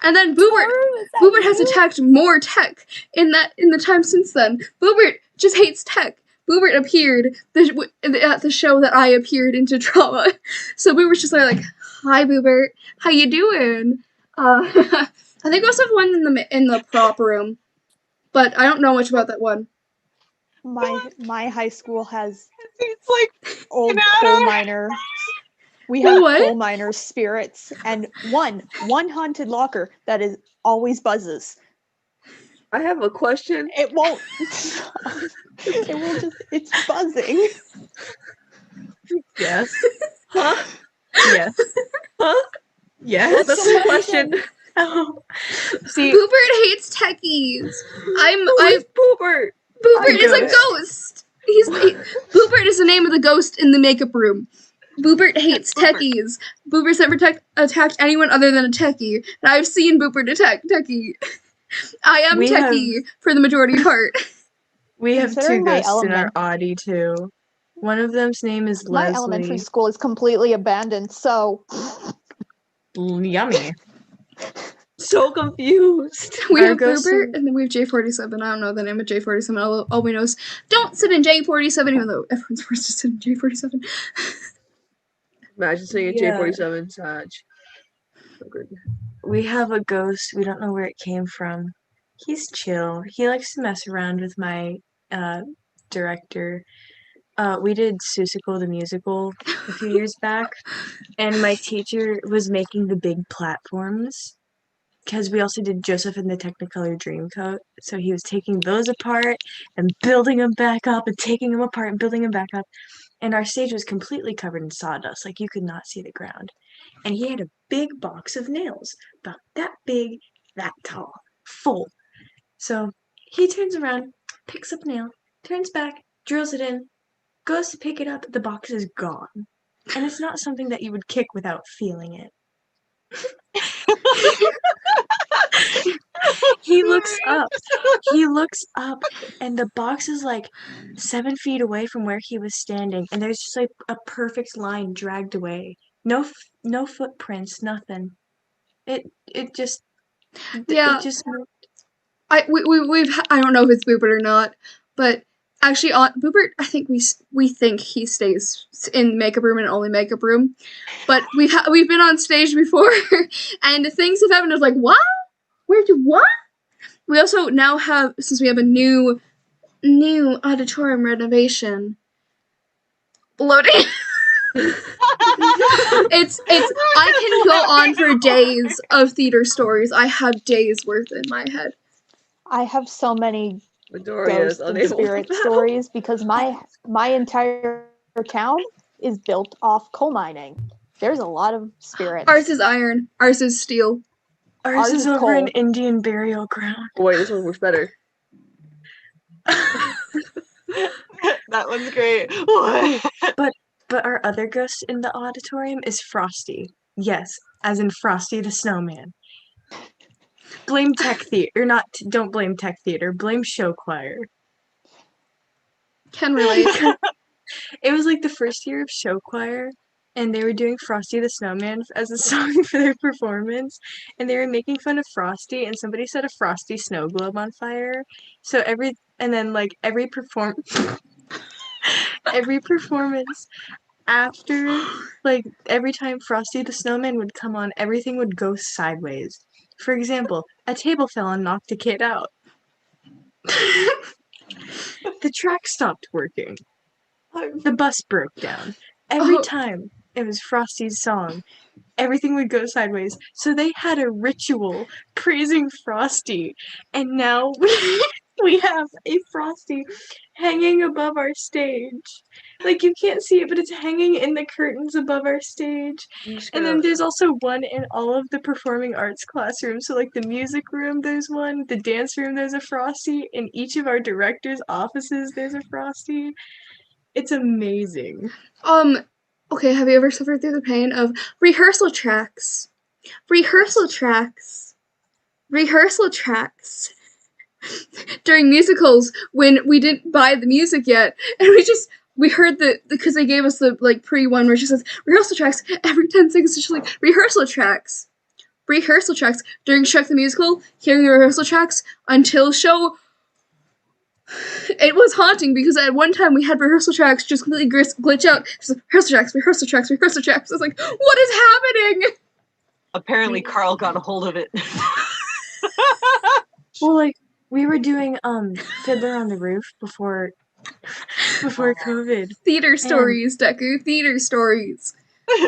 and then Boobert has attacked more tech in the time since then. Boobert just hates tech. Boobert appeared at the show that I appeared into drama, so Boobert's just like, hi Boobert, how you doing? I think we also have one in the prop room, but I don't know much about that one. My high school has It's like old coal miners We have What? coal miners' spirits, and one haunted locker that is always buzzes. I have a question. It won't. It will just. It's buzzing. Yes. Huh? Yes. Huh? Yes. That's the question. Oh. See, Boopert hates techies. Who is Poopert? Boopert is a ghost. ghost. Boopert is the name of the ghost in the makeup room. Boopert hates techies. Booper's never attacked anyone other than a techie, and I've seen Boopert attack techie. I am We techie for the majority part. We have two Considering my ghosts in our element- Audi too. One of them's name is my Leslie. elementary school is completely abandoned, so Yummy. So confused. We Our have ghosts Boopert, in- and then we have J47. I don't know the name of J47. All we know is don't sit in J47, even though everyone's forced to sit in J47. Imagine singing Yeah. J47 Saj. So good. We have a ghost. We don't know where it came from. He's chill. He likes to mess around with my director. We did Seussical the musical a few years back, and my teacher was making the big platforms because we also did Joseph and the Technicolor Dreamcoat. So he was taking those apart and building them back up and taking them apart and building them back up. And our stage was completely covered in sawdust, like you could not see the ground. And he had a big box of nails, about that big, that tall, full. So he turns around, picks up a nail, turns back, drills it in, goes to pick it up, the box is gone. And it's not something that you would kick without feeling it. He looks up, and the box is like 7 feet away from where he was standing, and there's just like a perfect line dragged away. No footprints, nothing. It just Yeah. it just We've I don't know if it's Boopert or not, but actually, Boopert, I think we think he stays in makeup room and only makeup room, but we've been on stage before, and things have happened. I was like, what? Where'd you what? We also now have, since we have a new auditorium renovation. Loading. it's I can go on for days of theater stories. I have days worth in my head. I have so many Midoriya is ghost and unable spirit to stories because my entire town is built off coal mining. There's a lot of spirits. Ours is iron. Ours is steel. ours is over coal. an Indian burial ground. Oh, wait, this one works better. That one's great. But our other ghost in the auditorium is Frosty. Yes, as in Frosty the Snowman. Blame Tech Theater, not don't blame Tech Theater. Blame Show Choir. Can relate. It was like the first year of show choir, and they were doing Frosty the Snowman as a song for their performance, and they were making fun of Frosty, and somebody set a Frosty snow globe on fire. So every performance after, like every time Frosty the Snowman would come on, everything would go sideways. For example, a table fell and knocked a kid out. The track stopped working. The bus broke down. Every time it was Frosty's song, everything would go sideways. So they had a ritual praising Frosty, and now we have a Frosty hanging above our stage. Like, you can't see it, but it's hanging in the curtains above our stage. And then there's also one in all of the performing arts classrooms. So, like, the music room, there's one. The dance room, there's a Frosty. In each of our directors' offices, there's a Frosty. It's amazing. Okay, have you ever suffered through the pain of rehearsal tracks? Rehearsal tracks. During musicals, when we didn't buy the music yet, and we heard because they gave us the like pre one where she says rehearsal tracks every 10 seconds. She's like rehearsal tracks during Shrek the Musical. Hearing the rehearsal tracks until show. It was haunting because at one time we had rehearsal tracks just completely glitch out. Just like, rehearsal tracks. I was like, what is happening? Apparently, Carl got a hold of it. Well, like, we were doing Fiddler on the Roof before COVID. Theater stories, Deku. Theater stories.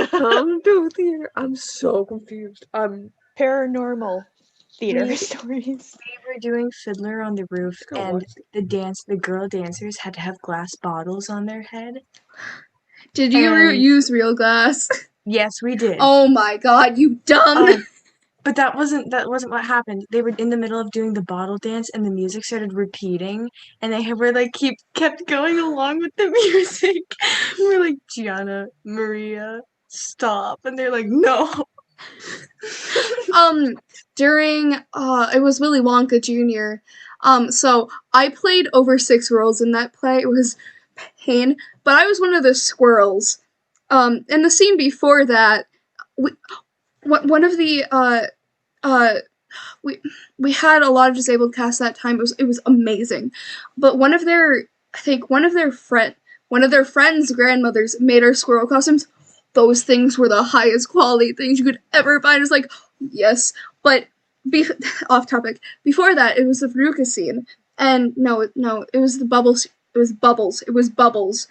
Come to theater. I'm so confused. Paranormal theater We- stories. We were doing Fiddler on the Roof, Go and watch the girl dancers had to have glass bottles on their head. Did you And- use real glass? Yes, we did. Oh my god, you dumb! But that wasn't what happened. They were in the middle of doing the bottle dance, and the music started repeating, and they were like kept going along with the music. We're like, Gianna, Maria, stop, and they're like, no. During it was Willy Wonka Jr. So I played over 6 roles in that play. It was pain, but I was one of the squirrels. In the scene before that, one of the we had a lot of disabled cast that time. It was amazing, but one of their friends' grandmothers made our squirrel costumes. Those things were the highest quality things you could ever find. It's like, yes, but off topic. Before that, it was the Veruca scene, and no, it was the bubbles. It was bubbles. It was bubbles.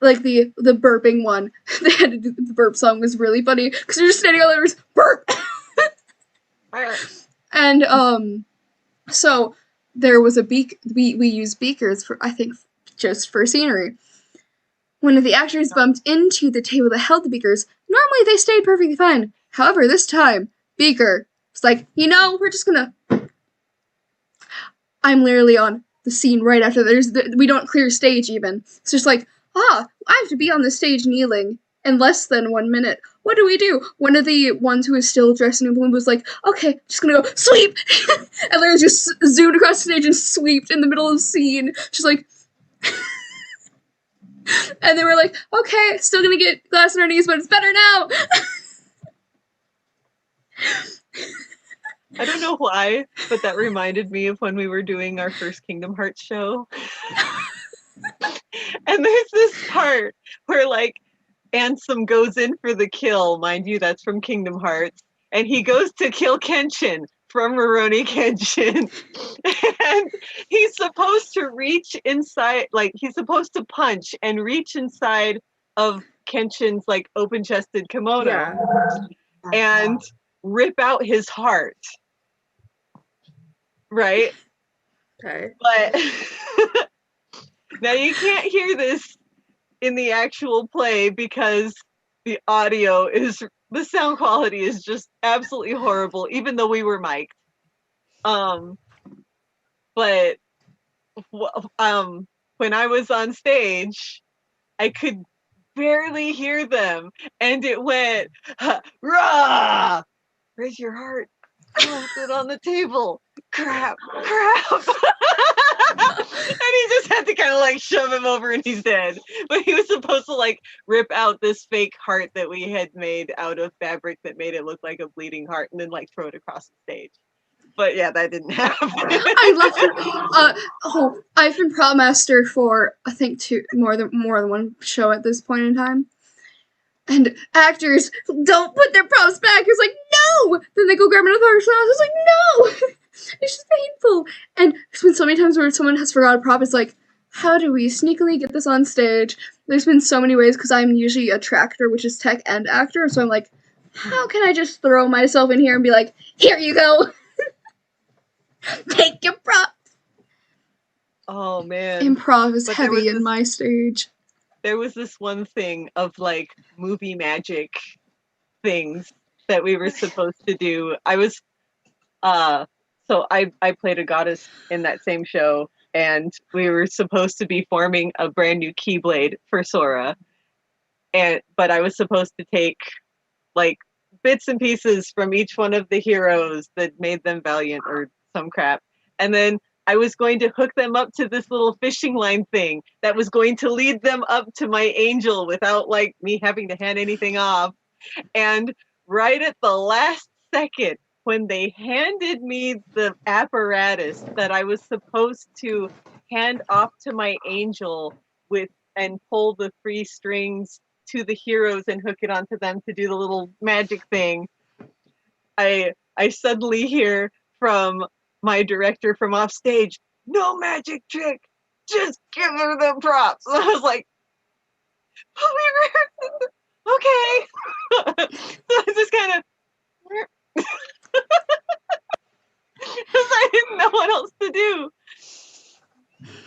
Like the burping one. They had to do the burp song was really funny because they're just standing all there, burp. And so there was a we used beakers for, I think, just for scenery. One of the actors bumped into the table that held the beakers. Normally they stayed perfectly fine. However, this time, beaker was like, we're just gonna. I'm literally on the scene right after we don't clear stage even. It's just like, I have to be on the stage kneeling in less than 1 minute. What do we do? One of the ones who was still dressed in blue was like, okay, just gonna go, sweep! And Larry just zoomed across the stage and sweeped in the middle of the scene. Just like... And they were like, okay, still gonna get glass on our knees, but it's better now! I don't know why, but that reminded me of when we were doing our first Kingdom Hearts show. And there's this part where, like, Ansem goes in for the kill. Mind you, that's from Kingdom Hearts. And he goes to kill Kenshin from Rurouni Kenshin. And he's supposed to reach inside, like, he's supposed to punch and reach inside of Kenshin's, like, open-chested kimono. Yeah. And rip out his heart. Right? Okay. But now you can't hear this in the actual play because the sound quality is just absolutely horrible, even though we were mic'd. But when I was on stage, I could barely hear them, and it went, rah! Where's your heart? Oh, it's on the table. Crap. And he just had to kind of like shove him over and he's dead. But he was supposed to like rip out this fake heart that we had made out of fabric that made it look like a bleeding heart and then like throw it across the stage. But yeah, that didn't happen. I love it. I've been prop master for, I think, more than one show at this point in time. And actors don't put their props back. It's like, no! Then they go grab another prop. It's like, no! It's just painful. And there's been so many times where someone has forgot a prop. It's like, how do we sneakily get this on stage? There's been so many ways because I'm usually a tractor, which is tech and actor. So I'm like, how can I just throw myself in here and be like, here you go. Take your prop. Oh man. Improv is heavy in my stage. There was this one thing of like movie magic things that we were supposed to do. So I played a goddess in that same show, and we were supposed to be forming a brand new Keyblade for Sora. But I was supposed to take like bits and pieces from each one of the heroes that made them valiant or some crap. And then I was going to hook them up to this little fishing line thing that was going to lead them up to my angel without like me having to hand anything off. And right at the last second, when they handed me the apparatus that I was supposed to hand off to my angel with and pull the 3 strings to the heroes and hook it onto them to do the little magic thing, I suddenly hear from my director from off stage, no magic trick, just give her the props. And I was like, okay. So I just kind of, because I didn't know what else to do.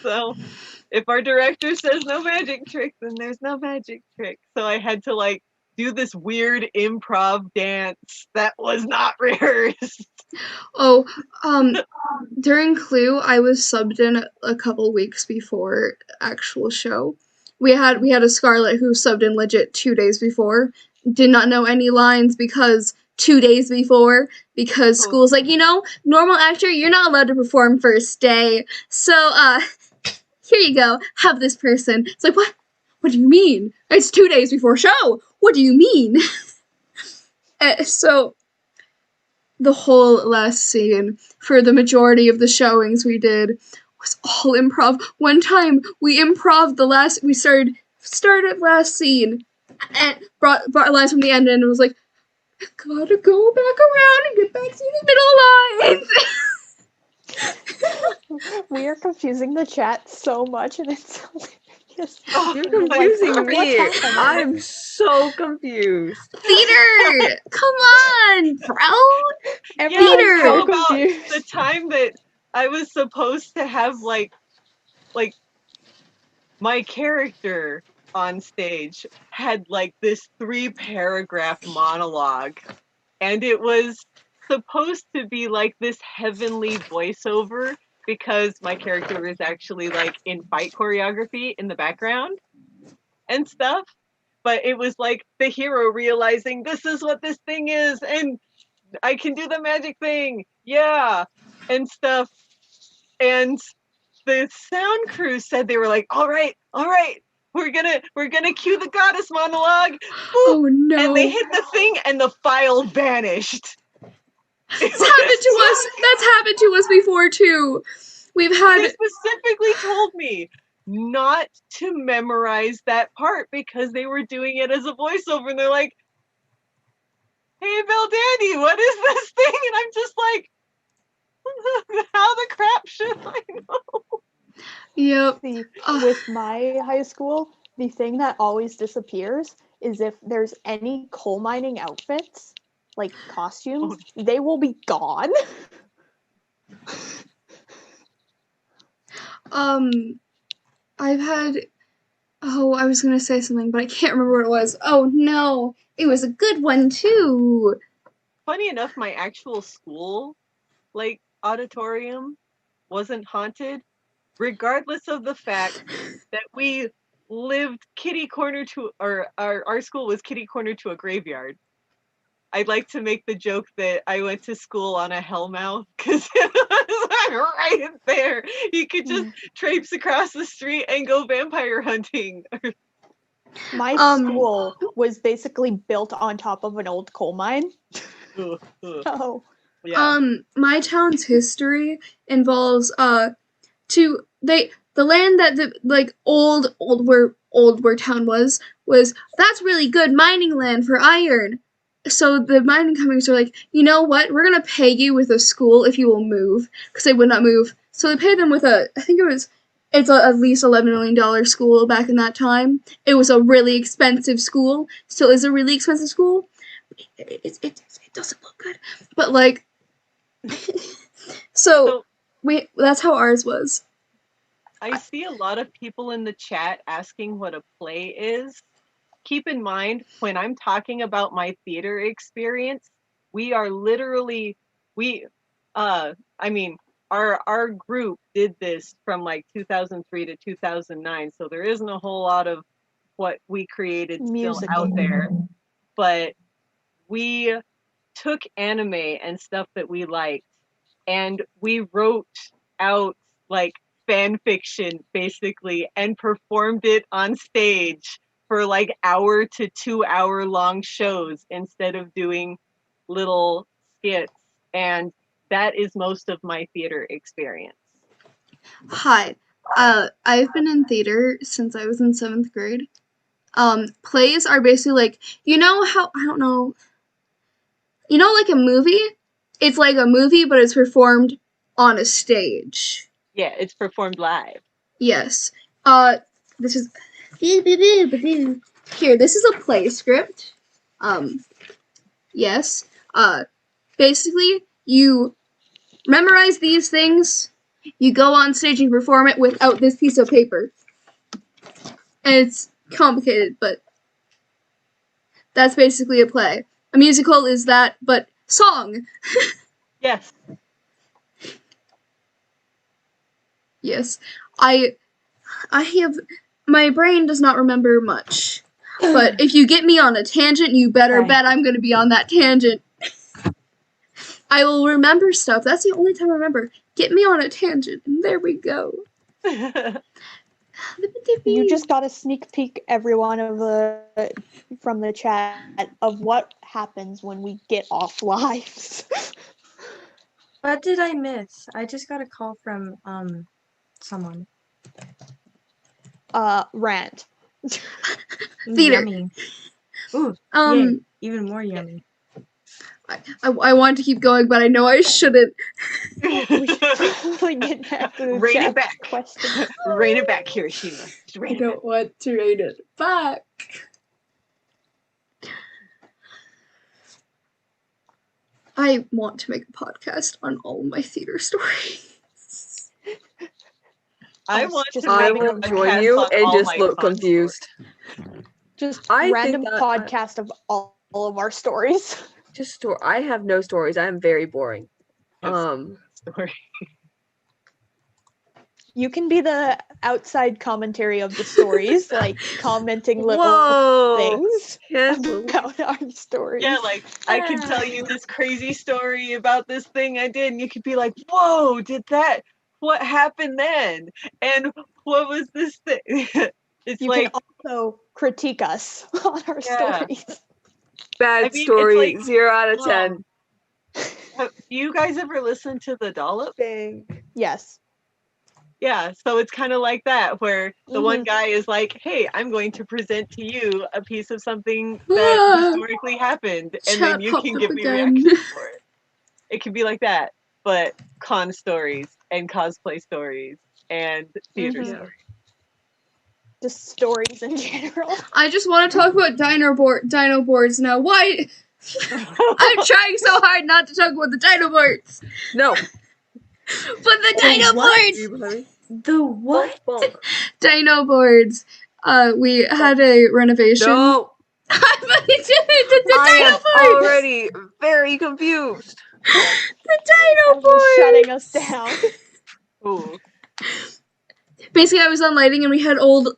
So if our director says no magic trick, then there's no magic trick. So I had to like do this weird improv dance that was not rehearsed. Oh, during Clue, I was subbed in a couple weeks before actual show. We had a Scarlet who subbed in legit 2 days before. Did not know any lines because 2 days before, because Oh. school's like, normal actor, you're not allowed to perform first day. So here you go, have this person. It's like, what? What do you mean? It's 2 days before show. What do you mean? So the whole last scene for the majority of the showings we did was all improv. One time we improved we started last scene and brought lines from the end and it was like, gotta go back around and get back to the middle lines. We are confusing the chat so much, and it's hilarious. Oh, You're like, confusing me. what's happening? I'm so confused. Theater! Come on, bro! Everyone's Peter! so how about confused. the time that I was supposed to have like my character on stage had like this 3-paragraph monologue, and it was supposed to be like this heavenly voiceover because my character was actually like in fight choreography in the background and stuff. But it was like the hero realizing this is what this thing is, and I can do the magic thing, yeah, and stuff. And the sound crew said they were like, all right, we're gonna cue the goddess monologue. Boop. Oh no. And they hit the thing and the file vanished. That's happened to us before too. We've had They specifically told me not to memorize that part because they were doing it as a voiceover, and they're like, hey Belle Dandy, what is this thing? And I'm just like, how the crap should I know? Yep. See, with my high school, the thing that always disappears is if there's any coal mining outfits, like costumes, they will be gone. I've had I was gonna say something, but I can't remember what it was. Oh no. It was a good one too. Funny enough, my actual school, like, auditorium wasn't haunted, regardless of the fact that we lived kitty corner to, or our school was kitty corner to a graveyard. I'd like to make the joke that I went to school on a hellmouth because it was right there. You could just traipse across the street and go vampire hunting. My school was basically built on top of an old coal mine. So, Yeah. My town's history involves the land that the like old where town was that's really good mining land for iron. So the mining companies are like, you know what? We're gonna pay you with a school if you will move, because they would not move. So they paid them with it's at least $11 million school back in that time. It was a really expensive school. Still is a really expensive school. It doesn't look good, but like, so that's how ours was. I see a lot of people in the chat asking what a play is. Keep in mind, when I'm talking about my theater experience, we are literally, our group did this from like 2003 to 2009, so there isn't a whole lot of what we created still out there. But we took anime and stuff that we liked, and we wrote out like fan fiction basically and performed it on stage for like hour to 2 hour long shows instead of doing little skits. And that is most of my theater experience. Hi. I've been in theater since I was in 7th grade. Plays are basically like, how, I don't know, like a movie? It's like a movie, but it's performed on a stage. Yeah, it's performed live. Yes. This is Here, this is a play script. Yes. Basically, you memorize these things, you go on stage and perform it without this piece of paper. And it's complicated, but that's basically a play. A musical is that, but song. Yes. Yes. I have, my brain does not remember much. But if you get me on a tangent, you better Right. bet I'm going to be on that tangent. I will remember stuff. That's the only time I remember. Get me on a tangent, and there we go. You just got a sneak peek, everyone, from the chat of what happens when we get off lives. What did I miss? I just got a call from someone. Rant. Theater. Yummy. Ooh, Um, yay. Even more yummy. I want to keep going, but I know I shouldn't. We should probably get back to the Rein it chat back. question. Rein it back, Hiroshima. Just I rein it back. don't want to read it back. I want to make a podcast on all my theater stories. I Us want just to I make having will a join podcast you on and all just my look con confused. just I random think that podcast of all of our stories. I have no stories. I am very boring. story. You can be the outside commentary of the stories, like commenting little Whoa! things Cancel. about our stories. Yeah, like I can tell you this crazy story about this thing I did, and you could be like, "Whoa, did that? What happened then? And what was this thing?" It's You like, can also critique us on our Yeah. stories. Bad I mean, story. it's like, 0 out of 10. have you guys ever listened to the Dollop? Dang. Yes. Yeah, so it's kind of like that, where the Mm-hmm. one guy is like, "Hey, I'm going to present to you a piece of something that historically happened, and then Chat you popped can up give me again. reactions for it." It can be like that, but con stories and cosplay stories and theater Mhm. stories. Just stories in general. I just want to talk about dino boards now. Why? I'm trying so hard not to talk about the dino boards. No. But the dino boards! The what? Bonk. Dino boards. We had a renovation. No. the I dino am boards! already very confused. The dino As boards! we're shutting us down. Ooh. Basically, I was on lighting and we had old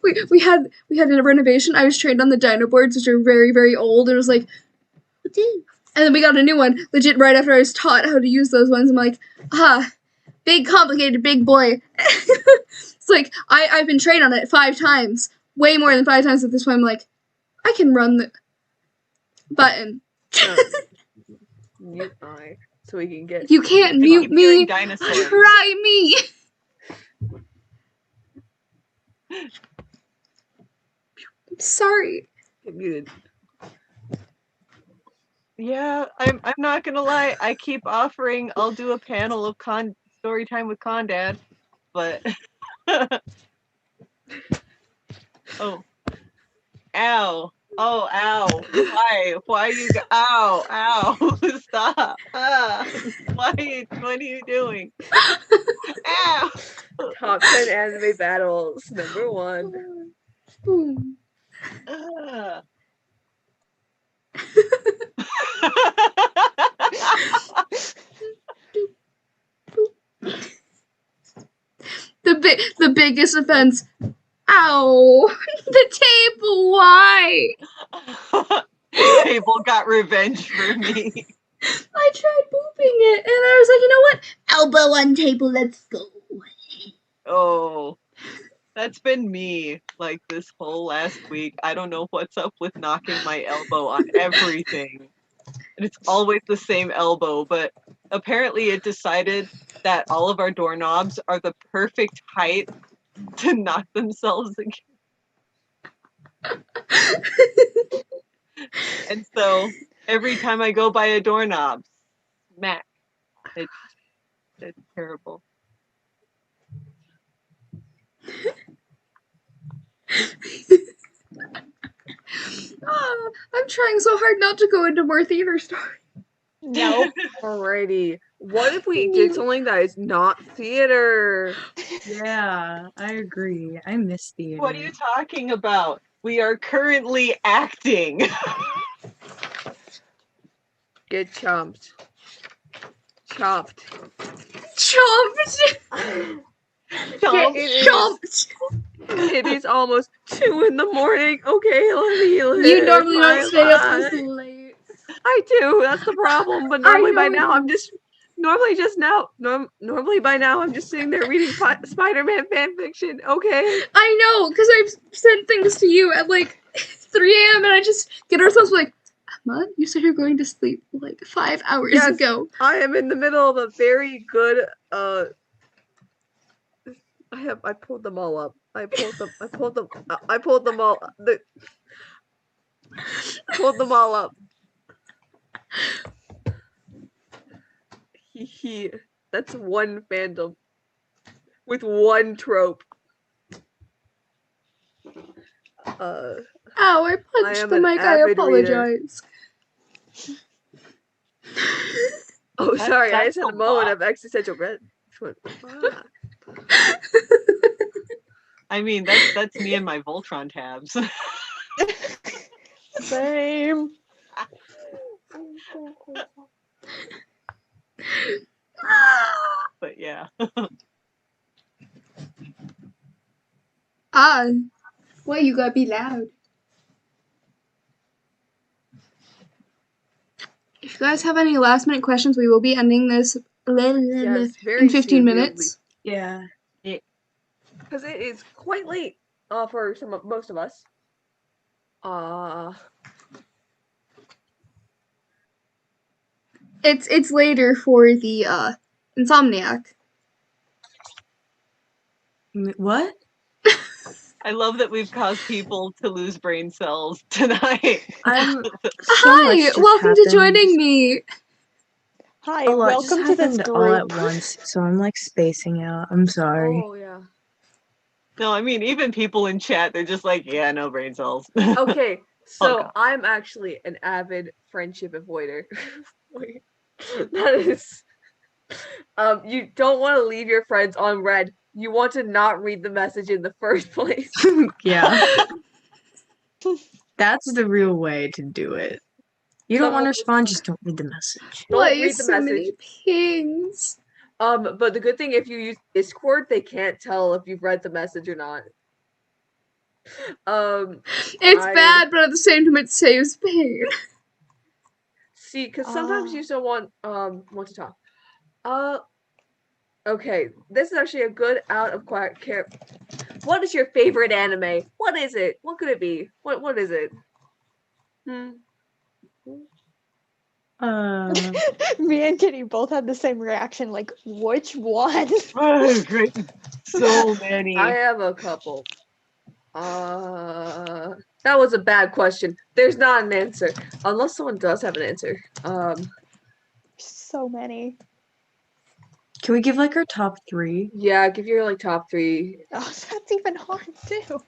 we had a renovation. I was trained on the dino boards, which are very, very old, and it was like, and then we got a new one, legit right after I was taught how to use those ones. I'm like, big complicated big boy. It's like I've been trained on it 5 times. Way more than 5 times at this point. I'm like, I can run the button. Mute I so we can get. You can't I mute keep hearing me. dinosaurs. Try me. I'm sorry. Get muted. Yeah, I'm not gonna lie. I keep offering I'll do a panel of story time with Condad, but oh, ow, oh, ow, why you ow, stop, what are you doing? Ow. Top 10 anime battles. Number 1. Ah. The biggest offense. Ow! The table. Why? The table got revenge for me. I tried booping it, and I was like, you know what? Elbow on table. Let's go. Oh, that's been me like this whole last week. I don't know what's up with knocking my elbow on everything. And it's always the same elbow, but apparently it decided that all of our doorknobs are the perfect height to knock themselves again. And so every time I go by a doorknob, smack. It's terrible. I'm trying so hard not to go into more theater stories. Nope. Alrighty. What if we did something that is not theater? Yeah, I agree. I miss theater. What are you talking about? We are currently acting. Get chomped. Chopped. Chomped! Chomp. It Chomped! It is almost 2 in the morning. Okay, let me live. You normally my don't stay up life. this late. I do. That's the problem. But I normally by know now it I'm just normally by now I'm just sitting there reading Spider-Man fan fiction. Okay. I know, because I've sent things to you at like 3 a.m. and I just get our thoughts like, Emma, you said you're going to sleep like 5 hours Yes. ago. I am in the middle of a very good I pulled them all up. I pulled them all pulled them all up. That's one fandom with one trope. Ow, I punched am the an mic, I avid reader. apologize. Oh, sorry, I That's just had a a moment lot. of existential red. Ah. I mean, that's me and my Voltron tabs. Same. But yeah. Why you gotta be loud? If you guys have any last minute questions, we will be ending this Yes, very in 15 soon minutes. Yeah. Because it is quite late for most of us. It's later for the Insomniac. What? I love that we've caused people to lose brain cells tonight. I'm so Hi, much just welcome happened. to joining me. Hi, A lot just welcome to this happened all at group. once, so I'm like spacing out. I'm sorry. Oh, yeah. No, I mean, even people in chat, they're just like, yeah, no brain cells. Okay, so God. I'm actually an avid friendship avoider. Wait, that is... you don't want to leave your friends on red. You want to not read the message in the first place. Yeah. That's the real way to do it. You don't want to respond, just don't read the message. Don't Why read the so many message. pings? But the good thing, if you use Discord, they can't tell if you've read the message or not. It's bad, but at the same time, it saves pain. See, because sometimes you still want to talk. Okay, this is actually a good out of care. What is your favorite anime? What is it? What could it be? What is it? Me and Kitty both had the same reaction, like, which one? Oh, great. So many. I have a couple. That was a bad question. There's not an answer. Unless someone does have an answer. So many. Can we give like our top 3? Yeah, give your like top 3. Oh, that's even hard too.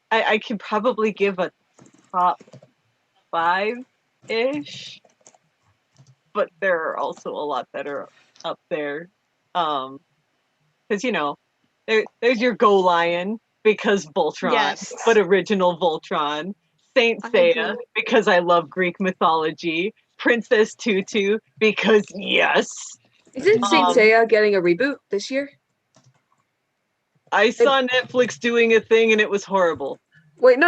I can probably give a top 5-ish, but there are also a lot that are up there. Because there's your Go Lion because Voltron, Yes. but original Voltron. Saint I Seiya agree. because I love Greek mythology. Princess Tutu because yes. Isn't Saint Seiya getting a reboot this year? I saw Netflix doing a thing and it was horrible. Wait, no.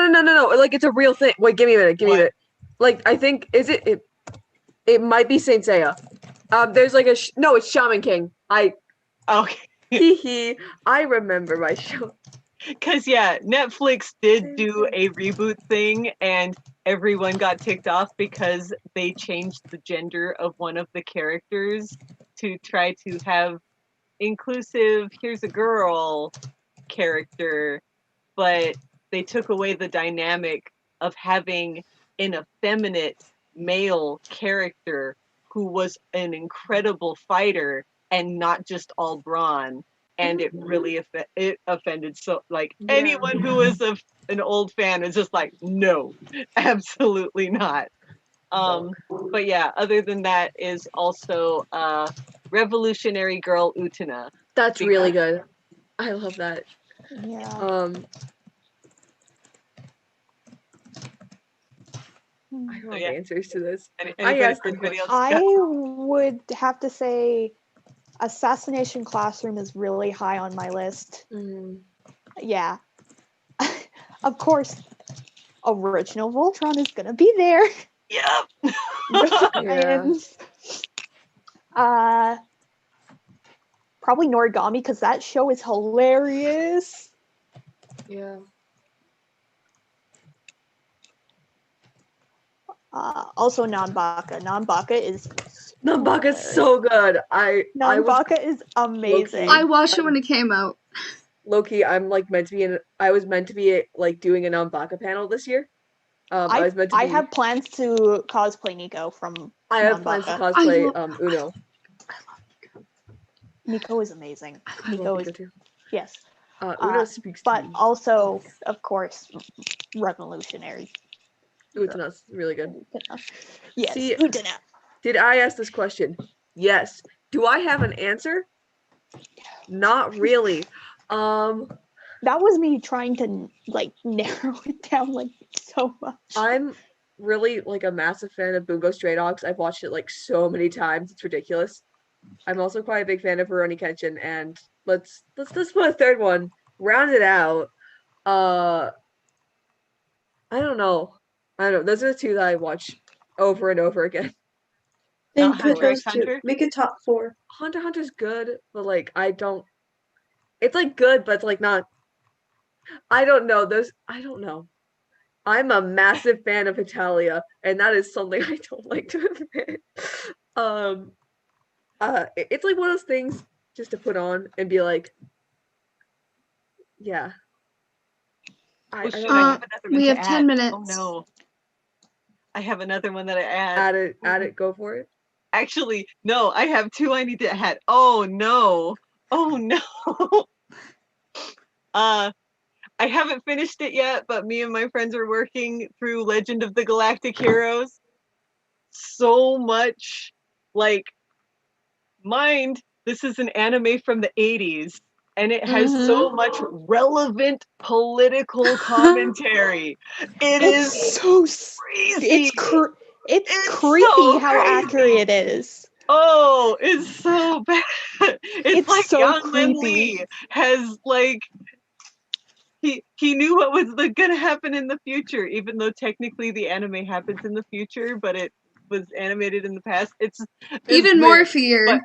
Like, it's a real thing. Wait, give me a minute. Like, I think, it might be Saint Seiya. There's like no, it's Shaman King. Okay. I remember my show. Because, yeah, Netflix did do a reboot thing, and everyone got ticked off because they changed the gender of one of the characters to try to have inclusive, here's a girl character, but they took away the dynamic of having an effeminate male character who was an incredible fighter and not just all brawn. and it really it offended so like Yeah. anyone who was an old fan is just like no, absolutely not. But yeah, other than that is also Revolutionary Girl Utena. That's really good. I love that. Yeah. I love yeah. answers to this. Anybody else? I would have to say Assassination Classroom is really high on my list. Mm. Yeah. Of course, original Voltron is gonna be there. Yep. Yeah. And probably Norigami because that show is hilarious. Yeah. Also Nanbaka. Nanbaka is Nanbaka's good. so good. I was Nanbaka is amazing. I watched it when it came out. Loki. I'm like meant to be in. I was meant to be like doing a Nanbaka panel this year. I was meant to be. I have plans to cosplay Nico from I have plans to Nanbaka. cosplay Uno. Nico is amazing. I Nico love is Nico too. yes. Uno speaks to But me. also, of course, Revolutionary. Utena's really good. Yes, See, Utena. did I ask this question? Yes. Do I have an answer? Not really. That was me trying to like narrow it down like so much. I'm really like a massive fan of Bungo Stray Dogs. I've watched it like so many times. It's ridiculous. I'm also quite a big fan of Rurouni Kenshin, and let's put a third one. Round it out. I don't know. Those are the two that I watch over and over again. Then Not put Hunter those x two. Hunter? Make a top 4. Hunter x Hunter's good, but like I don't. It's like good, but it's like not. I don't know. I don't know. I'm a massive fan of Italia, and that is something I don't like to admit. It's like one of those things just to put on and be like, yeah. I Shoot, don't I know. have another one We to have 10 add. minutes. Oh no. I have another one that I add. Add it, go for it. Actually, no, I have two I need to add. Oh no. Oh no. I haven't finished it yet, but me and my friends are working through Legend of the Galactic Heroes. So much like mind, this is an anime from the 80s and it has so much relevant political commentary. It's so crazy. It's creepy so how crazy. accurate it is. Oh, it's so bad. It's like so Yang Lin creepy. Lee has like he knew what was gonna happen in the future, even though technically the anime happens in the future, but it was animated in the past. It's Even weird, more fear. but,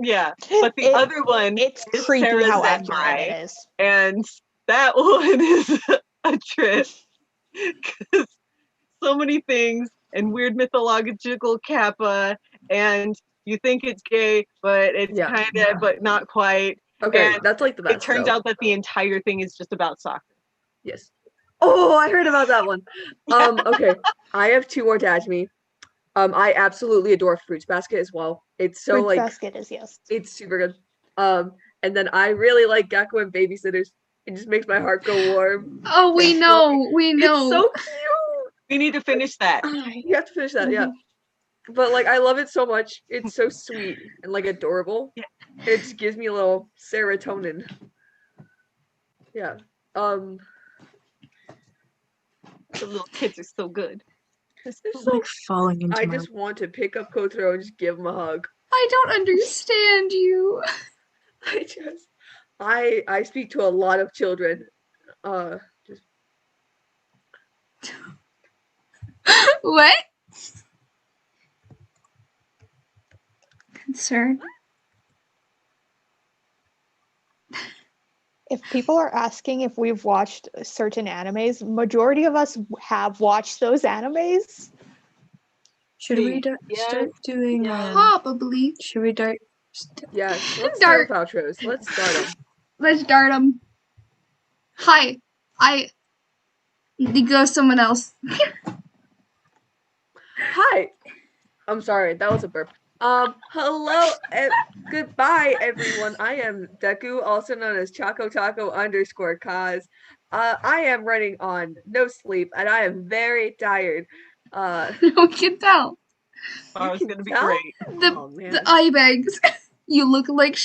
yeah, but the other one It's is creepy Sarah how Zenmai, accurate it is. and that one is a trip because so many things and weird mythological kappa, and you think it's gay, but it's kind of, but not quite. Okay, and that's like the best. It turns out that the entire thing is just about soccer. Yes. Oh, I heard about that one. Okay, I have two more to add to me. I absolutely adore Fruits Basket as well. It's so Fruits Basket is it's super good. And then I really like Gakko and Babysitters. It just makes my heart go warm. Oh, we know. It's so cute. We need to finish that. You have to finish that, yeah. But like I love it so much. It's so sweet and like adorable. Yeah. It just gives me a little serotonin. Yeah. The little kids are so good. It's like falling into I my just want to pick up Kotaro and just give him a hug. I don't understand you. I speak to a lot of children. Just What? Concern. If people are asking if we've watched certain animes, majority of us have watched those animes. Should we start doing? Probably. Should we start? Yes. Let's start with outros. Let's start them. Let's start them. Hi. I need to go someone else. Hi. I'm sorry. That was a burp. Hello, goodbye, everyone. I am Deku, also known as Choco_Taco_Cos. I am running on no sleep, and I am very tired. We can tell. Oh, it's can gonna be tell? great. Oh The man! eye bags. You look like.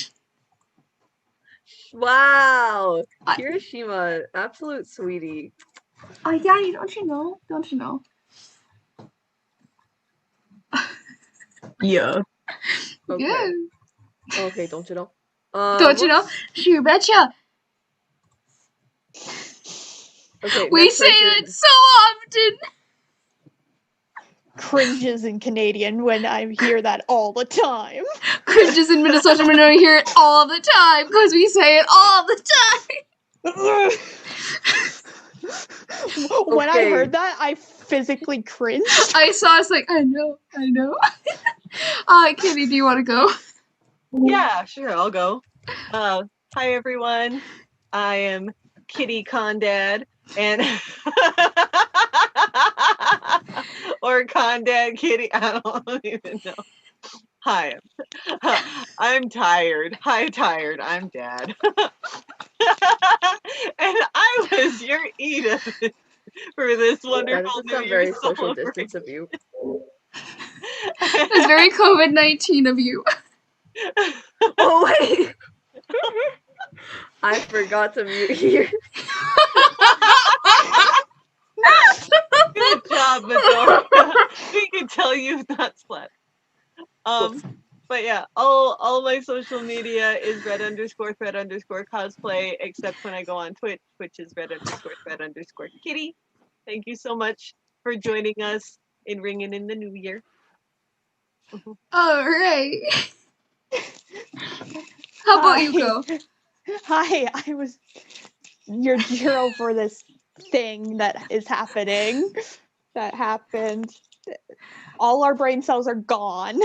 Wow, Kirishima, absolute sweetie. Oh yeah, don't you know? Don't you know? Yeah. Okay, Yeah. okay, don't you know? Don't you know? Whoops. Sure betcha. Okay, We next say person. it so often. Cringes in Canadian when I hear that all the time. Cringes in Minnesota, we know we hear it all the time because we say it all the time. When I Okay. heard that, I physically cringed. I saw us like, I know. Kitty, do you want to go? Yeah, sure, I'll go. Hi everyone. I am Kitty Condad and or Condad Kitty. I don't even know. Hi. I'm tired. Hi, tired. I'm Dad. And I was your Edith for this That wonderful doesn't New sound Year's very social celebration. distance of you. It's very COVID-19 of you. Oh wait, I forgot to mute here. Good job, Midoriya. We can tell you've not slept. But yeah, all my social media is red_thread_cosplay, except when I go on Twitch, which is red_thread_kitty. Thank you so much for joining us in ringing in the new year. All right. How about you go? Hi, I was your Jiro for this thing that is happening. That happened. All our brain cells are gone.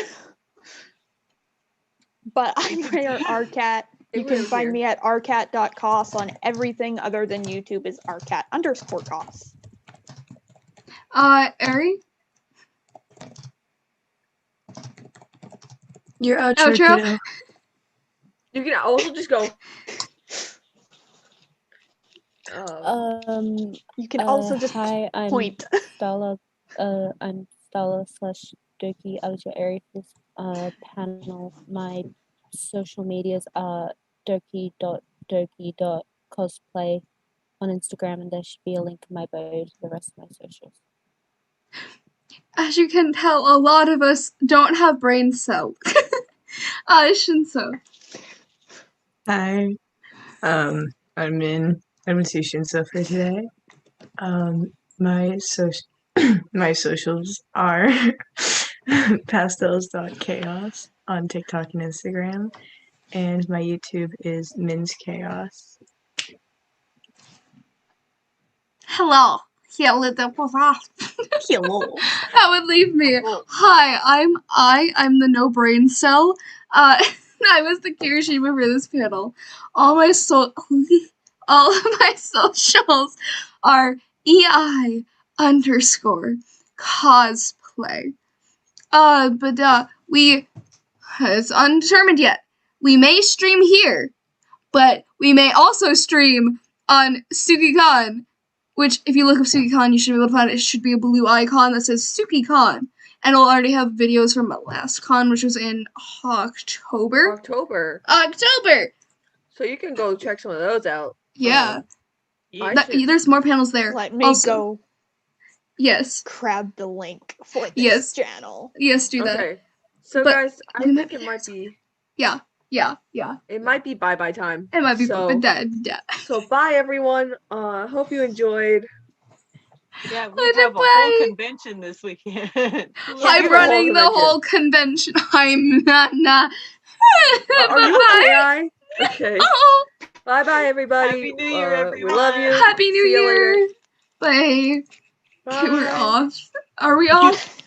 But I'm Rare Arcat. You can find me at arcat.cos on everything other than YouTube is arcat_cos. Ari? Your outro, Outro? kiddo. You can also just go. You can also just hi, I'm point. Stella. I'm Stella/Doki. I was your area for this panel. My social medias are doki.doki.cosplay on Instagram, and there should be a link in my bio to the rest of my socials. As you can tell, a lot of us don't have brain cells. Shinso. Hi. I'm Shinso for today. My my socials are pastels.chaos on TikTok and Instagram, and my YouTube is Min's Chaos. Hello. Hello. That would leave me. Hi, I'm the no brain cell. I was the Kirishima for this panel. All of my socials are EI_cosplay. But it's undetermined yet. We may stream here, but we may also stream on SukiCon, which, if you look up SukiCon, you should be able to find it. It should be a blue icon that says SukiCon. And it'll already have videos from my last con, which was in October. So you can go check some of those out. Yeah. Yeah. There's more panels there. Let me also. go Yes. grab the link for this Yes. channel. Yes, do that. Okay. So But guys, I think it might be. Yeah. It might be bye time. It might be so. So bye everyone. Hope you enjoyed. Yeah, we have a whole convention this weekend. I'm running the whole convention. I'm not. Are you okay? Okay. Oh. Bye everybody. Happy New Year, everyone. We love you. Happy New See you Year. later. Bye. Bye. We're off. Are we off?